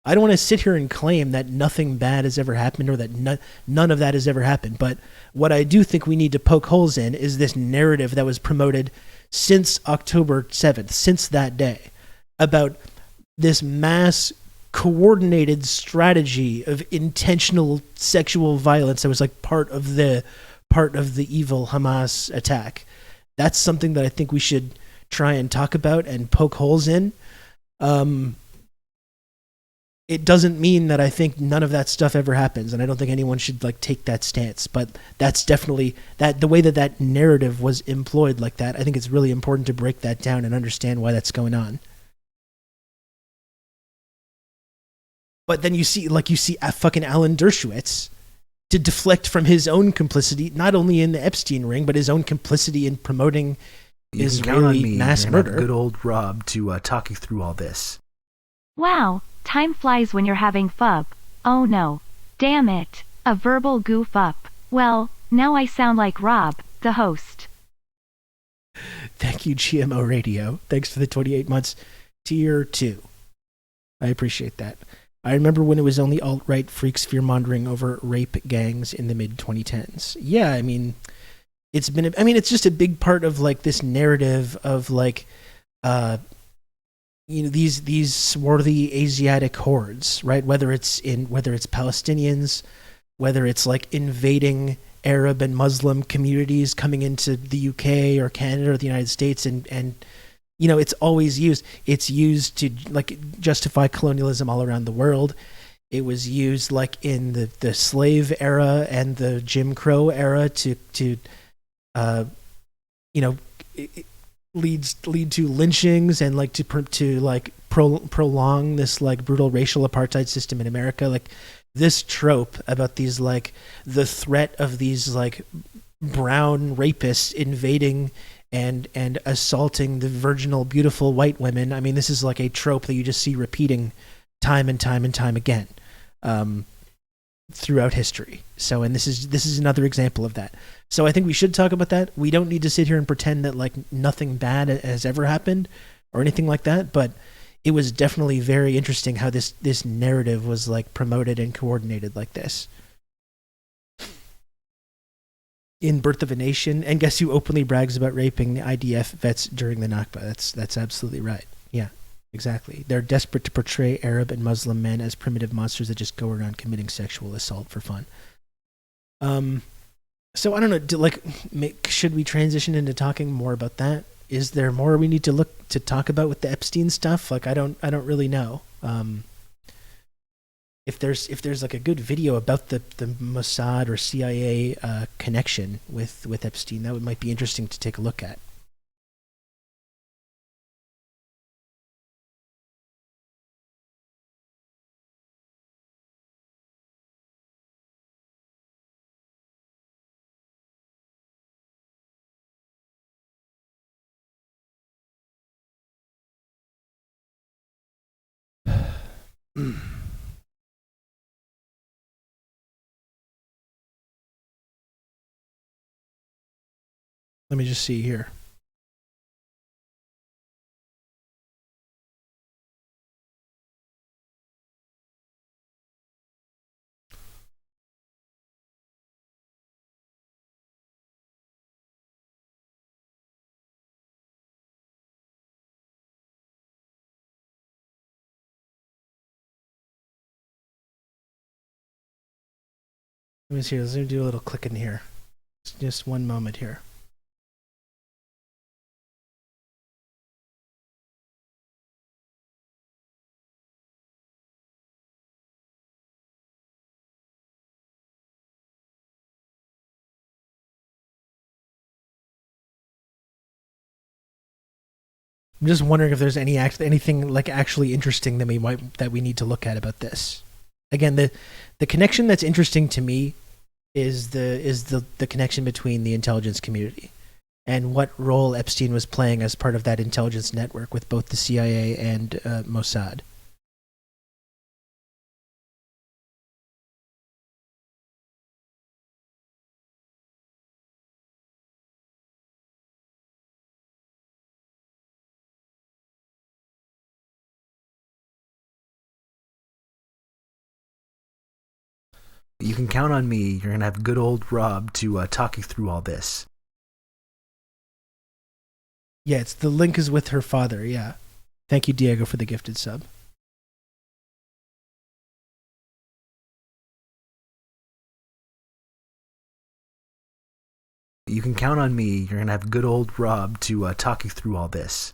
I don't want to sit here and claim that nothing bad has ever happened or that none of that has ever happened. But what I do think we need to poke holes in is this narrative that was promoted since October 7th, since that day, about this mass coordinated strategy of intentional sexual violence that was like part of the evil Hamas attack. That's something that I think we should try and talk about and poke holes in. It doesn't mean that I think none of that stuff ever happens, and I don't think anyone should like take that stance, but that's definitely that the way that narrative was employed like that. I think it's really important to break that down and understand why that's going on. But then you see fucking Alan Dershowitz to deflect from his own complicity, not only in the Epstein ring, but his own complicity in promoting Israeli mass murder. Good old Rob to talk you through all this. Wow, time flies when you're having fun. Oh no. Damn it. A verbal goof up. Well, now I sound like Rob, the host. Thank you, GMO Radio. Thanks for the 28 months. Tier 2. I appreciate that. I remember when it was only alt-right freaks fear-mongering over rape gangs in the mid-2010s. Yeah, I mean, it's just a big part of like this narrative of like, these swarthy Asiatic hordes, right? Whether it's Palestinians, whether it's like invading Arab and Muslim communities coming into the UK or Canada or the United States, and you know, it's always used. It's used to like justify colonialism all around the world. It was used like in the slave era and the Jim Crow era to lead to lynchings and like to prolong this like brutal racial apartheid system in America. Like this trope about these like the threat of these like brown rapists invading and assaulting the virginal, beautiful white women. I mean, this is like a trope that you just see repeating time and time and time again throughout history. So, and this is another example of that. So I think we should talk about that. We don't need to sit here and pretend that like nothing bad has ever happened or anything like that, but it was definitely very interesting how this narrative was like promoted and coordinated like this. In Birth of a Nation, and guess who openly brags about raping the IDF vets during the Nakba? That's absolutely right. Yeah, exactly. They're desperate to portray Arab and Muslim men as primitive monsters that just go around committing sexual assault for fun. So I don't know. Should we transition into talking more about that? Is there more we need to talk about with the Epstein stuff? Like I don't really know. if there's like a good video about the Mossad or CIA connection with Epstein, that might be interesting to take a look at. Let me just see here. Let me see. Let's do a little clicking here. Just one moment here. I'm just wondering if there's anything like actually interesting that we need to look at about this. Again, the connection that's interesting to me is the connection between the intelligence community and what role Epstein was playing as part of that intelligence network with both the CIA and Mossad. You can count on me. You're gonna have good old Rob to talk you through all this. Yeah, it's the link is with her father. Yeah, thank you, Diego, for the gifted sub. You can count on me. You're gonna have good old Rob to talk you through all this.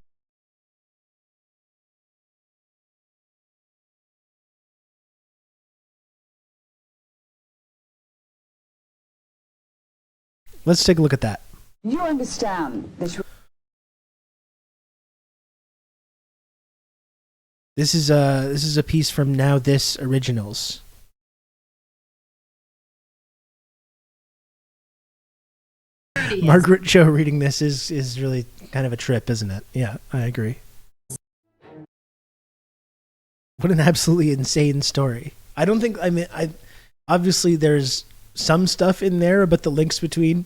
Let's take a look at that. You understand this? This is a piece from Now This Originals. Margaret Cho reading this is really kind of a trip, isn't it? Yeah, I agree. What an absolutely insane story. I don't think, obviously there's some stuff in there about the links between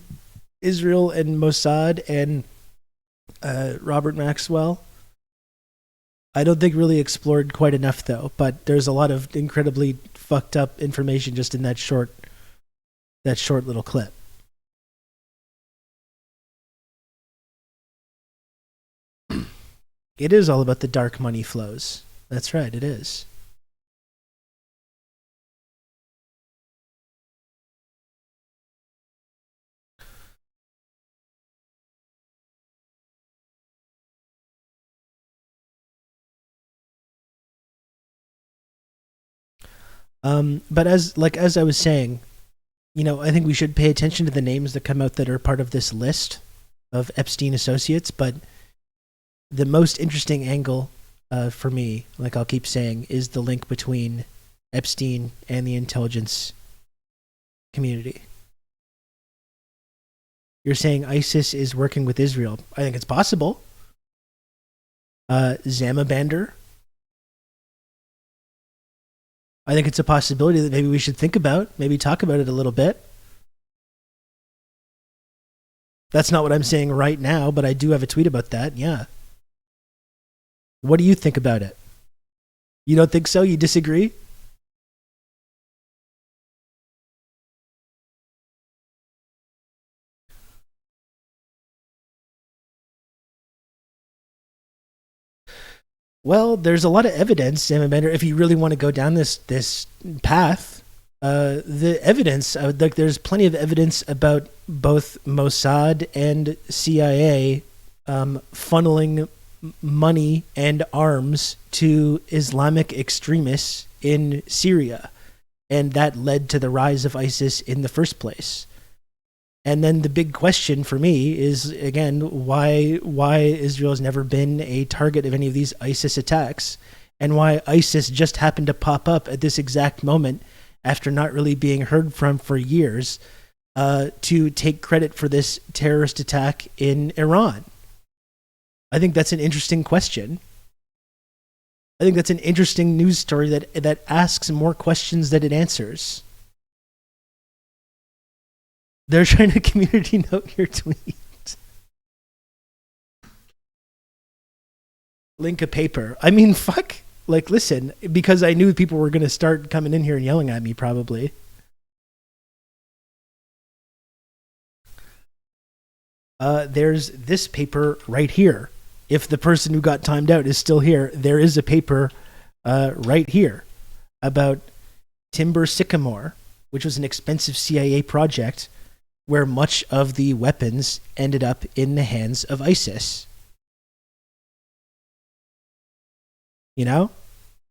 Israel and Mossad and Robert Maxwell. I don't think really explored quite enough though, but there's a lot of incredibly fucked up information just in that short little clip. It is all about the dark money flows. That's right, it is. But as I was saying, I think we should pay attention to the names that come out that are part of this list of Epstein associates. But the most interesting angle for me, like I'll keep saying, is the link between Epstein and the intelligence community. You're saying ISIS is working with Israel. I think it's possible. Zamabander. I think it's a possibility that maybe we should think about, maybe talk about it a little bit. That's not what I'm saying right now, but I do have a tweet about that, yeah. What do you think about it? You don't think so? You disagree? Well, there's a lot of evidence, Sam and Bender, if you really want to go down this path. The evidence, there's plenty of evidence about both Mossad and CIA funneling money and arms to Islamic extremists in Syria, and that led to the rise of ISIS in the first place. And then the big question for me is, again, why Israel has never been a target of any of these ISIS attacks, and why ISIS just happened to pop up at this exact moment after not really being heard from for years, to take credit for this terrorist attack in Iran. I think that's an interesting question. I think that's an interesting news story that asks more questions than it answers. They're trying to community note your tweet. Link a paper. I mean, fuck. Like, listen, because I knew people were going to start coming in here and yelling at me, probably. There's this paper right here. If the person who got timed out is still here, there is a paper right here about Timber Sycamore, which was an expensive CIA project where much of the weapons ended up in the hands of ISIS. You know?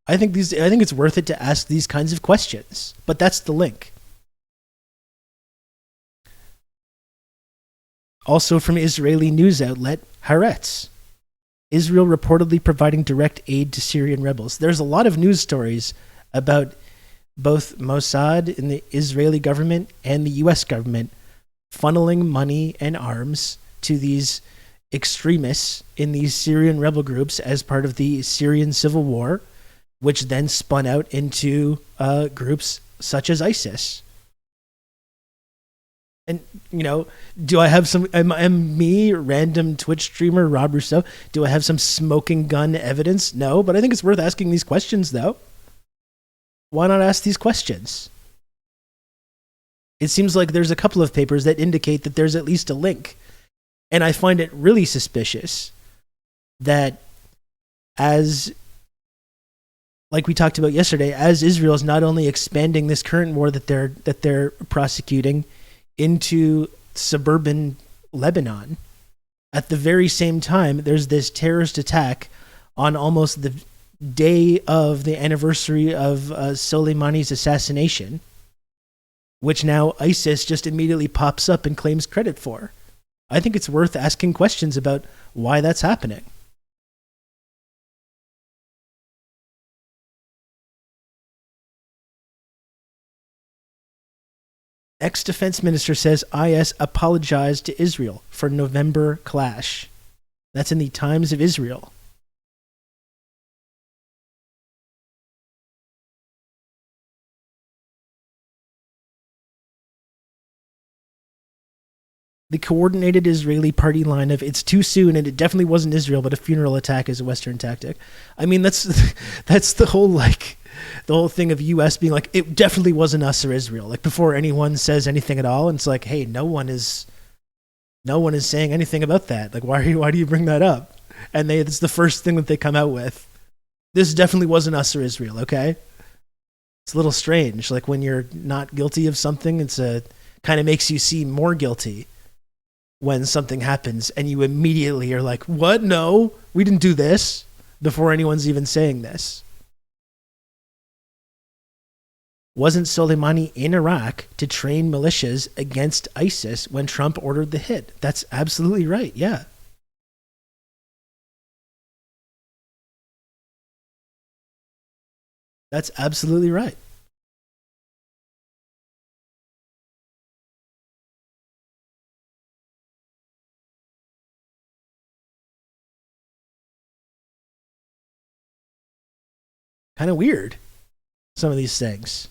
I think it's worth it to ask these kinds of questions. But that's the link. Also from Israeli news outlet Haaretz. Israel reportedly providing direct aid to Syrian rebels. There's a lot of news stories about both Mossad in the Israeli government and the US government funneling money and arms to these extremists in these Syrian rebel groups as part of the Syrian civil war, which then spun out into groups such as ISIS. And, you know, do I have some, am me, random Twitch streamer Rob Rousseau, do I have some smoking gun evidence? No, but I think it's worth asking these questions, though. Why not ask these questions? It seems like there's a couple of papers that indicate that there's at least a link. And I find it really suspicious that as, like we talked about yesterday, as Israel is not only expanding this current war that they're prosecuting into suburban Lebanon, at the very same time, there's this terrorist attack on almost the day of the anniversary of Soleimani's assassination, which now ISIS just immediately pops up and claims credit for. I think it's worth asking questions about why that's happening. Ex-defense minister says IS apologized to Israel for November clash. That's in the Times of Israel. The coordinated Israeli party line of "it's too soon and it definitely wasn't Israel, but a funeral attack is a Western tactic." I mean, that's the whole thing of U.S. being like, it definitely wasn't us or Israel. Like, before anyone says anything at all, and it's like, hey, no one is saying anything about that. Like, why do you bring that up? And it's the first thing that they come out with. This definitely wasn't us or Israel. Okay, it's a little strange. Like, when you're not guilty of something, it's kind of makes you seem more guilty when something happens, and you immediately are like, what? No, we didn't do this, before anyone's even saying this. Wasn't Soleimani in Iraq to train militias against ISIS when Trump ordered the hit? That's absolutely right, yeah. That's absolutely right. Kind of weird, some of these things.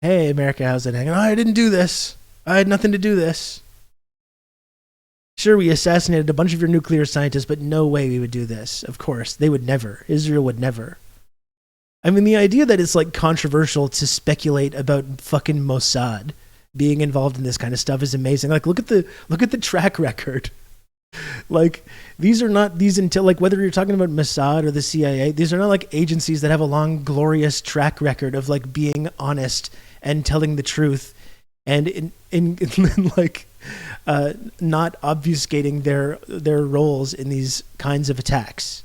Hey, America, how's it hanging? I didn't do this. I had nothing to do this. Sure, we assassinated a bunch of your nuclear scientists, but no way we would do this. Of course, they would never. Israel would never. I mean, the idea that it's like controversial to speculate about fucking Mossad being involved in this kind of stuff is amazing. Like, look at the track record. Like, these are not these until, like, whether you're talking about Mossad or the CIA, these are not like agencies that have a long, glorious track record of like being honest and telling the truth and in like not obfuscating their roles in these kinds of attacks.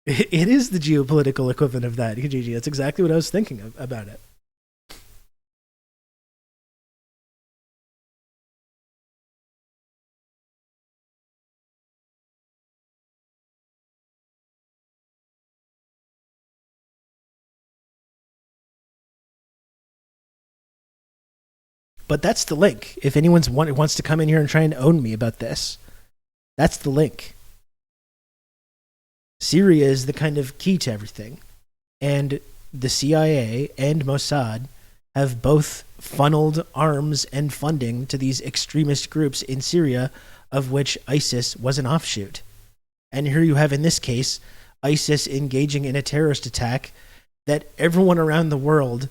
It is the geopolitical equivalent of that, Kijiji. That's exactly what I was thinking about it. But that's the link. If anyone wants to come in here and try and own me about this, that's the link. Syria is the kind of key to everything. And the CIA and Mossad have both funneled arms and funding to these extremist groups in Syria, of which ISIS was an offshoot. And here you have, in this case, ISIS engaging in a terrorist attack that everyone around the world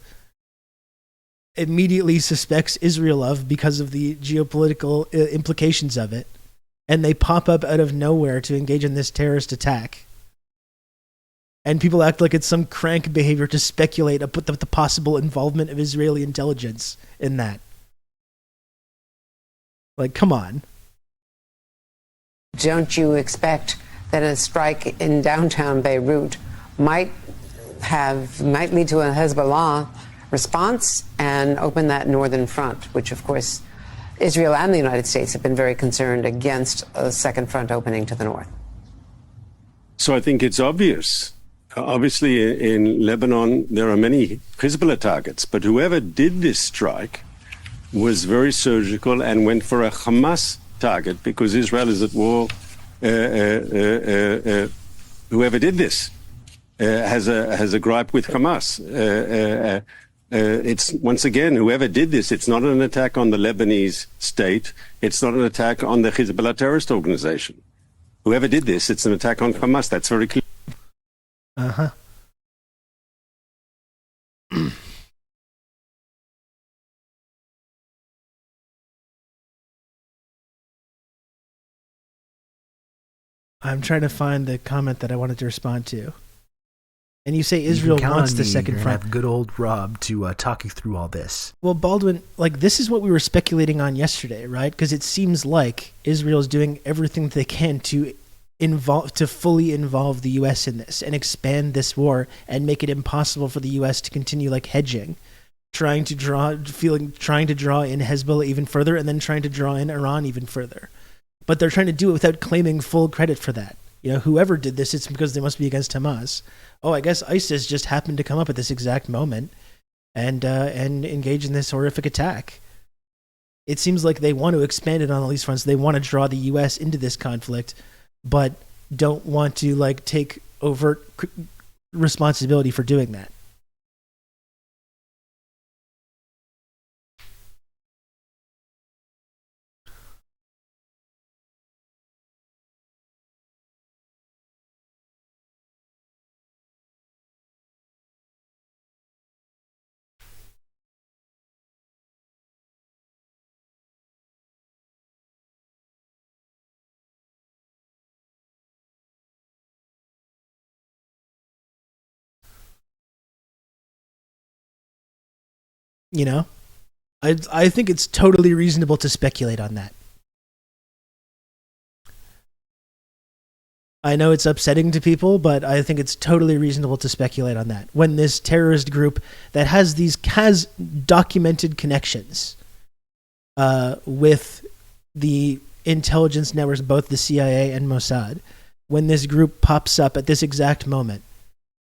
immediately suspects Israel of because of the geopolitical implications of it. And they pop up out of nowhere to engage in this terrorist attack. And people act like it's some crank behavior to speculate about the possible involvement of Israeli intelligence in that. Like, come on. Don't you expect that a strike in downtown Beirut might lead to a Hezbollah response and open that northern front, which, of course, Israel and the United States have been very concerned against a second front opening to the north? So I think it's obvious. Obviously, in Lebanon, there are many Hezbollah targets, but whoever did this strike was very surgical and went for a Hamas target because Israel is at war. Whoever did this has a gripe with Hamas. It's, once again, whoever did this, it's not an attack on the Lebanese state. It's not an attack on the Hezbollah terrorist organization. Whoever did this, it's an attack on Hamas. That's very clear. Uh-huh. I'm trying to find the comment that I wanted to respond to. And you say Israel wants the second front. Have good old Rob to talk you through all this. Well, Baldwin, like, this is what we were speculating on yesterday, right? Because it seems like Israel is doing everything they can to fully involve the U.S. in this and expand this war and make it impossible for the U.S. to continue like hedging, trying to draw in Hezbollah even further and then trying to draw in Iran even further. But they're trying to do it without claiming full credit for that. You know, whoever did this, it's because they must be against Hamas. Oh, I guess ISIS just happened to come up at this exact moment and engage in this horrific attack. It seems like they want to expand it on all these fronts. They want to draw the U.S. into this conflict, but don't want to like take overt responsibility for doing that. You know, I think it's totally reasonable to speculate on that. I know it's upsetting to people, but I think it's totally reasonable to speculate on that. When this terrorist group that has documented connections with the intelligence networks, both the CIA and Mossad, when this group pops up at this exact moment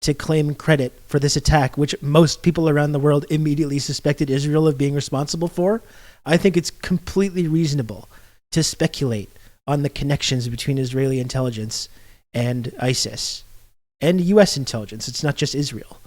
to claim credit for this attack, which most people around the world immediately suspected Israel of being responsible for, I think it's completely reasonable to speculate on the connections between Israeli intelligence and ISIS and U.S. intelligence. It's not just Israel.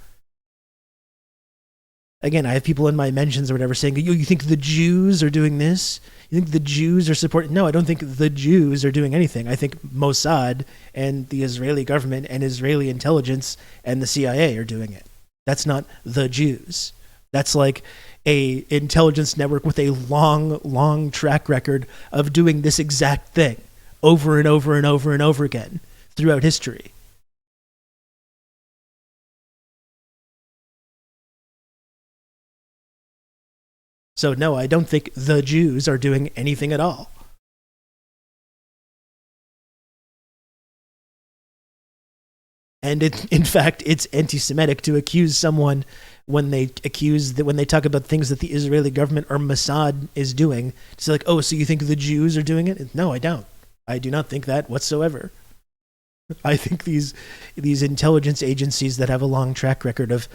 Again, I have people in my mentions or whatever saying, you think the Jews are doing this? You think the Jews are supporting? No, I don't think the Jews are doing anything. I think Mossad and the Israeli government and Israeli intelligence and the CIA are doing it. That's not the Jews. That's like a intelligence network with a long, long track record of doing this exact thing over and over and over and over again throughout history. So no, I don't think the Jews are doing anything at all. And in fact, it's anti-Semitic to accuse someone when they talk about things that the Israeli government or Mossad is doing. To say like, oh, so you think the Jews are doing it? No, I don't. I do not think that whatsoever. I think these intelligence agencies that have a long track record of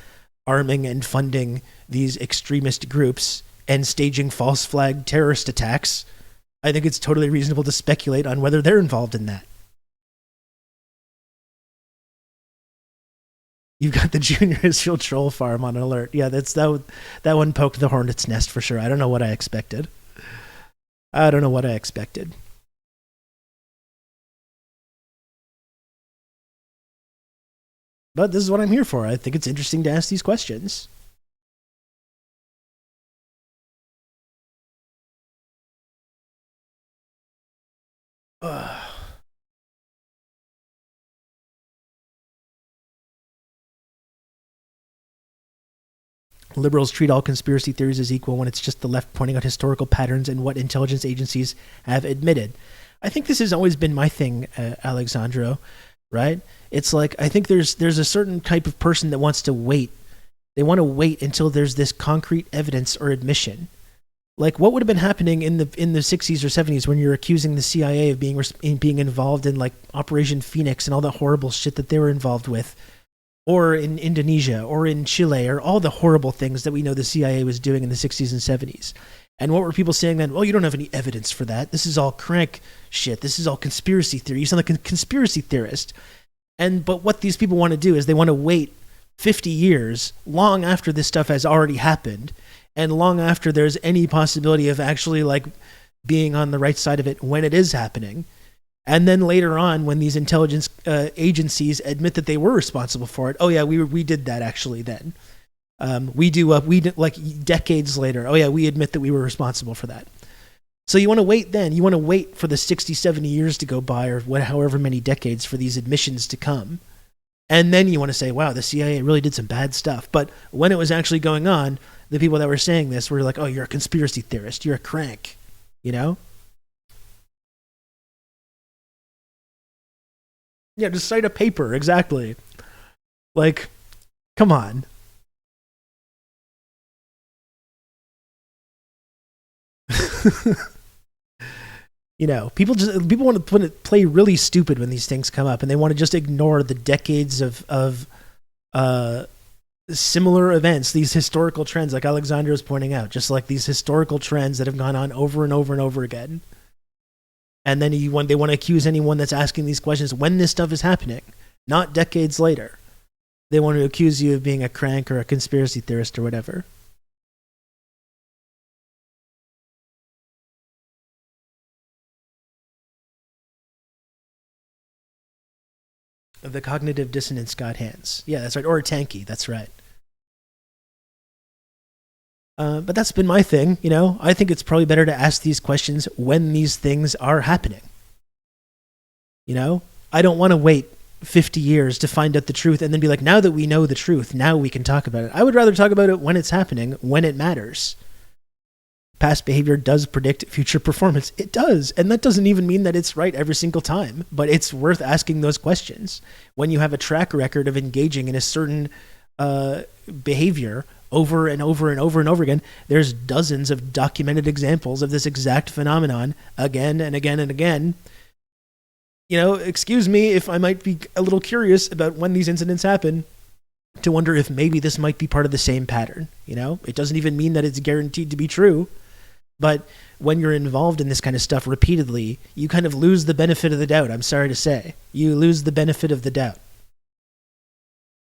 arming and funding these extremist groups and staging false flag terrorist attacks, I think it's totally reasonable to speculate on whether they're involved in that. You've got the Junior Israel troll farm on alert. Yeah, that one poked the hornet's nest for sure. I don't know what I expected. But this is what I'm here for. I think it's interesting to ask these questions. Liberals treat all conspiracy theories as equal when it's just the left pointing out historical patterns and what intelligence agencies have admitted. I think this has always been my thing, Alexandro, right? It's like, I think there's a certain type of person that wants to wait. They want to wait until there's this concrete evidence or admission. Like, what would have been happening in the 60s or 70s when you're accusing the CIA of being involved in like Operation Phoenix and all the horrible shit that they were involved with? Or in Indonesia, or in Chile, or all the horrible things that we know the CIA was doing in the 60s and 70s. And what were people saying then? Well, you don't have any evidence for that. This is all crank shit. This is all conspiracy theory. You sound like a conspiracy theorist. But what these people want to do is they want to wait 50 years, long after this stuff has already happened, and long after there's any possibility of actually like being on the right side of it when it is happening. And then later on, when these intelligence agencies admit that they were responsible for it, oh yeah, we did that actually. Then we did like decades later. Oh yeah, we admit that we were responsible for that. So you want to wait then. You want to wait for the 60, 70 years to go by, or however many decades for these admissions to come, and then you want to say, wow, the CIA really did some bad stuff. But when it was actually going on, the people that were saying this were like, oh, you're a conspiracy theorist. You're a crank. You know. Yeah, just cite a paper, exactly. Like, come on. You know, people want to play really stupid when these things come up, and they want to just ignore the decades of similar events, these historical trends, like Alexandra was pointing out, just like these historical trends that have gone on over and over and over again. And then they want to accuse anyone that's asking these questions when this stuff is happening, not decades later. They want to accuse you of being a crank or a conspiracy theorist or whatever. The cognitive dissonance got hands. Yeah, that's right. Or a tanky. That's right. But that's been my thing, you know. I think it's probably better to ask these questions when these things are happening. You know, I don't want to wait 50 years to find out the truth and then be like, now that we know the truth, now we can talk about it. I would rather talk about it when it's happening, when it matters. Past behavior does predict future performance. It does. And that doesn't even mean that it's right every single time, but it's worth asking those questions. When you have a track record of engaging in a certain behavior over and over and over and over again, there's dozens of documented examples of this exact phenomenon again and again and again. You know, excuse me if I might be a little curious about when these incidents happen, to wonder if maybe this might be part of the same pattern. You know, it doesn't even mean that it's guaranteed to be true, but when you're involved in this kind of stuff repeatedly, you kind of lose the benefit of the doubt. I'm sorry to say, you lose the benefit of the doubt.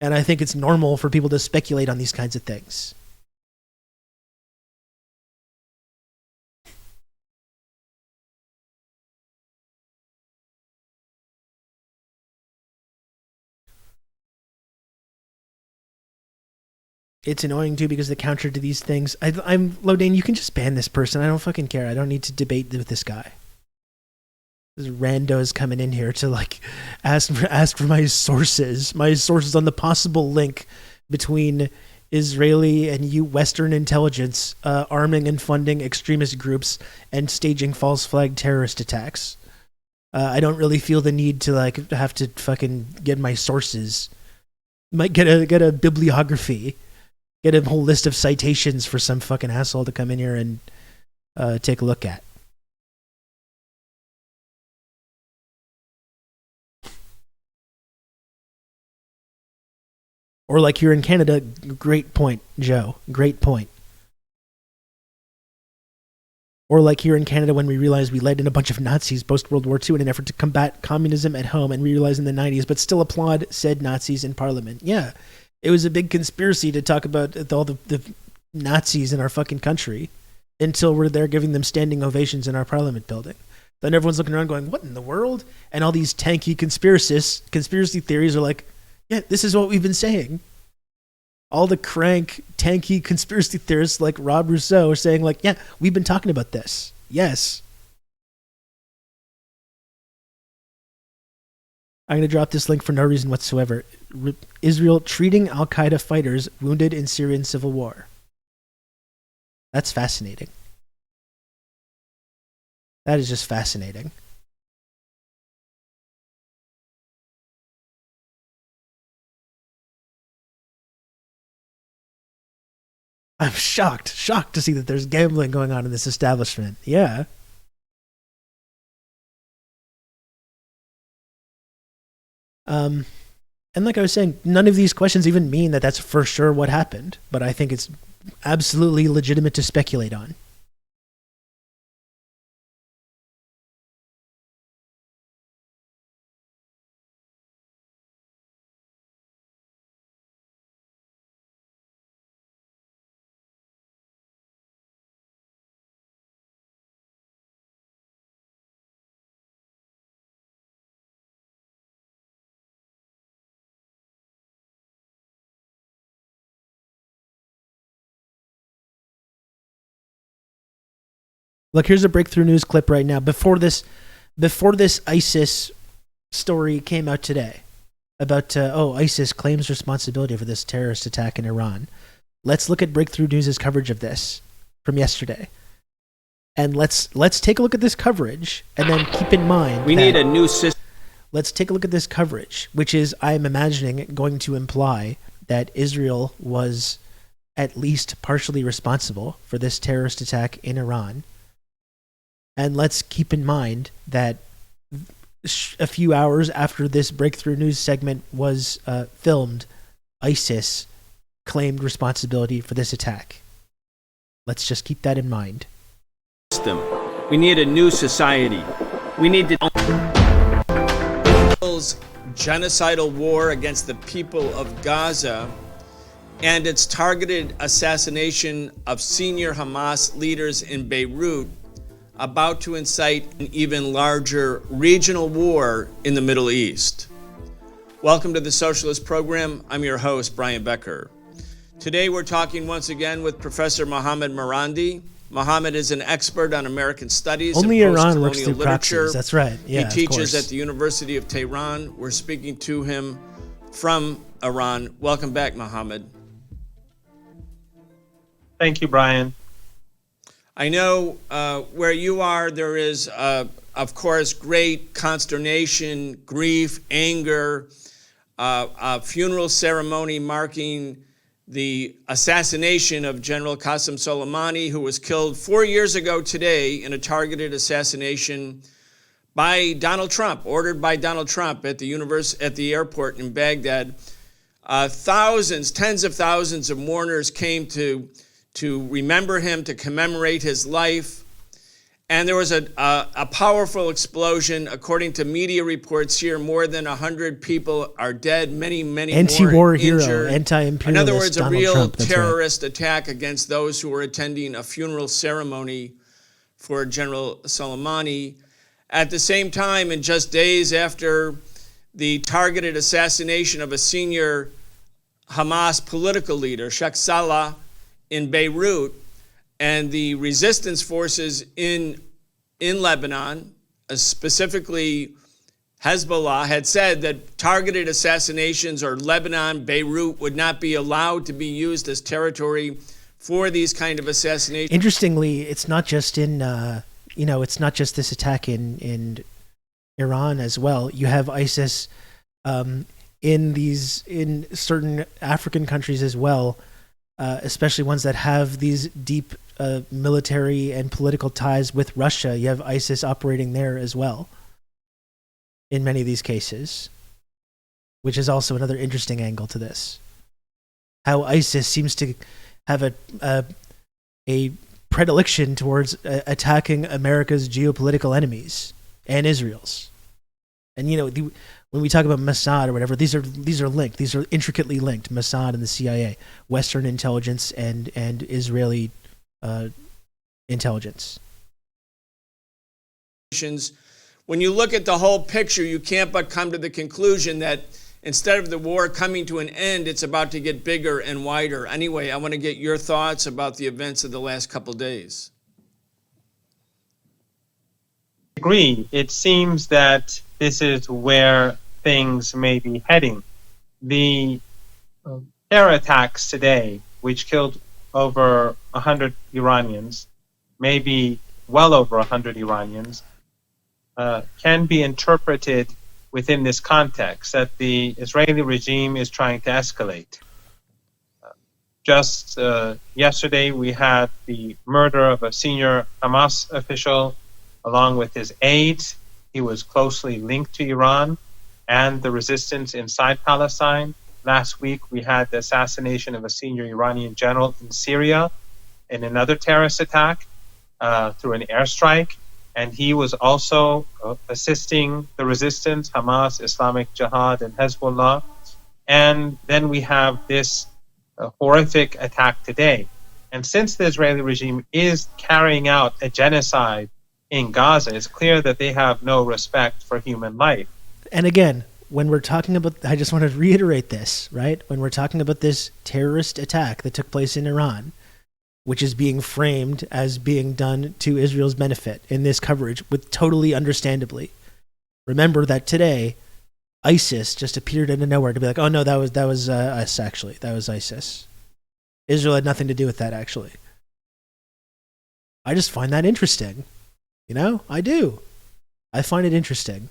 And I think it's normal for people to speculate on these kinds of things. It's annoying too because the counter to these things, I'm Lodane, you can just ban this person. I don't fucking care. I don't need to debate with this guy. This rando's coming in here to like ask for my sources on the possible link between Israeli and Western intelligence arming and funding extremist groups and staging false flag terrorist attacks. I don't really feel the need to like have to fucking get my sources. Might get a bibliography, get a whole list of citations for some fucking asshole to come in here and take a look at. Or like here in Canada, great point, Joe. Great point. Or like here in Canada when we realized we led in a bunch of Nazis post-World War II in an effort to combat communism at home, and we realized in the 90s, but still applaud said Nazis in Parliament. Yeah, it was a big conspiracy to talk about all the Nazis in our fucking country until we're there giving them standing ovations in our Parliament building. Then everyone's looking around going, what in the world? And all these tanky conspiracy theories are like, yeah, this is what we've been saying. All the crank, tanky conspiracy theorists like Rob Rousseau are saying like, yeah, we've been talking about this. Yes. I'm going to drop this link for no reason whatsoever. Israel treating Al-Qaeda fighters wounded in Syrian civil war. That's fascinating. That is just fascinating. I'm shocked to see that there's gambling going on in this establishment. Yeah. And like I was saying, none of these questions even mean that that's for sure what happened, but I think it's absolutely legitimate to speculate on. Look, here's a breakthrough news clip right now. Before this ISIS story came out today about, ISIS claims responsibility for this terrorist attack in Iran. Let's look at Breakthrough News' coverage of this from yesterday. And let's take a look at this coverage and then keep in mind we need a new system. Let's take a look at this coverage, which is, I'm imagining, going to imply that Israel was at least partially responsible for this terrorist attack in Iran. And let's keep in mind that a few hours after this breakthrough news segment was filmed, ISIS claimed responsibility for this attack. Let's just keep that in mind. We need a new society. We need to... Genocidal war against the people of Gaza and its targeted assassination of senior Hamas leaders in Beirut about to incite an even larger regional war in the Middle East. Welcome to the Socialist Program. I'm your host, Brian Becker. Today we're talking once again with Professor Mohammed Marandi. Mohammed is an expert on American studies Only and Iran works through literature. proxies. That's right. Yeah, he teaches at the University of Tehran. We're speaking to him from Iran. Welcome back, Mohammed. Thank you, Brian. I know where you are, there is, of course, great consternation, grief, anger, a funeral ceremony marking the assassination of General Qasem Soleimani, who was killed 4 years ago today in a targeted assassination by Donald Trump, ordered by Donald Trump at the airport in Baghdad. Thousands, tens of thousands of mourners came to remember him, to commemorate his life. And there was a powerful explosion. According to media reports here, more than 100 people are dead, many anti-war more hero, injured. anti-imperialist In other words, Donald a real Trump, terrorist attack against those who were attending a funeral ceremony for General Soleimani. At the same time, and just days after the targeted assassination of a senior Hamas political leader, Sheikh Salah, in Beirut, and the resistance forces in Lebanon, specifically Hezbollah had said that targeted assassinations or Lebanon, Beirut would not be allowed to be used as territory for these kind of assassinations. Interestingly, it's not just in, it's not just this attack in Iran as well. You have ISIS in certain African countries as well, especially ones that have these deep military and political ties with Russia. You have ISIS operating there as well in many of these cases, which is also another interesting angle to this. How ISIS seems to have a predilection towards attacking America's geopolitical enemies and Israel's. And when we talk about Mossad or whatever, these are linked. These are intricately linked. Mossad and the CIA, Western intelligence and Israeli intelligence. When you look at the whole picture, you can't but come to the conclusion that instead of the war coming to an end, it's about to get bigger and wider. Anyway, I want to get your thoughts about the events of the last couple days. I agree. It seems that this is where things may be heading. The terror attacks today, which killed over 100 Iranians, maybe well over 100 Iranians, can be interpreted within this context that the Israeli regime is trying to escalate. Just yesterday, we had the murder of a senior Hamas official along with his aides. He was closely linked to Iran and the resistance inside Palestine. Last week, we had the assassination of a senior Iranian general in Syria in another terrorist attack through an airstrike. And he was also assisting the resistance, Hamas, Islamic Jihad, and Hezbollah. And then we have this horrific attack today. And since the Israeli regime is carrying out a genocide in Gaza, it's clear that they have no respect for human life. And again, when we're talking about, I just want to reiterate this, right? When we're talking about this terrorist attack that took place in Iran, which is being framed as being done to Israel's benefit in this coverage, with totally understandably. Remember that today, ISIS just appeared out of nowhere to be like, oh no, that was us actually. That was ISIS. Israel had nothing to do with that actually. I just find that interesting. I do. I find it interesting.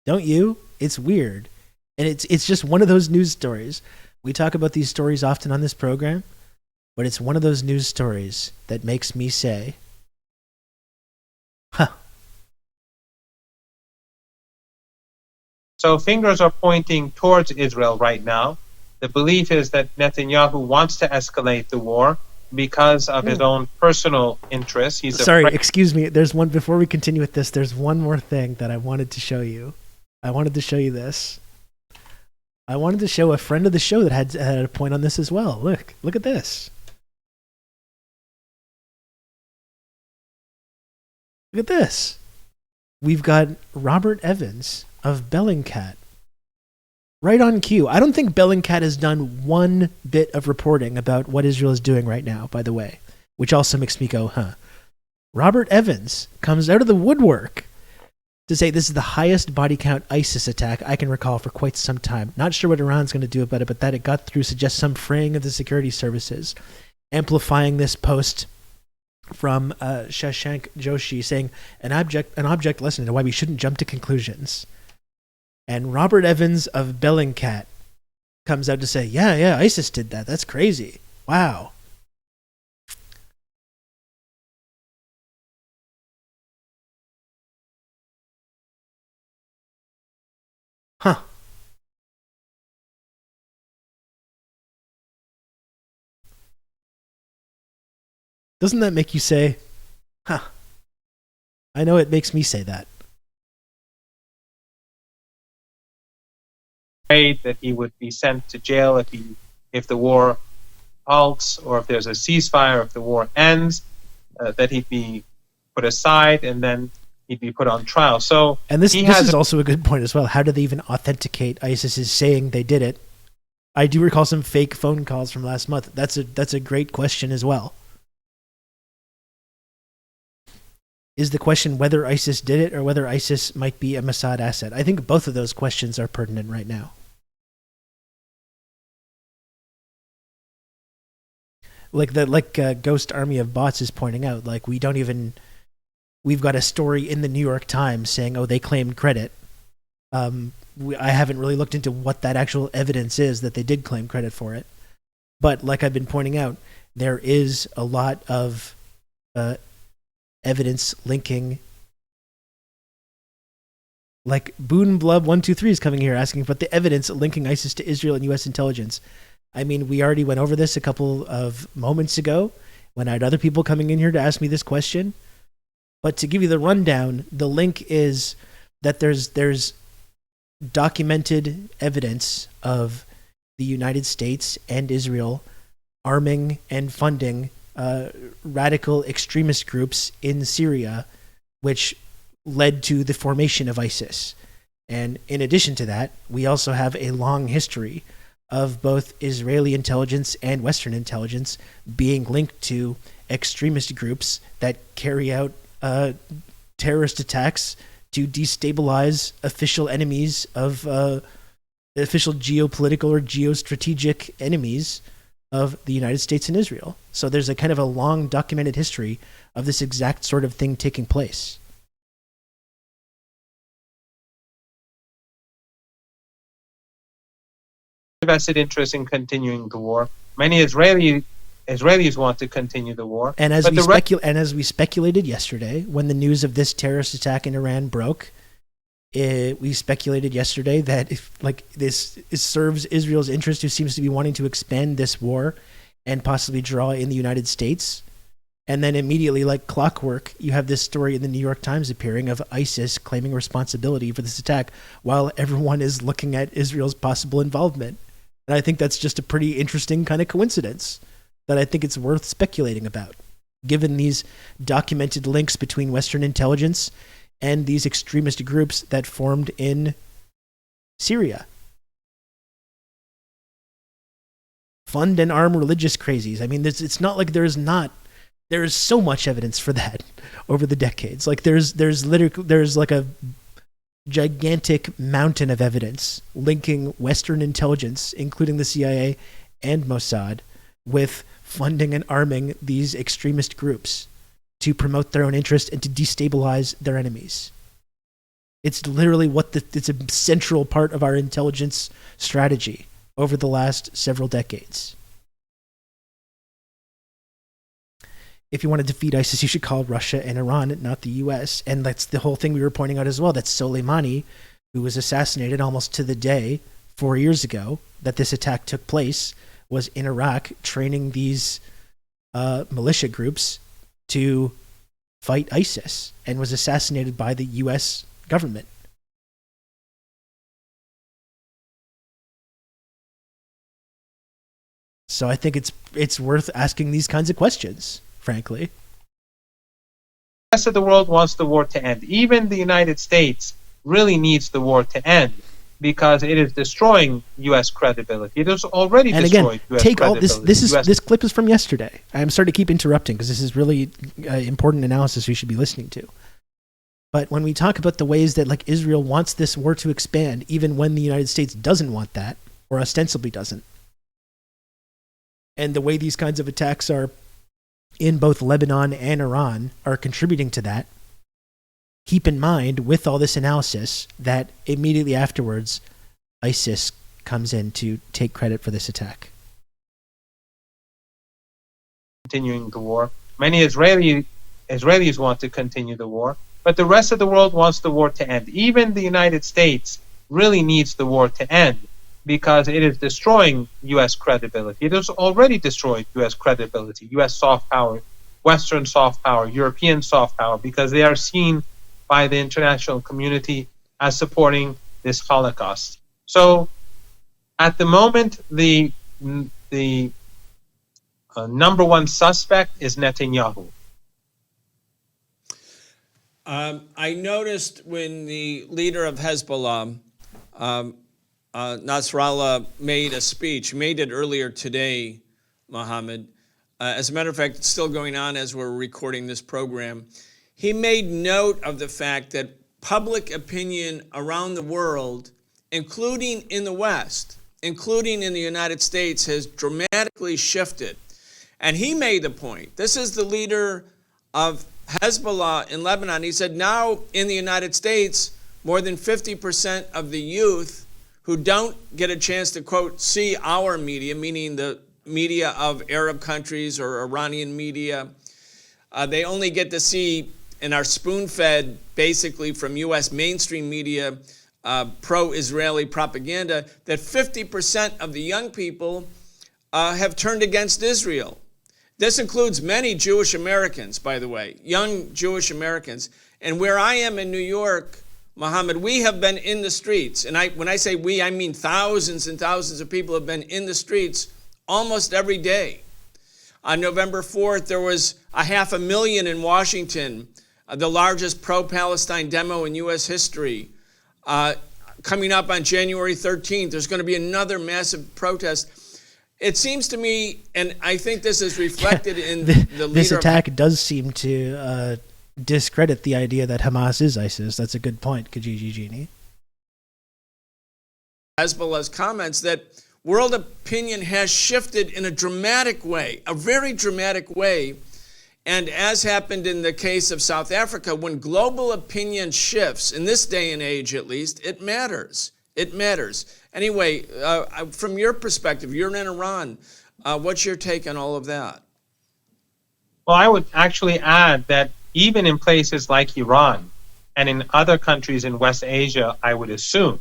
Don't you? It's weird. And it's just one of those news stories. We talk about these stories often on this program. But it's one of those news stories that makes me say, huh. So fingers are pointing towards Israel right now. The belief is that Netanyahu wants to escalate the war because of his own personal interests. Excuse me. There's one, before we continue with this, there's one more thing that I wanted to show you. I wanted to show you this. I wanted to show a friend of the show that had a point on this as well. Look at this. Look at this. We've got Robert Evans of Bellingcat right on cue. I don't think Bellingcat has done one bit of reporting about what Israel is doing right now, by the way, which also makes me go, huh. Robert Evans comes out of the woodwork to say this is the highest body count ISIS attack I can recall for quite some time. Not sure what Iran's going to do about it, but that it got through suggests some fraying of the security services, amplifying this post from Shashank Joshi saying an object lesson to why we shouldn't jump to conclusions. And Robert Evans of Bellingcat comes out to say, yeah, ISIS did that. That's crazy. Wow. Huh. Doesn't that make you say, huh? I know it makes me say that. That he would be sent to jail if the war halts, or if there's a ceasefire, if the war ends, that he'd be put aside and then he'd be put on trial. So, and this is also a good point as well. How do they even authenticate ISIS is saying they did it? I do recall some fake phone calls from last month. That's a great question as well. Is the question whether ISIS did it or whether ISIS might be a Mossad asset? I think both of those questions are pertinent right now. Like Ghost Army of Bots is pointing out, like we've got a story in the New York Times saying, oh, they claimed credit. I haven't really looked into what that actual evidence is that they did claim credit for it. But like I've been pointing out, there is a lot of evidence linking. Like Boone Blub 123 is coming here asking about the evidence linking ISIS to Israel and U.S. intelligence. I mean, we already went over this a couple of moments ago when I had other people coming in here to ask me this question. But to give you the rundown, the link is that there's documented evidence of the United States and Israel arming and funding radical extremist groups in Syria, which led to the formation of ISIS. And in addition to that, we also have a long history of both Israeli intelligence and Western intelligence being linked to extremist groups that carry out terrorist attacks to destabilize official enemies of official geopolitical or geostrategic enemies of the United States and Israel. So there's a kind of a long documented history of this exact sort of thing taking place. Vested interest in continuing the war. Many Israelis want to continue the war. And as we speculated yesterday, when the news of this terrorist attack in Iran broke, we speculated yesterday that if this serves Israel's interest, who seems to be wanting to expand this war and possibly draw in the United States. And then immediately, like clockwork, you have this story in the New York Times appearing of ISIS claiming responsibility for this attack while everyone is looking at Israel's possible involvement. And I think that's just a pretty interesting kind of coincidence that I think it's worth speculating about, given these documented links between Western intelligence and these extremist groups that formed in Syria. Fund and arm religious crazies. I mean, it's not like there is so much evidence for that over the decades. Like there's like a gigantic mountain of evidence linking Western intelligence, including the CIA and Mossad, with funding and arming these extremist groups to promote their own interest and to destabilize their enemies. It's literally it's a central part of our intelligence strategy over the last several decades. If you want to defeat ISIS, you should call Russia and Iran, not the U.S. And that's the whole thing we were pointing out as well. That Soleimani, who was assassinated almost to the day 4 years ago that this attack took place, was in Iraq training these militia groups to fight ISIS and was assassinated by the U.S. government. So I think it's worth asking these kinds of questions, frankly. The rest of the world wants the war to end. Even the United States really needs the war to end because it is destroying U.S. credibility. It has already destroyed U.S. credibility. This clip is from yesterday. I'm sorry to keep interrupting because this is really important analysis we should be listening to. But when we talk about the ways that like Israel wants this war to expand, even when the United States doesn't want that, or ostensibly doesn't, and the way these kinds of attacks are in both Lebanon and Iran are contributing to that, keep in mind with all this analysis that immediately afterwards, ISIS comes in to take credit for this attack. Continuing the war. Many Israelis want to continue the war, but the rest of the world wants the war to end. Even the United States really needs the war to end because it is destroying U.S. credibility. It has already destroyed U.S. credibility, U.S. soft power, Western soft power, European soft power, because they are seen by the international community as supporting this Holocaust. So at the moment, the number one suspect is Netanyahu. I noticed when the leader of Hezbollah, Nasrallah, made a speech, made it earlier today, Mohammed. As a matter of fact, it's still going on as we're recording this program. he made note of the fact that public opinion around the world, including in the West, including in the United States, has dramatically shifted. And he made the point, this is the leader of Hezbollah in Lebanon. He said now in the United States, more than 50% of the youth who don't get a chance to, quote, see our media, meaning the media of Arab countries or Iranian media, they only get to see and are spoon-fed basically from U.S. mainstream media, pro-Israeli propaganda, that 50% of the young people have turned against Israel. This includes many Jewish Americans, by the way, young Jewish Americans. And where I am in New York, Mohammed, we have been in the streets. And when I say we, I mean thousands and thousands of people have been in the streets almost every day. On November 4th, there was 500,000 in Washington, the largest pro-Palestine demo in U.S. history. Coming up on January 13th, there's going to be another massive protest. It seems to me, and I think this is reflected in the leader. This attack does seem to discredit the idea that Hamas is ISIS. That's a good point, Kijiji Genie. Hezbollah's comments that world opinion has shifted in a dramatic way, a very dramatic way. And as happened in the case of South Africa, when global opinion shifts, in this day and age at least, it matters. It matters. Anyway, from your perspective, you're in Iran. What's your take on all of that? Well, I would actually add that even in places like Iran and in other countries in West Asia, I would assume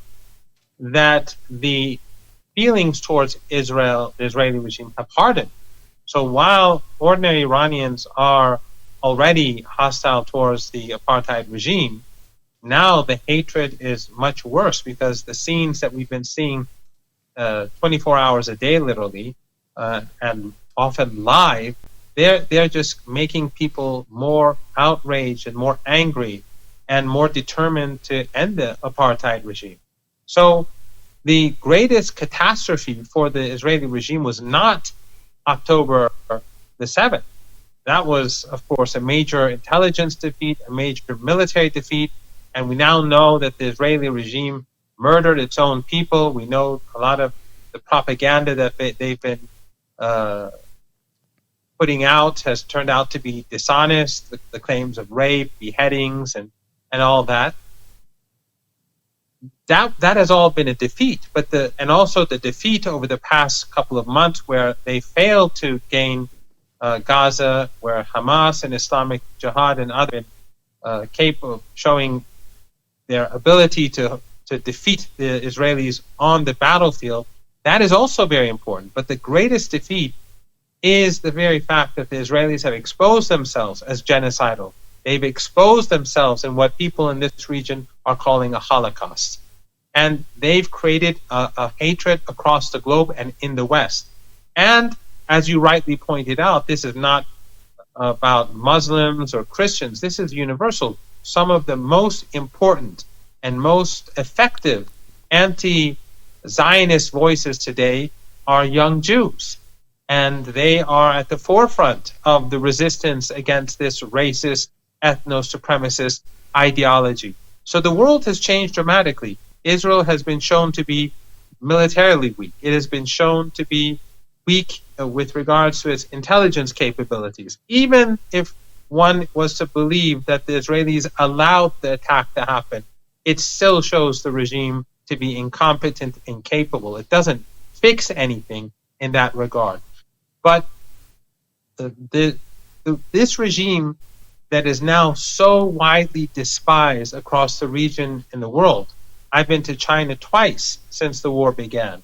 that the feelings towards Israel, the Israeli regime, have hardened. So while ordinary Iranians are already hostile towards the apartheid regime, now the hatred is much worse because the scenes that we've been seeing 24 hours a day, literally, and often live, they're just making people more outraged and more angry and more determined to end the apartheid regime. So the greatest catastrophe for the Israeli regime was not October the 7th. That was, of course, a major intelligence defeat, a major military defeat, and we now know that the Israeli regime murdered its own people. We know a lot of the propaganda that they've been putting out has turned out to be dishonest, the claims of rape, beheadings, and all that. That has all been a defeat, and also the defeat over the past couple of months where they failed to gain Gaza, where Hamas and Islamic Jihad and others capable of showing their ability to defeat the Israelis on the battlefield. That is also very important. But the greatest defeat is the very fact that the Israelis have exposed themselves as genocidal. They've exposed themselves in what people in this region are calling a Holocaust. And they've created a hatred across the globe and in the West. And as you rightly pointed out, this is not about Muslims or Christians. This is universal. Some of the most important and most effective anti-Zionist voices today are young Jews. And they are at the forefront of the resistance against this racist, ethno-supremacist ideology. So the world has changed dramatically. Israel has been shown to be militarily weak. It has been shown to be weak with regards to its intelligence capabilities. Even if one was to believe that the Israelis allowed the attack to happen, it still shows the regime to be incompetent, incapable. It doesn't fix anything in that regard. But this regime that is now so widely despised across the region in the world. I've been to China twice since the war began,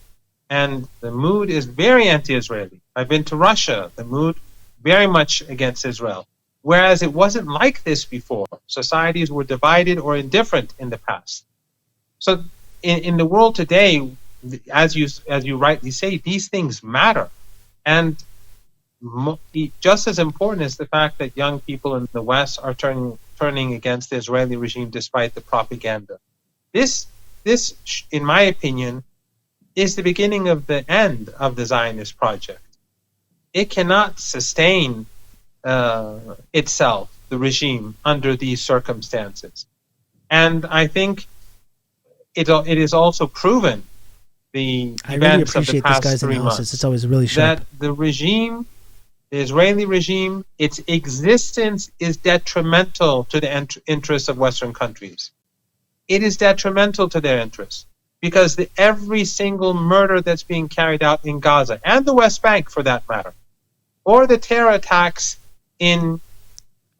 and the mood is very anti-Israeli. I've been to Russia, the mood very much against Israel, whereas it wasn't like this before. Societies were divided or indifferent in the past. So in the world today, as you rightly say, these things matter. And just as important is the fact that young people in the West are turning against the Israeli regime despite the propaganda. This, in my opinion, is the beginning of the end of the Zionist project. It cannot sustain itself the regime under these circumstances. And I think it is also proven, the I really events of the appreciate this past guy's 3 analysis. months, It's always really sharp. that the regime, the Israeli regime, its existence is detrimental to the interests of Western countries. It is detrimental to their interests because every single murder that's being carried out in Gaza, and the West Bank for that matter, or the terror attacks in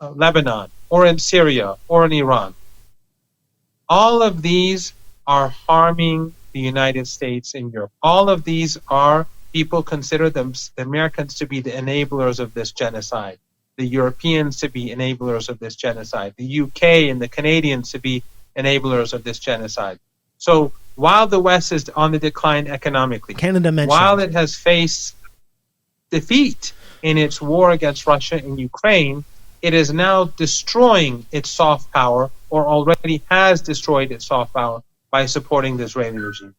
Lebanon, or in Syria, or in Iran, all of these are harming the United States and Europe. All of these are, people consider the Americans to be the enablers of this genocide, the Europeans to be enablers of this genocide, the UK and the Canadians to be enablers of this genocide. So while the West is on the decline economically, Canada mentioned, while it has faced defeat in its war against Russia and Ukraine, it is now destroying its soft power, or already has destroyed its soft power, by supporting the Israeli regime.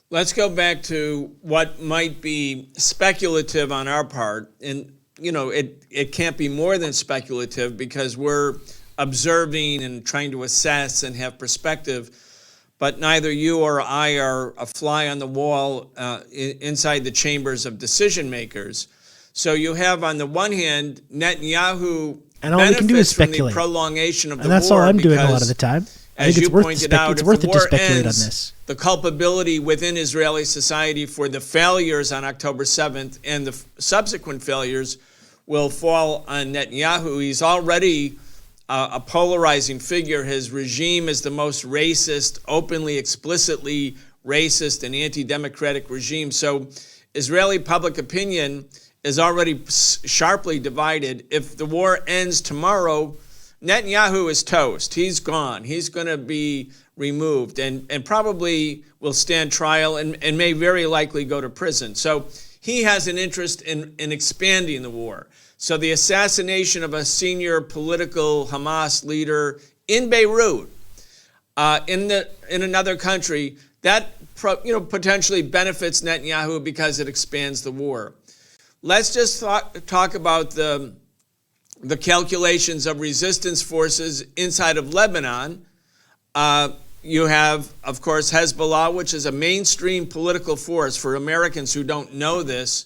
Let's go back to what might be speculative on our part. And, you know, it can't be more than speculative because we're observing and trying to assess and have perspective. But neither you or I are a fly on the wall inside the chambers of decision makers. So you have, on the one hand, Netanyahu and all we can do is from the speculate. prolongation of the war. And that's all I'm doing a lot of the time. I As think you pointed out, it's if worth the it to war speculate ends, on this. the culpability within Israeli society for the failures on October 7th and the subsequent failures will fall on Netanyahu. He's already a polarizing figure. His regime is the most racist, openly, explicitly racist and anti-democratic regime. So Israeli public opinion is already sharply divided. If the war ends tomorrow, Netanyahu is toast. He's gone. He's going to be removed and probably will stand trial and may very likely go to prison. So he has an interest in expanding the war. So the assassination of a senior political Hamas leader in Beirut, in another country, that potentially benefits Netanyahu because it expands the war. Let's just talk about the calculations of resistance forces inside of Lebanon. You have, of course, Hezbollah, which is a mainstream political force. For Americans who don't know this,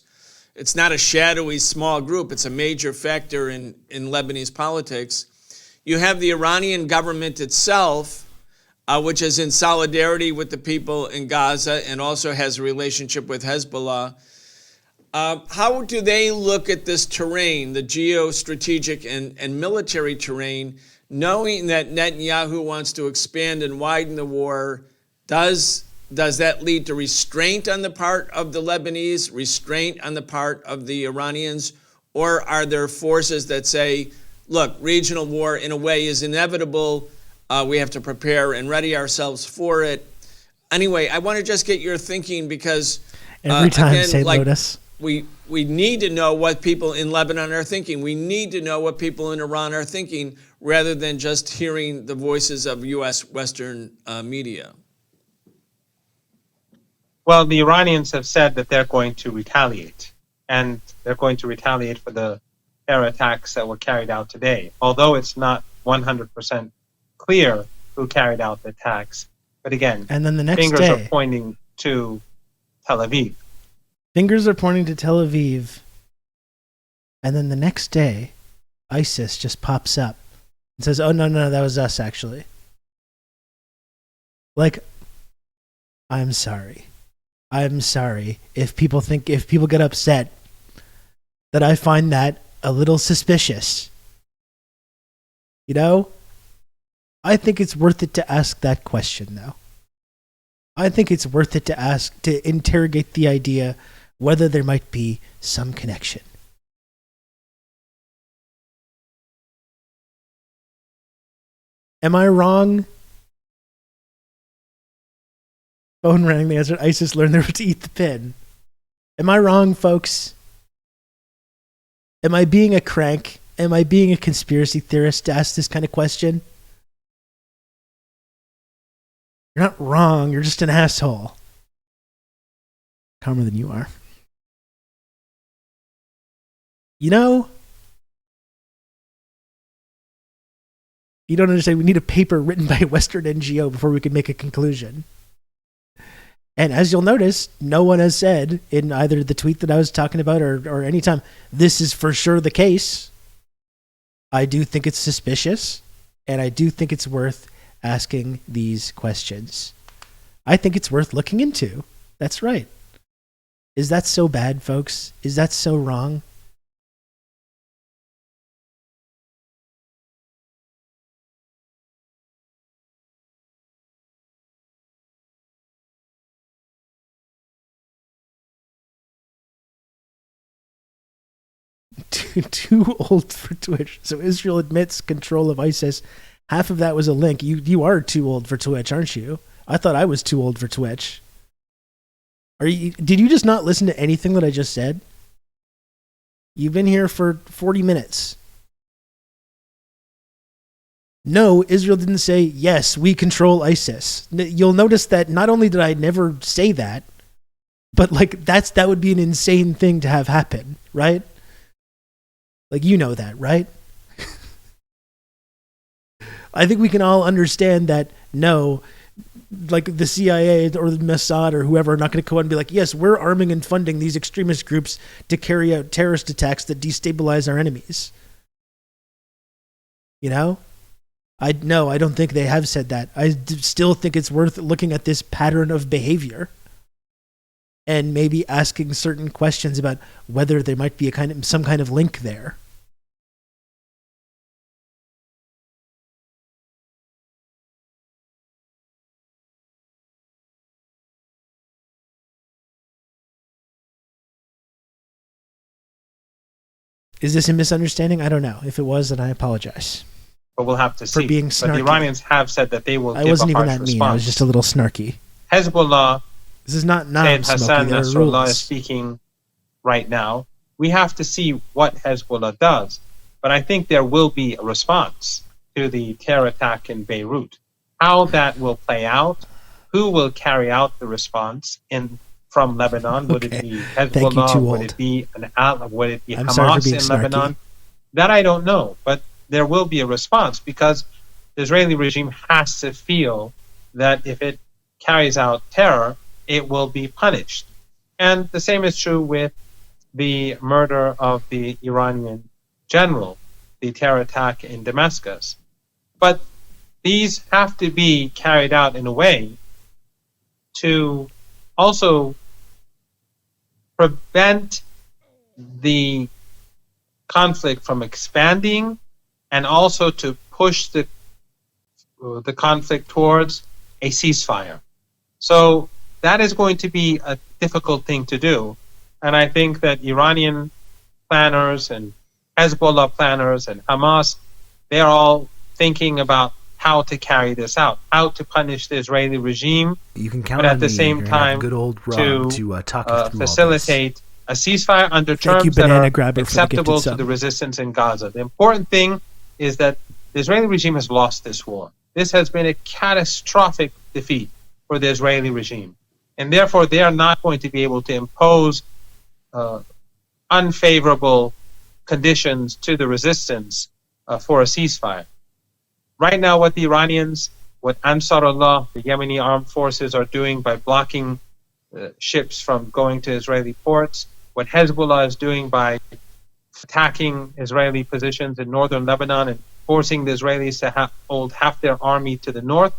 it's not a shadowy small group. It's a major factor in Lebanese politics. You have the Iranian government itself, which is in solidarity with the people in Gaza and also has a relationship with Hezbollah. How do they look at this terrain, the geostrategic and military terrain, knowing that Netanyahu wants to expand and widen the war? Does that lead to restraint on the part of the Lebanese, restraint on the part of the Iranians, or are there forces that say, look, regional war in a way is inevitable, we have to prepare and ready ourselves for it? Anyway, I want to just get your thinking because every time, again, St. Lotus. We need to know what people in Lebanon are thinking. We need to know what people in Iran are thinking rather than just hearing the voices of U.S. Western media. Well, the Iranians have said that they're going to retaliate, and they're going to retaliate for the terror attacks that were carried out today, although it's not 100% clear who carried out the attacks. But again, and then the next fingers day, are pointing to Tel Aviv. Fingers are pointing to Tel Aviv, and then the next day, ISIS just pops up and says, oh, no, that was us, actually. Like, I'm sorry if people get upset that I find that a little suspicious. You know? I think it's worth it to ask that question, though. I think it's worth it to interrogate the idea whether there might be some connection. Am I wrong? Phone rang. The answer: ISIS learned they were to eat the pin. Am I wrong, folks? Am I being a crank? Am I being a conspiracy theorist to ask this kind of question? You're not wrong. You're just an asshole. Calmer than you are. You know, You don't understand. We need a paper written by a Western NGO before we can make a conclusion. And as you'll notice, no one has said in either the tweet that I was talking about or any time, this is for sure the case. I do think it's suspicious, and I do think it's worth asking these questions. I think it's worth looking into. That's right. Is that so bad, folks? Is that so wrong? Too old for Twitch. So Israel admits control of ISIS. Half of that was a link. You are too old for Twitch, aren't you? I thought I was too old for Twitch. Did you just not listen to anything that I just said? You've been here for 40 minutes. No, Israel didn't say, yes, we control ISIS. You'll notice that not only did I never say that, but like that would be an insane thing to have happen, right? Like, you know that, right? I think we can all understand that, no, like the CIA or the MOSSAD or whoever are not going to go out and be like, yes, we're arming and funding these extremist groups to carry out terrorist attacks that destabilize our enemies. You know? I don't think they have said that. I still think it's worth looking at this pattern of behavior and maybe asking certain questions about whether there might be some kind of link there. Is this a misunderstanding? I don't know. If it was, then I apologize. But we'll have to see. For being snarky. But the Iranians have said that they will give a harsh response. I wasn't even that mean. I was just a little snarky. Hezbollah, this is not Sayyid Hassan There are Nasrallah rules. is speaking right now. We have to see what Hezbollah does. But I think there will be a response to the terror attack in Beirut. How that will play out, who will carry out the response from Lebanon? Would it be Hezbollah? Would it be Hamas in Lebanon? That I don't know, but there will be a response because the Israeli regime has to feel that if it carries out terror, it will be punished. And the same is true with the murder of the Iranian general, the terror attack in Damascus. But these have to be carried out in a way to also prevent the conflict from expanding and also to push the conflict towards a ceasefire. So that is going to be a difficult thing to do. And I think that Iranian planners and Hezbollah planners and Hamas, they're all thinking about how to carry this out, how to punish the Israeli regime, you can count but on at the same time good old Rob to talk you through facilitate a ceasefire under terms that are acceptable to the resistance in Gaza. The important thing is that the Israeli regime has lost this war. This has been a catastrophic defeat for the Israeli regime. And therefore, they are not going to be able to impose unfavorable conditions to the resistance for a ceasefire. Right now, what the Iranians, what Ansarullah, the Yemeni armed forces, are doing by blocking ships from going to Israeli ports, what Hezbollah is doing by attacking Israeli positions in northern Lebanon and forcing the Israelis to hold half their army to the north,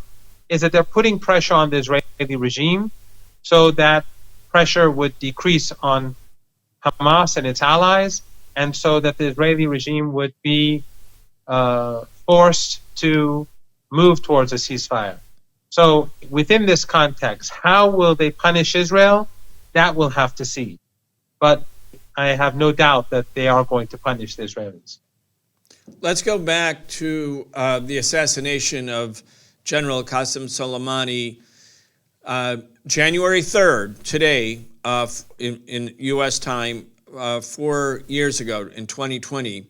is that they're putting pressure on the Israeli regime so that pressure would decrease on Hamas and its allies, and so that the Israeli regime would be forced to move towards a ceasefire. So within this context, how will they punish Israel? That we'll have to see. But I have no doubt that they are going to punish the Israelis. Let's go back to the assassination of General Qasem Soleimani, January 3rd, today, in U.S. time, 4 years ago in 2020.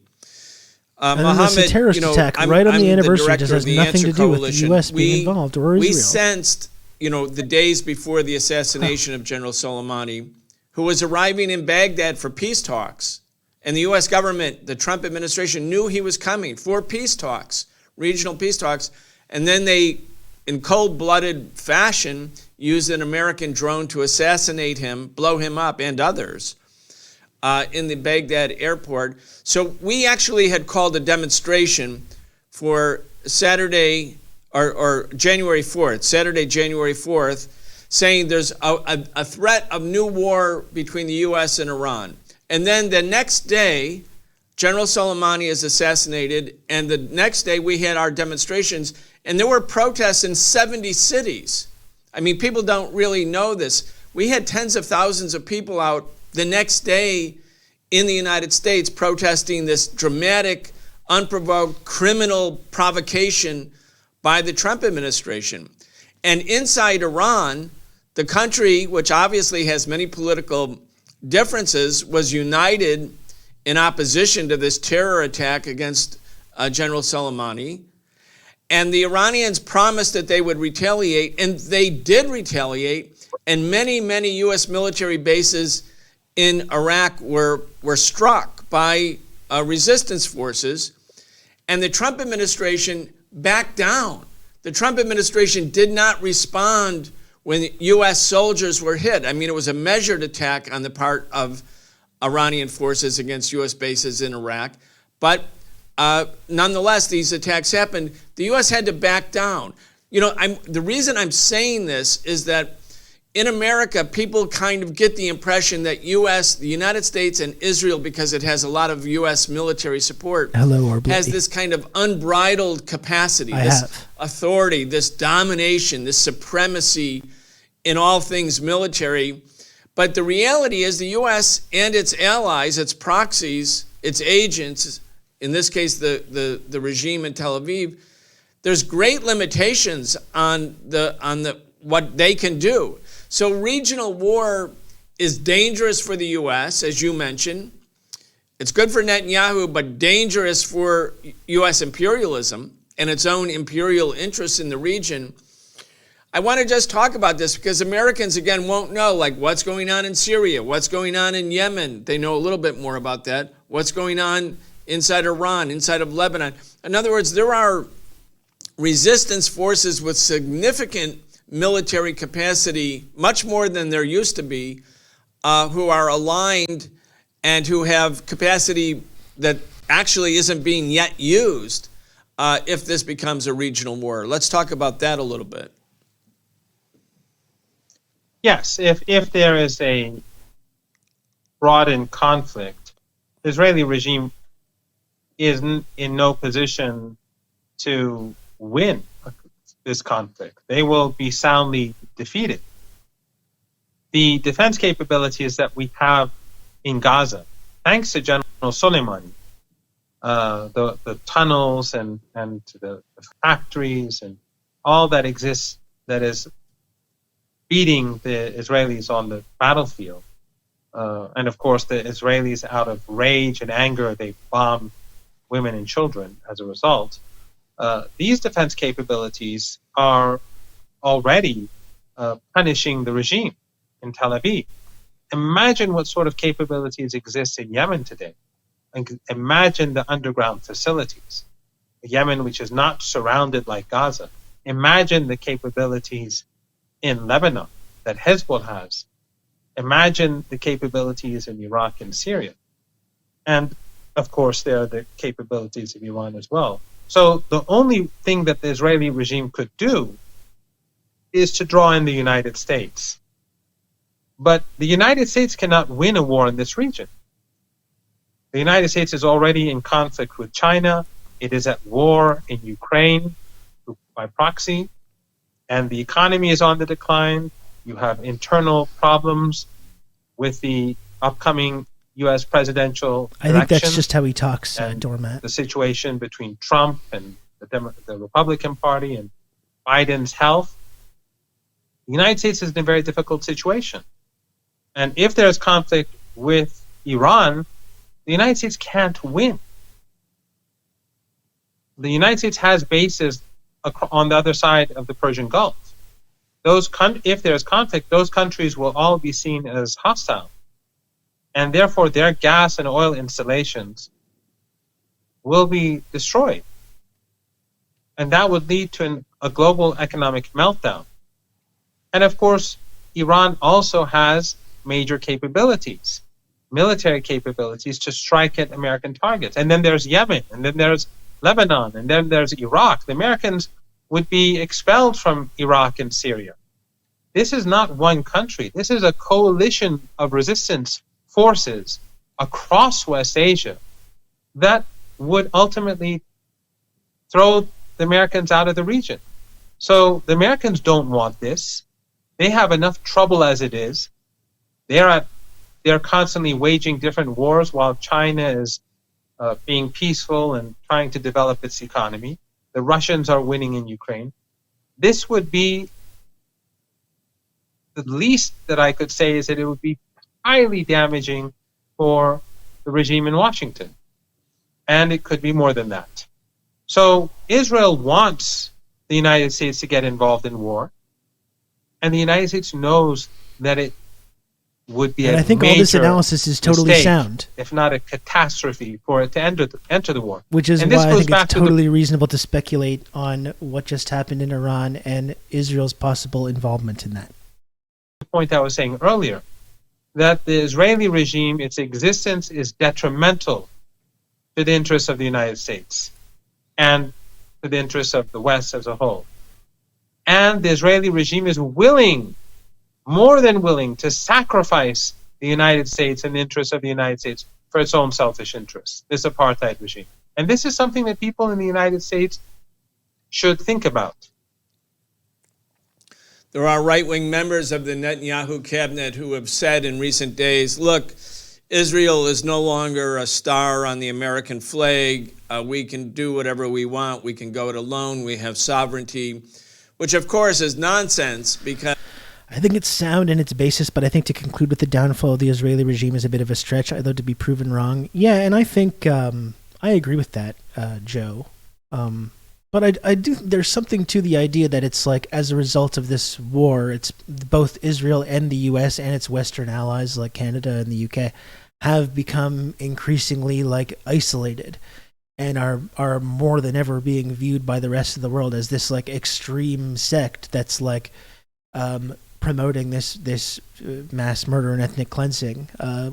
Mohammed, it's a terrorist attack right on the anniversary. Just has nothing to do with the U.S. being involved or Israel. We sensed, the days before the assassination of General Soleimani, who was arriving in Baghdad for peace talks. And the U.S. government, the Trump administration, knew he was coming for peace talks, regional peace talks, and then they, in cold-blooded fashion, used an American drone to assassinate him, blow him up, and others in the Baghdad airport. So we actually had called a demonstration for Saturday, or January 4th, Saturday, January 4th, saying there's a threat of new war between the U.S. and Iran. And then the next day, General Soleimani is assassinated, and the next day we had our demonstrations, and there were protests in 70 cities. I mean, people don't really know this. We had tens of thousands of people out the next day in the United States protesting this dramatic, unprovoked criminal provocation by the Trump administration. And inside Iran, the country, which obviously has many political differences, was united in opposition to this terror attack against General Soleimani. And the Iranians promised that they would retaliate, and they did retaliate, and many, many U.S. military bases in Iraq were struck by resistance forces, and the Trump administration backed down. The Trump administration did not respond when U.S. soldiers were hit. I mean, it was a measured attack on the part of Iranian forces against U.S. bases in Iraq, but nonetheless, these attacks happened. The U.S. had to back down. You know, the reason I'm saying this is that in America, people kind of get the impression that the United States, and Israel, because it has a lot of U.S. military support, has this kind of unbridled capacity, this authority, this domination, this supremacy in all things military. But the reality is the U.S. and its allies, its proxies, its agents, in this case the regime in Tel Aviv, there's great limitations on what they can do. So regional war is dangerous for the U.S., as you mentioned. It's good for Netanyahu, but dangerous for U.S. imperialism and its own imperial interests in the region. I want to just talk about this because Americans, again, won't know, like, what's going on in Syria, what's going on in Yemen. They know a little bit more about that. What's going on inside Iran, inside of Lebanon. In other words, there are resistance forces with significant military capacity, much more than there used to be, who are aligned and who have capacity that actually isn't being yet used if this becomes a regional war. Let's talk about that a little bit. Yes, if there is a broadened conflict, the Israeli regime is in no position to win this conflict. They will be soundly defeated. The defense capabilities that we have in Gaza, thanks to General Soleimani, the tunnels and the factories and all that exists that is beating the Israelis on the battlefield. And of course, the Israelis, out of rage and anger, they bomb women and children as a result. These defense capabilities are already punishing the regime in Tel Aviv. Imagine what sort of capabilities exist in Yemen today. And imagine the underground facilities. Yemen, which is not surrounded like Gaza. Imagine the capabilities in Lebanon that Hezbollah has. Imagine the capabilities in Iraq and Syria. And of course, there are the capabilities of Iran as well. So the only thing that the Israeli regime could do is to draw in the United States. But the United States cannot win a war in this region. The United States is already in conflict with China. It is at war in Ukraine by proxy. And the economy is on the decline. You have internal problems with the upcoming U.S. presidential election. I think that's just how he talks, Doormat. The situation between Trump and the Republican Party and Biden's health. The United States is in a very difficult situation. And if there's conflict with Iran, the United States can't win. The United States has bases on the other side of the Persian Gulf. If there's conflict, those countries will all be seen as hostile. And therefore, their gas and oil installations will be destroyed. And that would lead to a global economic meltdown. And of course, Iran also has major capabilities, military capabilities to strike at American targets. And then there's Yemen, and then there's Lebanon, and then there's Iraq. The Americans would be expelled from Iraq and Syria. This is not one country. This is a coalition of resistance forces across West Asia that would ultimately throw the Americans out of the region. So the Americans don't want this. They have enough trouble as it is. They're constantly waging different wars while China is being peaceful and trying to develop its economy. The Russians are winning in Ukraine. This would be, the least that I could say is that it would be highly damaging for the regime in Washington. And it could be more than that. So Israel wants the United States to get involved in war. And the United States knows that it would be and a I think all this analysis is totally mistake, sound. if not a catastrophe, for it to enter the war. Which is and why this I goes think back it's to totally reasonable to speculate on what just happened in Iran and Israel's possible involvement in that. The point I was saying earlier, that the Israeli regime, its existence is detrimental to the interests of the United States and to the interests of the West as a whole. And the Israeli regime is willing, more than willing, to sacrifice the United States and the interests of the United States for its own selfish interests, this apartheid regime. And this is something that people in the United States should think about. There are right-wing members of the Netanyahu cabinet who have said in recent days, look, Israel is no longer a star on the American flag. We can do whatever we want. We can go it alone. We have sovereignty, which, of course, is nonsense because... I think it's sound in its basis, but I think to conclude with the downfall of the Israeli regime is a bit of a stretch, although to be proven wrong. Yeah, and I think I agree with that, Joe. But I do. There's something to the idea that it's like as a result of this war, it's both Israel and the U.S. and its Western allies like Canada and the UK have become increasingly like isolated and are more than ever being viewed by the rest of the world as this like extreme sect that's like promoting this mass murder and ethnic cleansing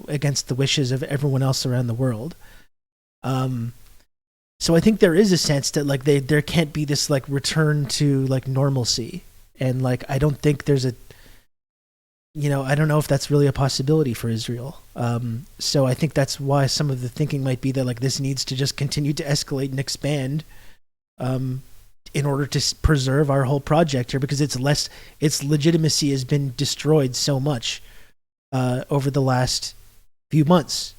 against the wishes of everyone else around the world. So I think there is a sense that like there can't be this like return to like normalcy, and like I don't think there's a, I don't know if that's really a possibility for Israel. So I think that's why some of the thinking might be that like this needs to just continue to escalate and expand, in order to preserve our whole project here, because its legitimacy has been destroyed so much over the last few months,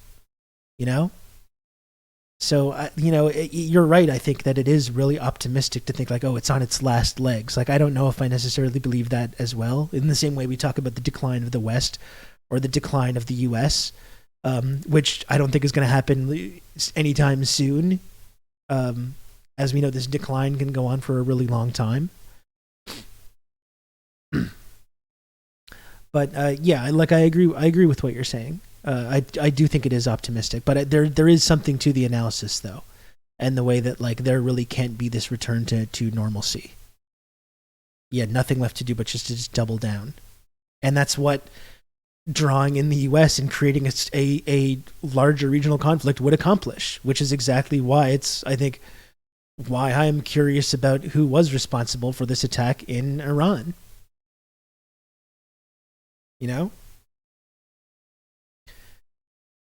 So, you're right. I think that it is really optimistic to think like, oh, it's on its last legs. Like, I don't know if I necessarily believe that as well. In the same way we talk about the decline of the West or the decline of the U.S., which I don't think is going to happen anytime soon. As we know, this decline can go on for a really long time. But yeah, like I agree with what you're saying. I do think it is optimistic, but there is something to the analysis though, and the way that like there really can't be this return to normalcy. Yeah, nothing left to do but just double down, and that's what drawing in the U.S. and creating a larger regional conflict would accomplish, which is exactly why I think why I'm curious about who was responsible for this attack in Iran.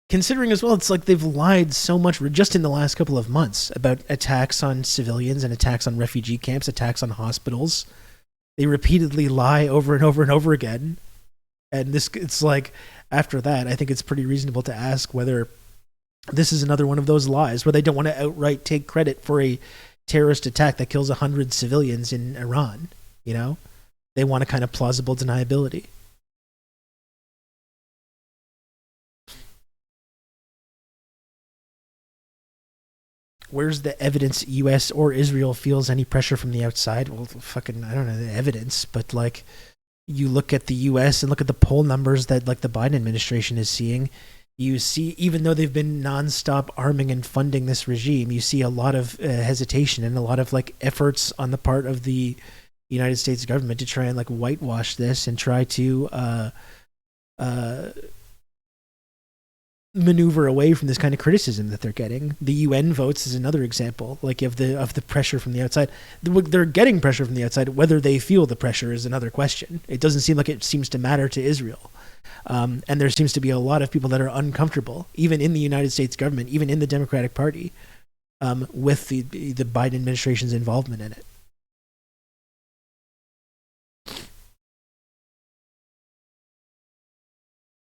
Considering as well, it's like they've lied so much just in the last couple of months about attacks on civilians and attacks on refugee camps, attacks on hospitals. They repeatedly lie over and over and over again. And it's like, after that, I think it's pretty reasonable to ask whether this is another one of those lies where they don't want to outright take credit for a terrorist attack that kills 100 civilians in Iran. They want a kind of plausible deniability. Where's the evidence U.S. or Israel feels any pressure from the outside? Well, I don't know the evidence, but like you look at the U.S. and look at the poll numbers that like the Biden administration is seeing, You see, even though they've been nonstop arming and funding this regime, you see a lot of hesitation and a lot of like efforts on the part of the United States government to try and like whitewash this and try to maneuver away from this kind of criticism that they're getting. The UN votes is another example, like of the pressure from the outside. They're getting pressure from the outside. Whether they feel the pressure is another question. It doesn't seem like it seems to matter to Israel. And there seems to be a lot of people that are uncomfortable, even in the United States government, even in the Democratic Party, with the Biden administration's involvement in it.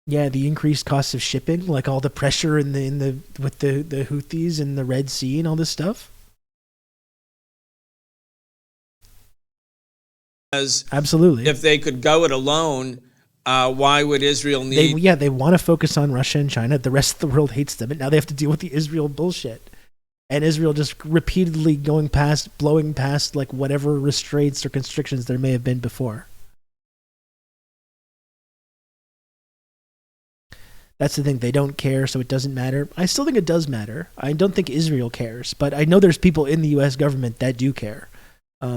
Yeah, the increased costs of shipping, like all the pressure with the Houthis and the Red Sea and all this stuff. Absolutely. If they could go it alone, why would Israel need... They want to focus on Russia and China. The rest of the world hates them, and now they have to deal with the Israel bullshit. And Israel just repeatedly blowing past like whatever restraints or constrictions there may have been before. That's the thing. They don't care, so it doesn't matter. I still think it does matter. I don't think Israel cares, but I know there's people in the U.S. government that do care. I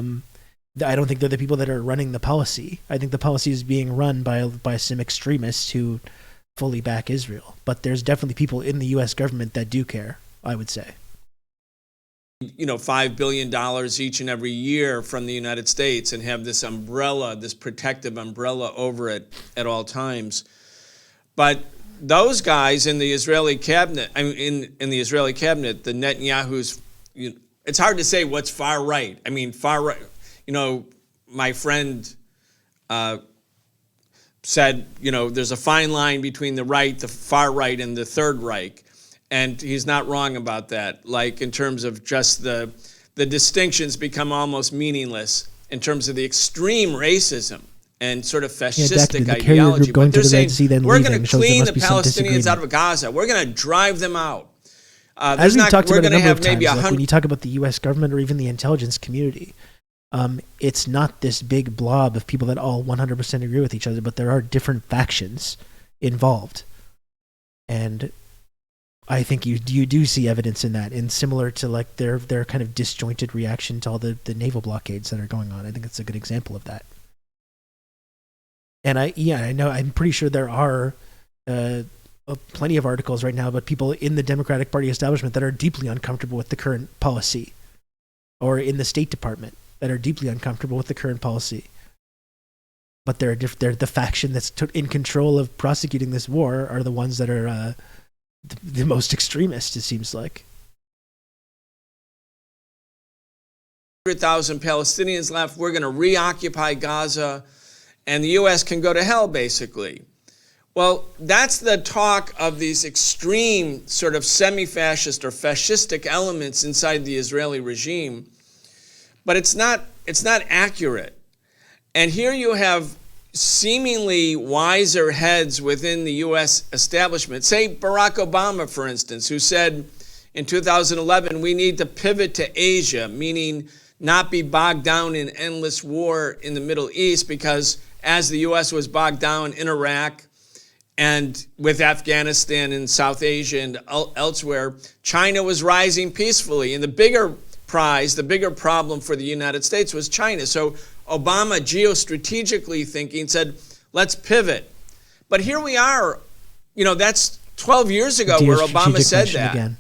don't think they're the people that are running the policy. I think the policy is being run by some extremists who fully back Israel. But there's definitely people in the U.S. government that do care, I would say. $5 billion each and every year from the United States and have this umbrella, this protective umbrella over it at all times. But those guys in the Israeli cabinet, in the Israeli cabinet, the Netanyahu's, it's hard to say what's far right. I mean, far right, my friend said, there's a fine line between the right, the far right, and the Third Reich. And he's not wrong about that. Like in terms of just the distinctions become almost meaningless in terms of the extreme racism and sort of fascistic ideology. But they're saying, we're going to clean the Palestinians out of Gaza. We're going to drive them out. As we talked about a number of times, like when you talk about the U.S. government or even the intelligence community, it's not this big blob of people that all 100% agree with each other, but there are different factions involved. And I think you do see evidence in that, and similar to like their kind of disjointed reaction to all the naval blockades that are going on. I think it's a good example of that. And I know, I'm pretty sure there are plenty of articles right now about people in the Democratic Party establishment that are deeply uncomfortable with the current policy, or in the State Department that are deeply uncomfortable with the current policy. But they're the faction that's in control of prosecuting this war are the ones that are the most extremist, it seems like. 100,000 Palestinians left. We're going to reoccupy Gaza, and the U.S. can go to hell, basically. Well, that's the talk of these extreme sort of semi-fascist or fascistic elements inside the Israeli regime, but it's not accurate. And here you have seemingly wiser heads within the U.S. establishment. Say Barack Obama, for instance, who said in 2011, we need to pivot to Asia, meaning not be bogged down in endless war in the Middle East, because as the U.S. was bogged down in Iraq and with Afghanistan and South Asia and elsewhere, China was rising peacefully. And the bigger prize, the bigger problem for the United States was China. So Obama, geostrategically thinking, said, let's pivot. But here we are, that's 12 years ago where Obama said that. Again.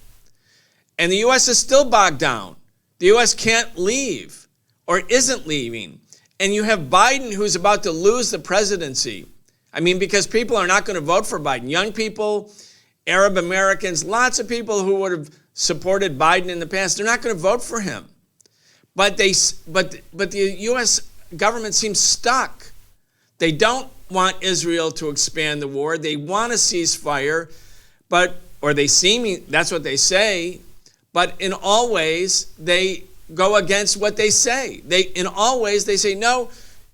And the U.S. is still bogged down. The U.S. can't leave or isn't leaving. And you have Biden, who's about to lose the presidency. I mean, because people are not going to vote for Biden. Young people, Arab Americans, lots of people who would have supported Biden in the past, they're not going to vote for him. But the U.S. government seems stuck. They don't want Israel to expand the war. They want a ceasefire, that's what they say. But in all ways, they go against what they say. In all ways, they say, no,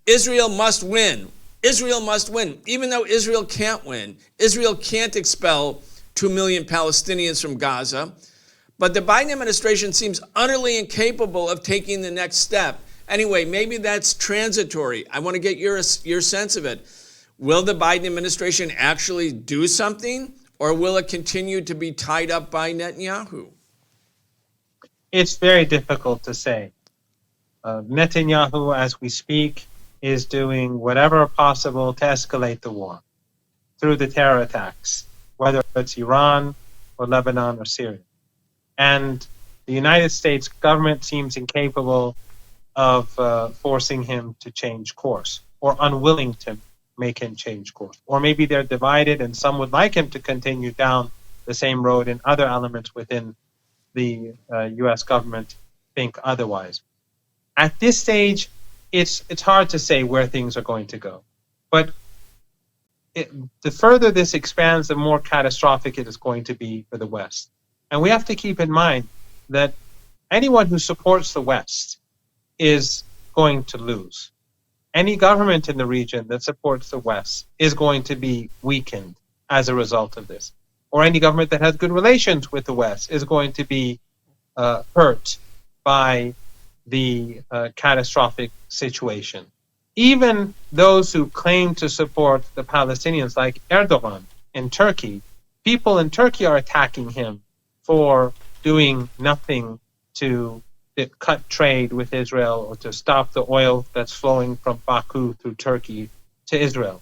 Israel must win. Israel must win, even though Israel can't win. Israel can't expel 2 million Palestinians from Gaza. But the Biden administration seems utterly incapable of taking the next step. Anyway, maybe that's transitory. I want to get your sense of it. Will the Biden administration actually do something? Or will it continue to be tied up by Netanyahu? It's very difficult to say. Netanyahu, as we speak, is doing whatever possible to escalate the war through the terror attacks, whether it's Iran or Lebanon or Syria. And the United States government seems incapable of forcing him to change course, or unwilling to make him change course. Or maybe they're divided and some would like him to continue down the same road, and other elements within the U.S. government think otherwise. At this stage, it's hard to say where things are going to go. But the further this expands, the more catastrophic it is going to be for the West. And we have to keep in mind that anyone who supports the West is going to lose. Any government in the region that supports the West is going to be weakened as a result of this. Or any government that has good relations with the West is going to be hurt by the catastrophic situation. Even those who claim to support the Palestinians, like Erdogan in Turkey, people in Turkey are attacking him for doing nothing to cut trade with Israel or to stop the oil that's flowing from Baku through Turkey to Israel.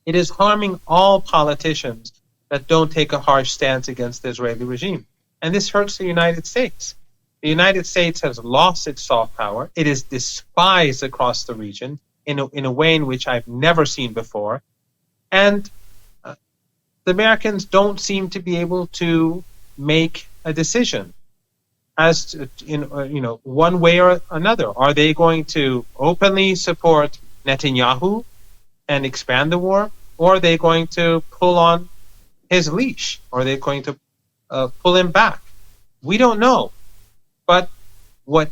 It is harming all politicians that don't take a harsh stance against the Israeli regime. And this hurts the United States. The United States has lost its soft power. It is despised across the region in a way in which I've never seen before. And the Americans don't seem to be able to make a decision as to, one way or another. Are they going to openly support Netanyahu and expand the war, or are they going to pull on his leash? Or are they going to pull him back? We don't know. But what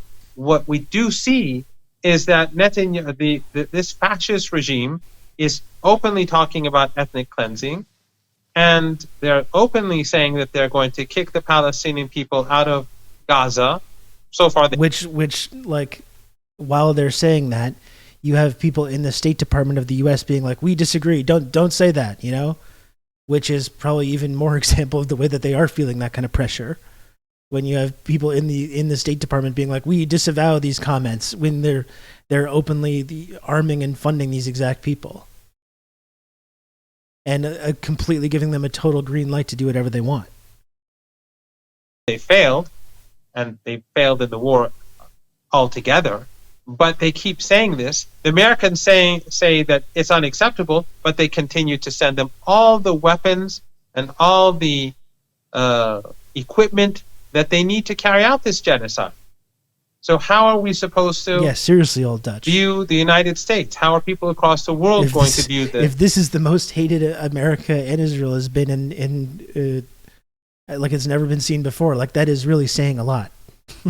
we do see is that Netanyahu, this fascist regime, is openly talking about ethnic cleansing, and they're openly saying that they're going to kick the Palestinian people out of Gaza. So far, which like, while they're saying that, you have people in the State Department of the U.S. being like, "We disagree. Don't say that," which is probably even more example of the way that they are feeling that kind of pressure. When you have people in the State Department being like, "We disavow these comments," when they're openly arming and funding these exact people, and completely giving them a total green light to do whatever they want. They failed, and they failed in the war altogether. But they keep saying this. The Americans say that it's unacceptable, but they continue to send them all the weapons and all the equipment that they need to carry out this genocide. So how are we supposed to seriously, old Dutch, view the United States? How are people across the world to view this? If this is the most hated America and Israel has been in like it's never been seen before, like that is really saying a lot.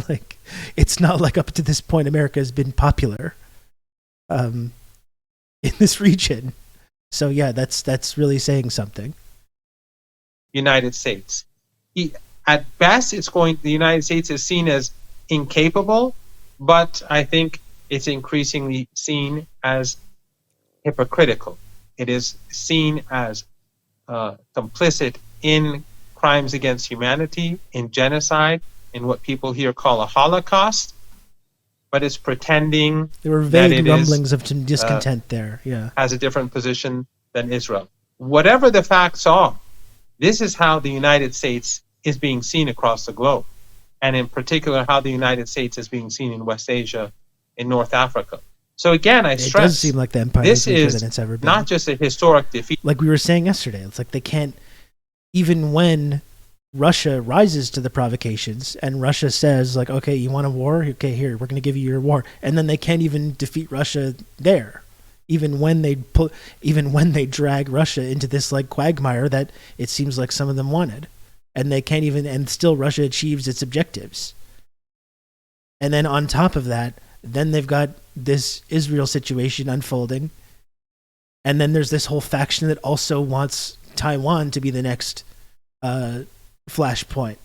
Like, it's not like up to this point America has been popular in this region. So yeah, that's really saying something. United States. At best, the United States is seen as incapable, but I think it's increasingly seen as hypocritical. It is seen as complicit in crimes against humanity, in genocide, in what people here call a Holocaust, but it's pretending there were vague rumblings of discontent there. Yeah, has a different position than Israel. Whatever the facts are, this is how the United States is being seen across the globe, and in particular how the United States is being seen in West Asia, in North Africa. So again, I stress, it does seem like the empire this is weaker is than it's ever been. Not just a historic defeat. Like we were saying yesterday, it's like they can't, even when Russia rises to the provocations and Russia says like, okay, you want a war? Okay, here, we're going to give you your war. And then they can't even defeat Russia there. Even when they drag Russia into this like quagmire that it seems like some of them wanted. And they can't even, and still Russia achieves its objectives. And then on top of that, then they've got this Israel situation unfolding. And then there's this whole faction that also wants Taiwan to be the next flashpoint,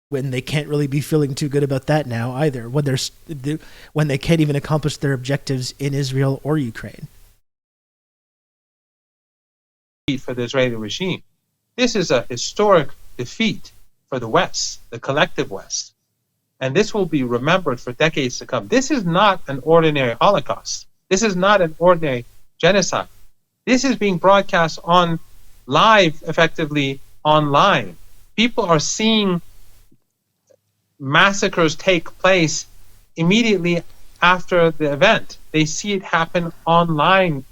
when they can't really be feeling too good about that now either, when they can't even accomplish their objectives in Israel or Ukraine. for the Israeli regime. This is a historic defeat for the West, the collective West. And this will be remembered for decades to come. This is not an ordinary Holocaust. This is not an ordinary genocide. This is being broadcast on live, effectively online. People are seeing massacres take place immediately after the event. They see it happen online,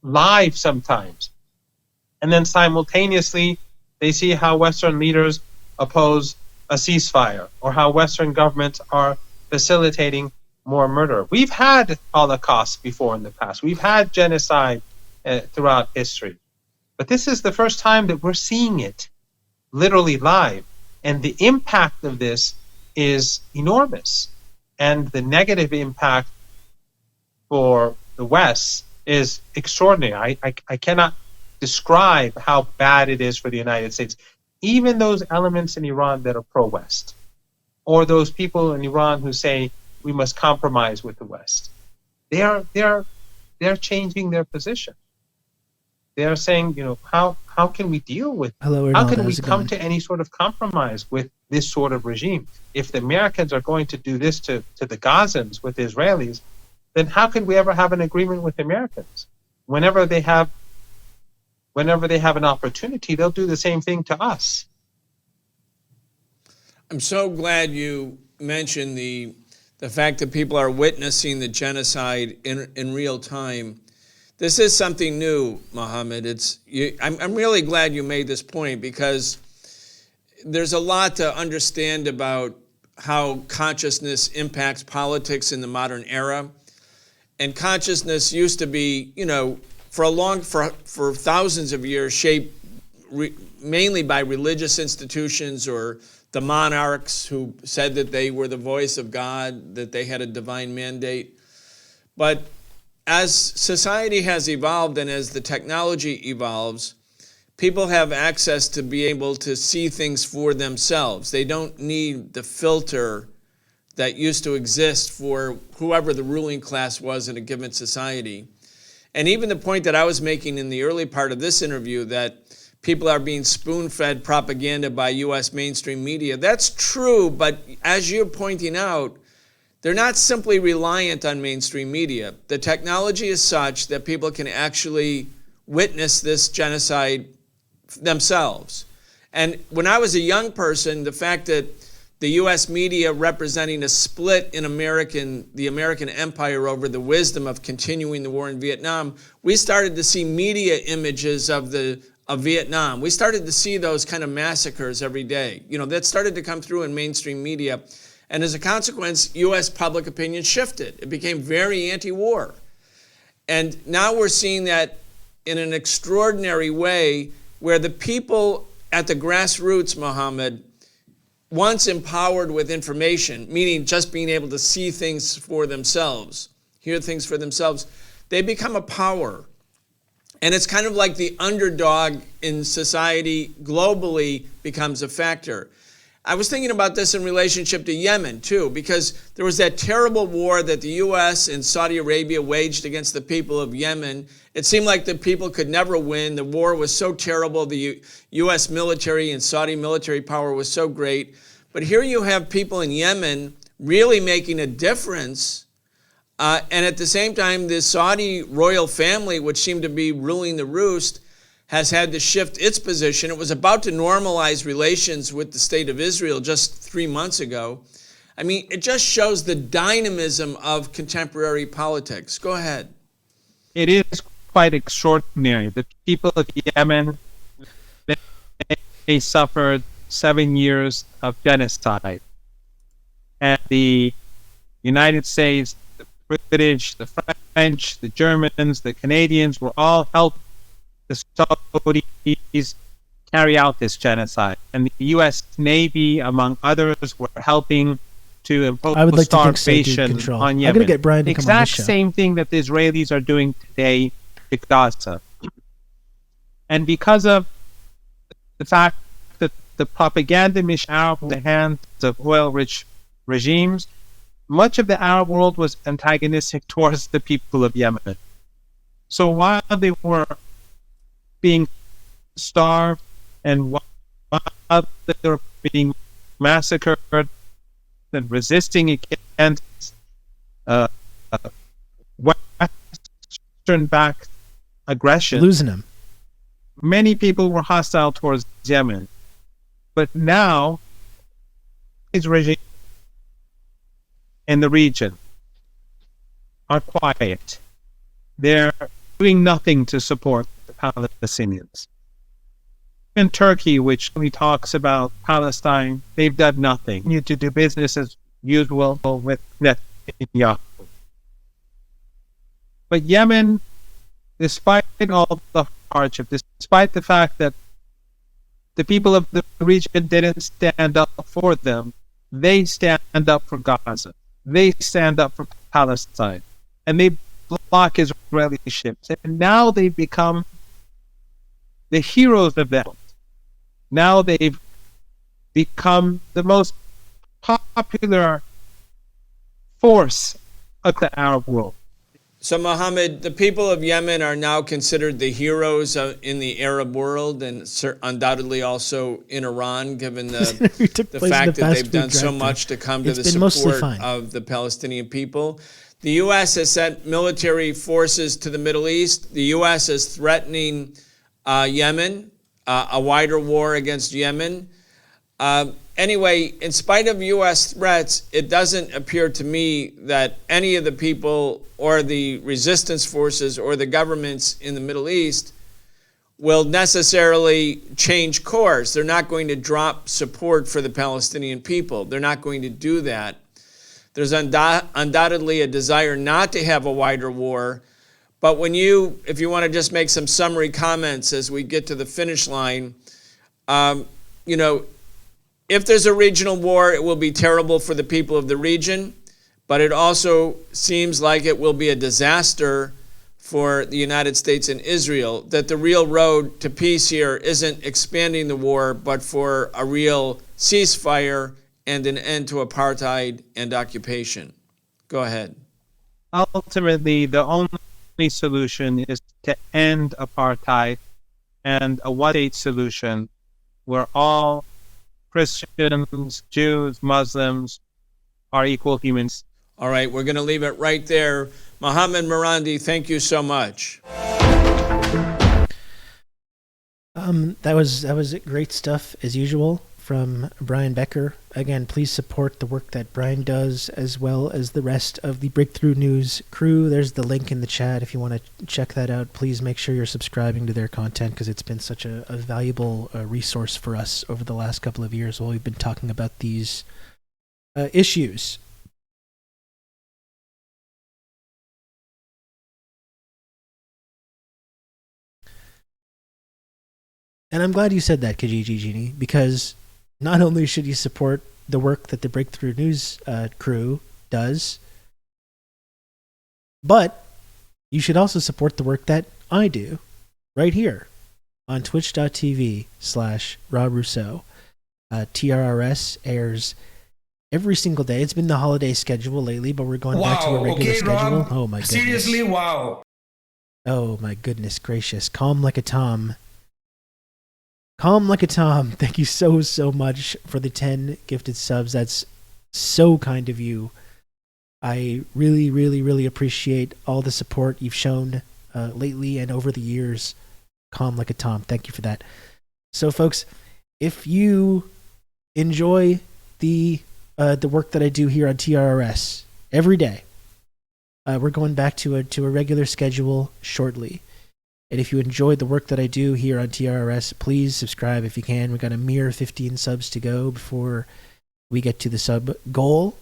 live sometimes. And then simultaneously, they see how Western leaders oppose a ceasefire, or how Western governments are facilitating more murder. We've had Holocausts before in the past. We've had genocide throughout history. But this is the first time that we're seeing it literally live. And the impact of this is enormous. And the negative impact for the West is extraordinary. I cannot describe how bad it is for the United States. Even those elements in Iran that are pro-West, or those people in Iran who say we must compromise with the West, they're changing their position. They are saying, how can we deal with? How can we come to any sort of compromise with this sort of regime? If the Americans are going to do this to the Gazans with the Israelis, then how can we ever have an agreement with the Americans? Whenever they have an opportunity, they'll do the same thing to us. I'm so glad you mentioned the fact that people are witnessing the genocide in real time. This is something new, Mohammed. I'm really glad you made this point, because there's a lot to understand about how consciousness impacts politics in the modern era. And consciousness used to be, for thousands of years, shaped mainly by religious institutions or the monarchs who said that they were the voice of God, that they had a divine mandate. But as society has evolved and as the technology evolves, people have access to be able to see things for themselves. They don't need the filter that used to exist for whoever the ruling class was in a given society. And even the point that I was making in the early part of this interview, that people are being spoon-fed propaganda by U.S. mainstream media, that's true, but as you're pointing out, they're not simply reliant on mainstream media. The technology is such that people can actually witness this genocide themselves. And when I was a young person, the fact that the U.S. media representing a split in the American empire over the wisdom of continuing the war in Vietnam, we started to see media images of Vietnam. We started to see those kind of massacres every day. That started to come through in mainstream media. And as a consequence, U.S. public opinion shifted. It became very anti-war. And now we're seeing that in an extraordinary way, where the people at the grassroots, Mohammed, once empowered with information, meaning just being able to see things for themselves, hear things for themselves, they become a power. And it's kind of like the underdog in society globally becomes a factor. I was thinking about this in relationship to Yemen, too, because there was that terrible war that the U.S. and Saudi Arabia waged against the people of Yemen. It seemed like the people could never win. The war was so terrible. The U.S. military and Saudi military power was so great. But here you have people in Yemen really making a difference. And at the same time, the Saudi royal family, which seemed to be ruling the roost, has had to shift its position. It was about to normalize relations with the state of Israel just 3 months ago. I mean, it just shows the dynamism of contemporary politics. Go ahead. It is quite extraordinary. The people of Yemen, they suffered 7 years of genocide. And the United States, the British, the French, the Germans, the Canadians were all helping the Saudis carry out this genocide. And the U.S. Navy, among others, were helping to impose starvation on Yemen. I'm going to get Brian to come on this show. Exact same thing that the Israelis are doing today to Gaza. And because of the fact that the propaganda mission out in the hands of oil-rich regimes, much of the Arab world was antagonistic towards the people of Yemen. So while they were being starved and while they were being massacred and resisting against Western-backed aggression. Losing them. Many people were hostile towards Yemen. But now, his regime in the region are quiet. They're doing nothing to support the Palestinians. In Turkey, which only talks about Palestine, they've done nothing. You to do business as usual with Netanyahu. But Yemen, despite all the hardship, despite the fact that the people of the region didn't stand up for them, they stand up for Gaza. They stand up for Palestine. And they block Israeli ships. And now they've become the heroes of that. Now they've become the most popular force of the Arab world. So, Mohammed, the people of Yemen are now considered the heroes in the Arab world, and undoubtedly also in Iran, given the fact that they've done so much to come to the support of the Palestinian people. The U.S. has sent military forces to the Middle East. The U.S. is threatening Yemen, a wider war against Yemen. Anyway, in spite of U.S. threats, it doesn't appear to me that any of the people or the resistance forces or the governments in the Middle East will necessarily change course. They're not going to drop support for the Palestinian people. They're not going to do that. There's undoubtedly a desire not to have a wider war. But if you want to just make some summary comments as we get to the finish line, if there's a regional war, it will be terrible for the people of the region, but it also seems like it will be a disaster for the United States and Israel, that the real road to peace here isn't expanding the war, but for a real ceasefire and an end to apartheid and occupation. Go ahead. Ultimately, the only solution is to end apartheid and a one-state solution where all Christians, Jews, Muslims are equal humans. All right, we're going to leave it right there. Mohammed Marandi, thank you so much. That was great stuff as usual from Brian Becker. Again, please support the work that Brian does as well as the rest of the Breakthrough News crew. There's the link in the chat if you want to check that out. Please make sure you're subscribing to their content because it's been such a valuable resource for us over the last couple of years while we've been talking about these issues. And I'm glad you said that, Kijiji Genie, because not only should you support the work that the Breakthrough News crew does, but you should also support the work that I do right here on twitch.tv/Rob Rousseau. TRRS airs every single day. It's been the holiday schedule lately, but we're going back to a regular schedule. Rob, oh my goodness. Seriously, wow. Oh my goodness gracious. Calm like a Tom. Calm like a Tom. Thank you so much for the 10 gifted subs. That's so kind of you. I really appreciate all the support you've shown lately and over the years. Calm like a Tom. Thank you for that. So, folks, if you enjoy the work that I do here on TRRS every day, we're going back to a regular schedule shortly. And if you enjoyed the work that I do here on TRRS, please subscribe if you can. We've got a mere 15 subs to go before we get to the sub goal.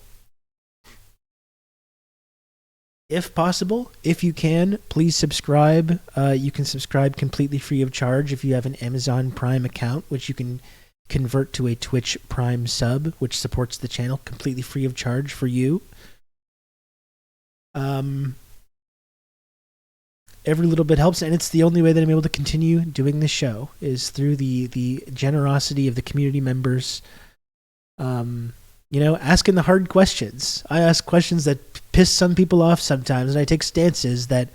If possible, if you can, please subscribe. You can subscribe completely free of charge if you have an Amazon Prime account, which you can convert to a Twitch Prime sub, which supports the channel completely free of charge for you. Every little bit helps, and it's the only way that I'm able to continue doing this show is through the generosity of the community members. Asking the hard questions. I ask questions that piss some people off sometimes, and I take stances that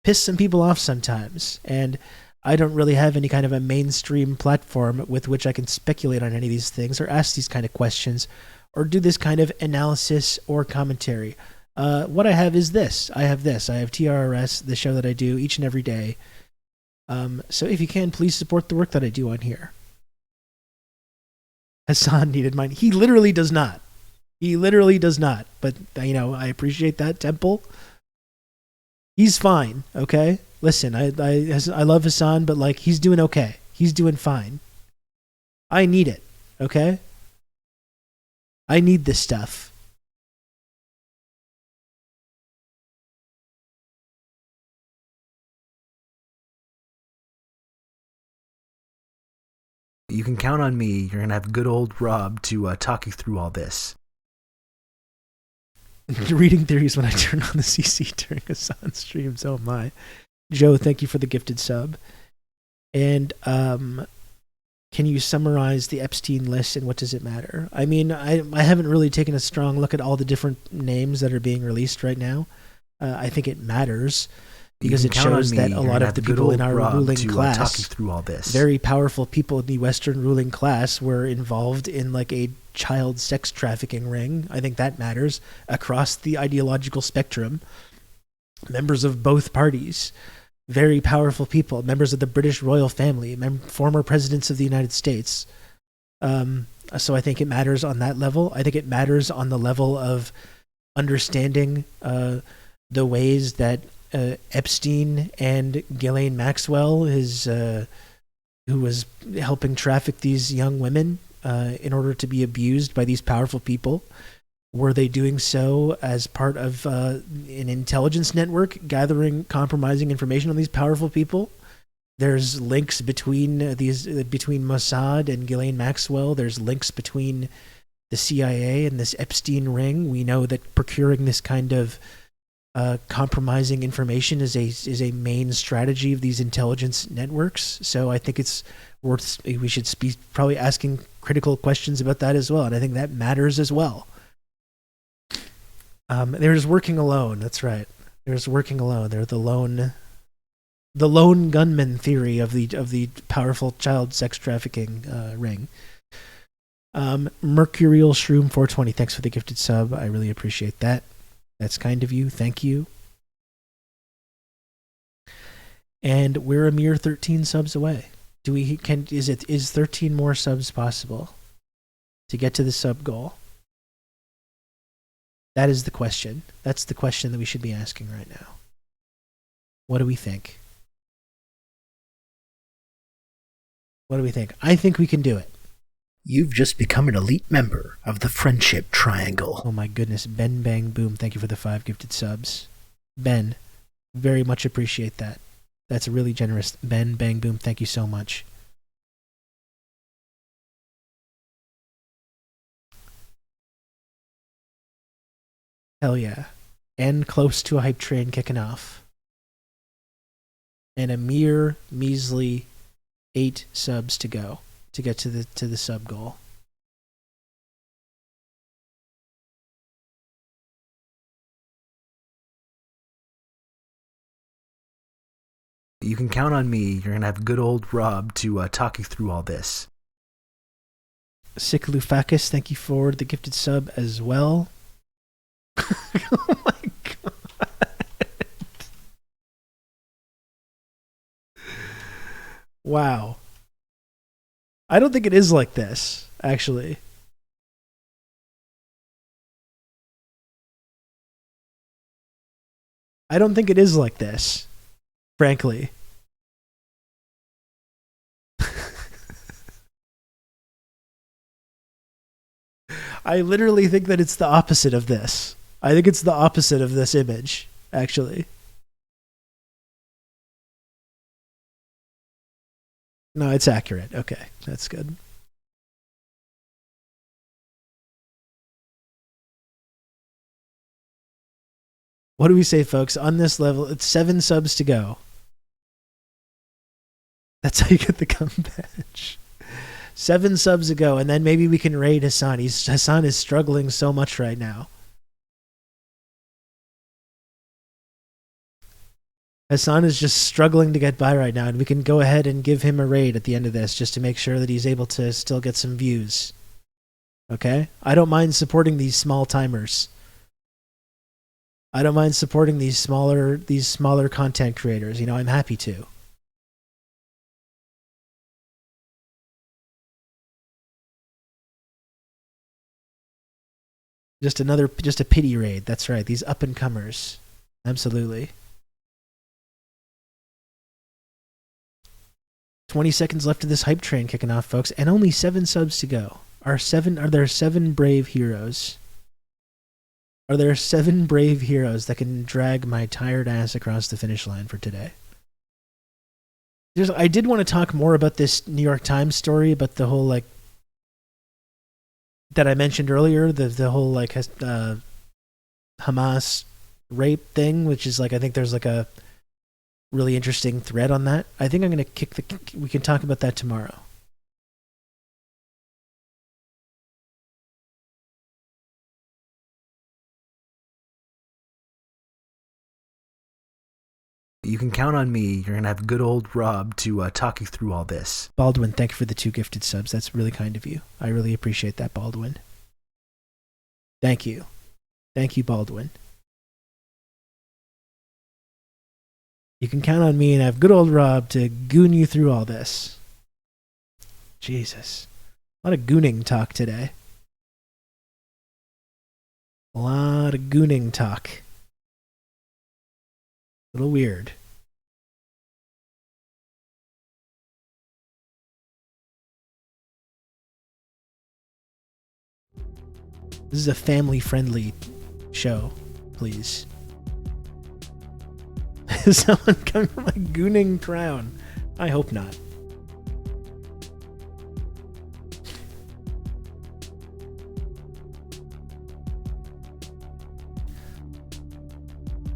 piss some people off sometimes. And I don't really have any kind of a mainstream platform with which I can speculate on any of these things or ask these kind of questions or do this kind of analysis or commentary. What I have is this. I have TRRS, the show that I do each and every day. So if you can, please support the work that I do on here. Hassan needed mine. He literally does not. But, I appreciate that, Temple. He's fine, okay? Listen, I love Hassan, but, like, he's doing okay. He's doing fine. I need it, okay? I need this stuff. You can count on me. You're going to have good old Rob to talk you through all this. Reading theories when I turn on the CC during Hassan streams. Oh, my. Joe, thank you for the gifted sub. And can you summarize the Epstein list and what does it matter? I mean, I haven't really taken a strong look at all the different names that are being released right now. I think it matters because it shows that a lot of the people in our ruling class, talk you through all this. Very powerful people in the Western ruling class, were involved in like a child sex trafficking ring. I think that matters across the ideological spectrum. Members of both parties. Very powerful people, members of the British royal family, former presidents of the United States. So I think it matters on that level. I think it matters on the level of understanding the ways that Epstein and Ghislaine Maxwell, who was helping traffic these young women in order to be abused by these powerful people. Were they doing so as part of an intelligence network gathering compromising information on these powerful people? There's links between Mossad and Ghislaine Maxwell. There's links between the CIA and this Epstein ring. We know that procuring this kind of compromising information is a main strategy of these intelligence networks. So I think we should be probably asking critical questions about that as well. And I think that matters as well. There's working alone. That's right. There's working alone. They're the lone gunman theory of the powerful child sex trafficking ring. Mercurial Shroom 420. Thanks for the gifted sub. I really appreciate that. That's kind of you. Thank you. And we're a mere 13 subs away. Is 13 more subs possible to get to the sub goal? That is the question. That's the question that we should be asking right now. What do we think? I think we can do it. You've just become an elite member of the Friendship Triangle. Oh my goodness. Ben Bang Boom, thank you for the 5 gifted subs. Ben, very much appreciate that. That's really generous. Ben Bang Boom, thank you so much. Hell yeah. And close to a hype train kicking off. And a mere measly 8 subs to go to get to the sub goal. You can count on me. You're going to have good old Rob to talk you through all this. Siklufakis, thank you for the gifted sub as well. Oh my god. Wow. I don't think it is like this, actually. I don't think it is like this, frankly. I literally think that it's the opposite of this. I think it's the opposite of this image, actually. No, it's accurate. Okay, that's good. What do we say, folks? On this level, it's 7 subs to go. That's how you get the gum badge. 7 subs to go, and then maybe we can raid Hassan. Hassan is struggling so much right now. Hassan is just struggling to get by right now, and we can go ahead and give him a raid at the end of this just to make sure that he's able to still get some views. Okay? I don't mind supporting these small timers. I don't mind supporting these smaller content creators. You know, I'm happy to. Just a pity raid. That's right. These up and comers. Absolutely. 20 seconds left of this hype train kicking off, folks, and only 7 subs to go. Are there 7 brave heroes? Are there 7 brave heroes that can drag my tired ass across the finish line for today? I did want to talk more about this New York Times story, about the whole, like, that I mentioned earlier, the whole, like, Hamas rape thing, which is, like, I think there's, like, a really interesting thread on that. I think I'm going to we can talk about that tomorrow. You can count on me. You're going to have good old Rob to talk you through all this. Baldwin, thank you for the 2 gifted subs. That's really kind of you. I really appreciate that, Baldwin. Thank you. Thank you, Baldwin. You can count on me and have good old Rob to goon you through all this. Jesus. A lot of gooning talk today. A lot of gooning talk. A little weird. This is a family-friendly show, please. Is someone coming for my gooning crown? I hope not.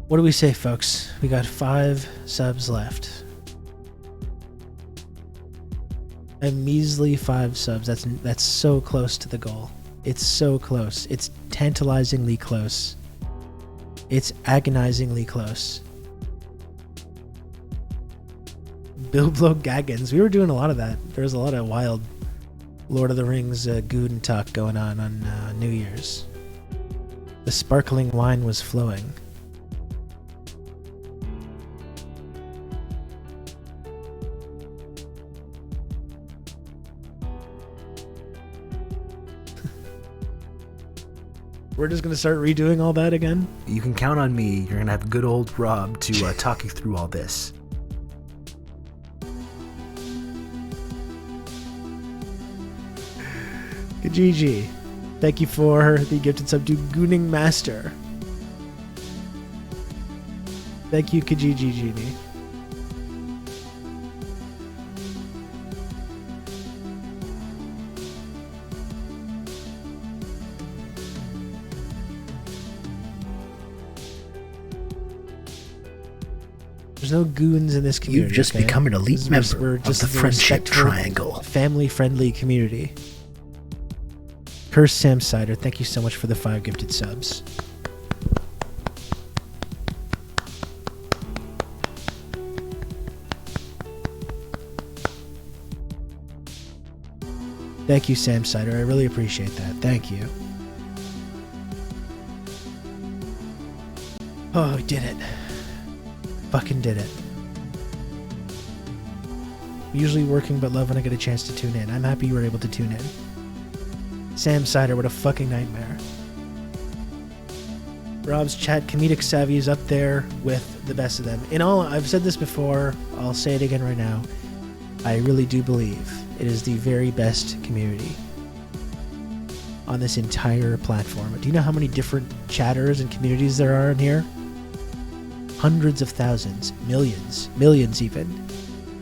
What do we say, folks? We got 5 subs left. A measly 5 subs. That's so close to the goal. It's so close. It's tantalizingly close. It's agonizingly close. Bilbo Gaggins. We were doing a lot of that. There was a lot of wild Lord of the Rings goon talk going on New Year's. The sparkling wine was flowing. We're just going to start redoing all that again? You can count on me. You're going to have good old Rob to talk you through all this. Kijiji, thank you for the gifted sub to Gooning Master. Thank you, Kijiji Genie. There's no goons in this community. You've just become an elite member of the Friendship Triangle. Family-friendly community. Curse Sam Sider, thank you so much for the 5 gifted subs. Thank you, Sam Sider. I really appreciate that. Thank you. Oh, we did it. Fucking did it. Usually working, but love when I get a chance to tune in. I'm happy you were able to tune in. Sam Sider, what a fucking nightmare. Rob's chat comedic savvy is up there with the best of them. In all, I've said this before, I'll say it again right now. I really do believe it is the very best community on this entire platform. Do you know how many different chatters and communities there are in here? Hundreds of thousands, millions even.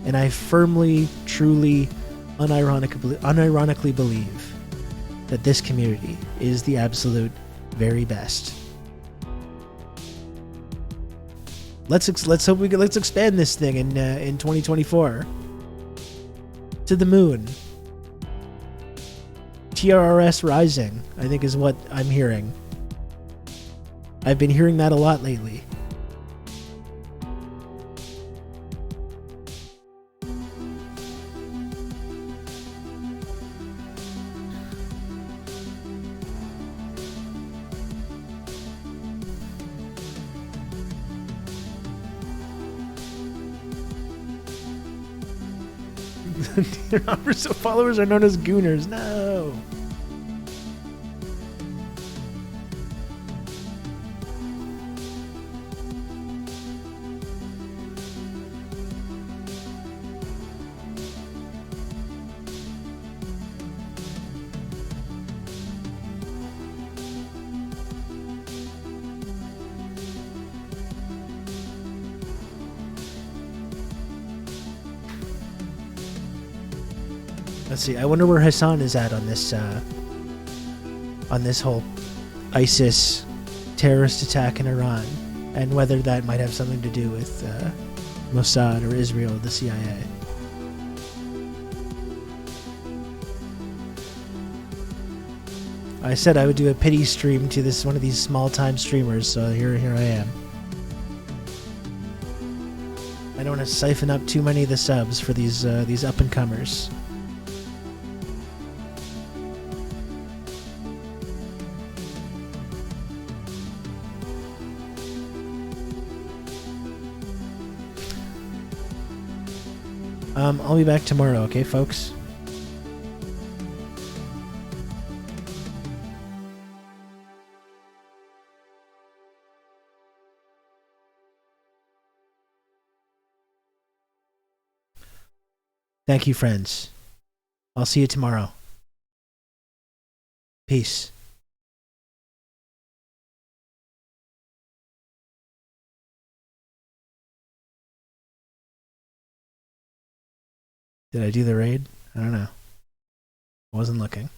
And I firmly, truly, unironically believe that this community is the absolute very best. Let's expand this thing in 2024 to the moon. TRRS rising, I think, is what I'm hearing. I've been hearing that a lot lately. Followers are known as gooners. No. Let's see. I wonder where Hassan is at on this whole ISIS terrorist attack in Iran, and whether that might have something to do with Mossad or Israel or the CIA. I said I would do a pity stream to this one of these small-time streamers, so here I am. I don't want to siphon up too many of the subs for these up-and-comers. I'll be back tomorrow, okay, folks? Thank you, friends. I'll see you tomorrow. Peace. Did I do the raid? I don't know. I wasn't looking.